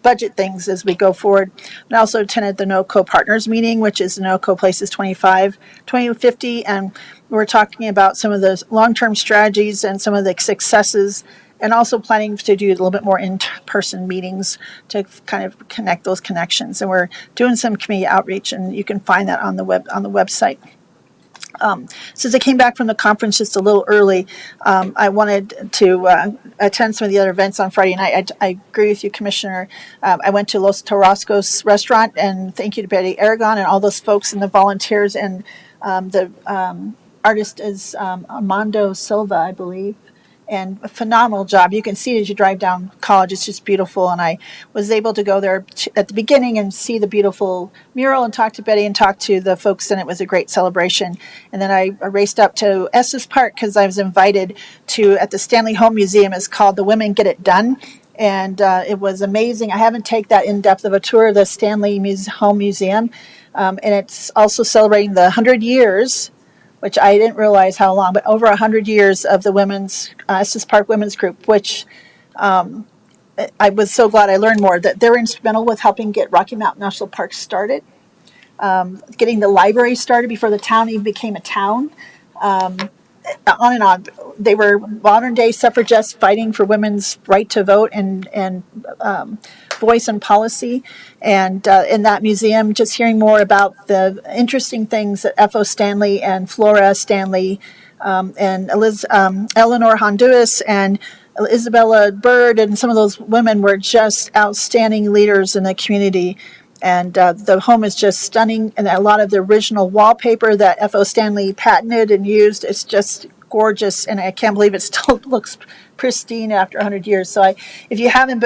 S1: budget things as we go forward. And I also attended the NOCO Partners meeting, which is NOCO Places 2050, and we're talking about some of those long-term strategies and some of the successes, and also planning to do a little bit more in-person meetings to kind of connect those connections. And we're doing some community outreach, and you can find that on the website. Since I came back from the conference just a little early, I wanted to attend some of the other events on Friday night. I agree with you, Commissioner. I went to Los Tarascos restaurant, and thank you to Betty Aragon and all those folks and the volunteers, and the artist is Armando Silva, I believe. And a phenomenal job. You can see it as you drive down College. It's just beautiful. And I was able to go there at the beginning and see the beautiful mural and talk to Betty and talk to the folks, and it was a great celebration. And then I raced up to Estes Park because I was invited at the Stanley Home Museum. It's called The Women Get It Done. And it was amazing. I haven't taken that in-depth of a tour of the Stanley Home Museum. And it's also celebrating the 100 years, which I didn't realize how long, but over 100 years of the Estes Park Women's Group, which I was so glad I learned more, that they're instrumental with helping get Rocky Mountain National Park started, getting the library started before the town even became a town, on and on. They were modern day suffragists fighting for women's right to vote and voice and policy. And in that museum, just hearing more about the interesting things that F.O. Stanley and Flora Stanley and Eleanor Honduras and Isabella Bird and some of those women were just outstanding leaders in the community. And the home is just stunning, and a lot of the original wallpaper that F.O. Stanley patented and used, it's just gorgeous, and I can't believe it still looks pristine after 100 years. So if you haven't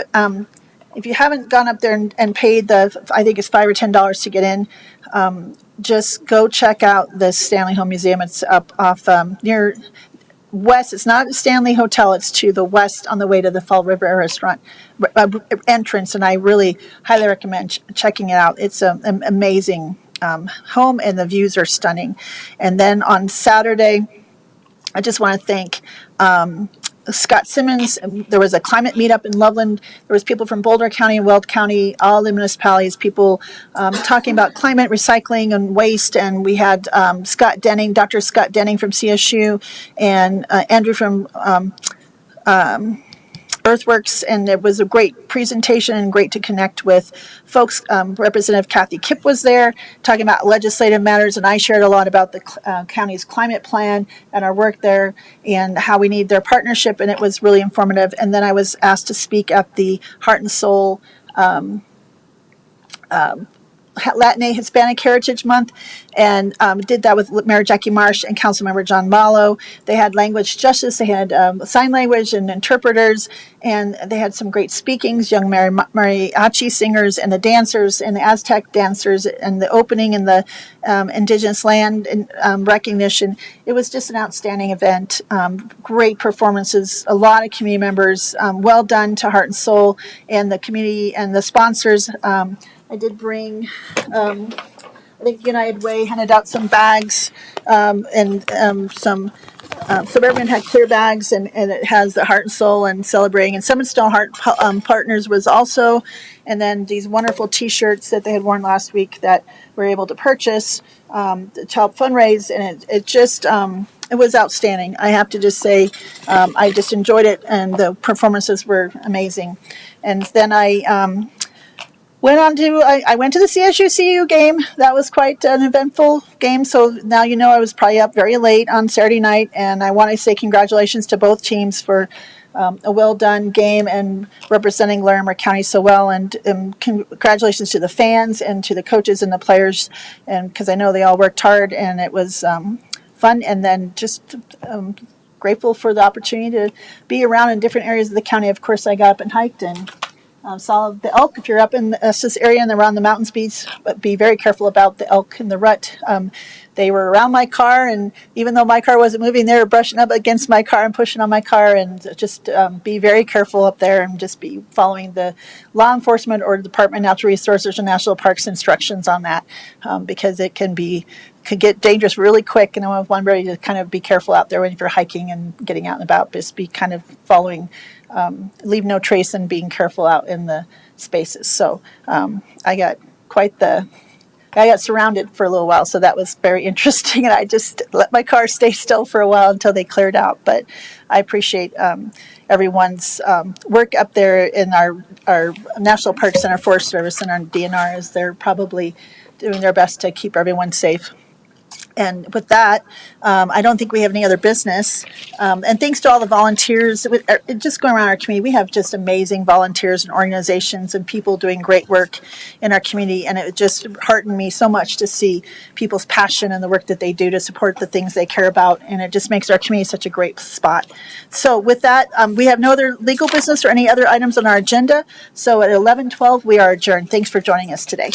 S1: gone up there and paid I think it's $5 or $10 to get in, just go check out the Stanley Home Museum. It's up off near west. It's not at Stanley Hotel. It's to the west on the way to the Fall River restaurant entrance, and I really highly recommend checking it out. It's an amazing home, and the views are stunning. And then on Saturday, I just want to thank Scott Simmons. There was a climate meetup in Loveland. There was people from Boulder County and Weld County, all the municipalities, people talking about climate, recycling, and waste. And we had Dr. Scott Denning from CSU, and Andrew from Earthworks, and it was a great presentation and great to connect with folks. Representative Kathy Kipp was there talking about legislative matters, and I shared a lot about the county's climate plan and our work there and how we need their partnership, and it was really informative. And then I was asked to speak at the Heart and Soul Latin Hispanic Heritage Month, and did that with Mayor Jackie Marsh and Councilmember John Malo. They had language justice, they had sign language and interpreters, and they had some great speakings, young mariachi singers and the dancers and the Aztec dancers, and the opening and the indigenous land recognition. It was just an outstanding event. Great performances, a lot of community members. Well done to Heart and Soul and the community and the sponsors. I did bring, I think United Way handed out some bags and so everyone had clear bags, and it has the Heart and Soul and celebrating. And Summit Stone Heart Partners was also, and then these wonderful T-shirts that they had worn last week that we were able to purchase to help fundraise, and it just it was outstanding. I have to just say, I just enjoyed it, and the performances were amazing. And then I went to the CSU-CU game. That was quite an eventful game. So now I was probably up very late on Saturday night, and I want to say congratulations to both teams for a well-done game and representing Larimer County so well. And congratulations to the fans and to the coaches and the players, and because I know they all worked hard, and it was fun. And then just grateful for the opportunity to be around in different areas of the county. Of course, I got up and hiked and saw the elk. If you're up in this area and around the mountains, be very careful about the elk in the rut. They were around my car, and even though my car wasn't moving, they were brushing up against my car and pushing on my car. And just be very careful up there, and just be following the law enforcement or Department of Natural Resources or National Parks instructions on that, because it could get dangerous really quick. And I want everybody to kind of be careful out there when you're hiking and getting out and about. Just be kind of following. Leave no trace and being careful out in the spaces. So I got surrounded for a little while, so that was very interesting, and I just let my car stay still for a while until they cleared out. But I appreciate everyone's work up there in our National Parks and our Forest Service and our DNRs. They're probably doing their best to keep everyone safe. And with that, I don't think we have any other business. And thanks to all the volunteers. Just going around our community, we have just amazing volunteers and organizations and people doing great work in our community. And it just heartened me so much to see people's passion and the work that they do to support the things they care about. And it just makes our community such a great spot. So with that, we have no other legal business or any other items on our agenda. So at 11:12, we are adjourned. Thanks for joining us today.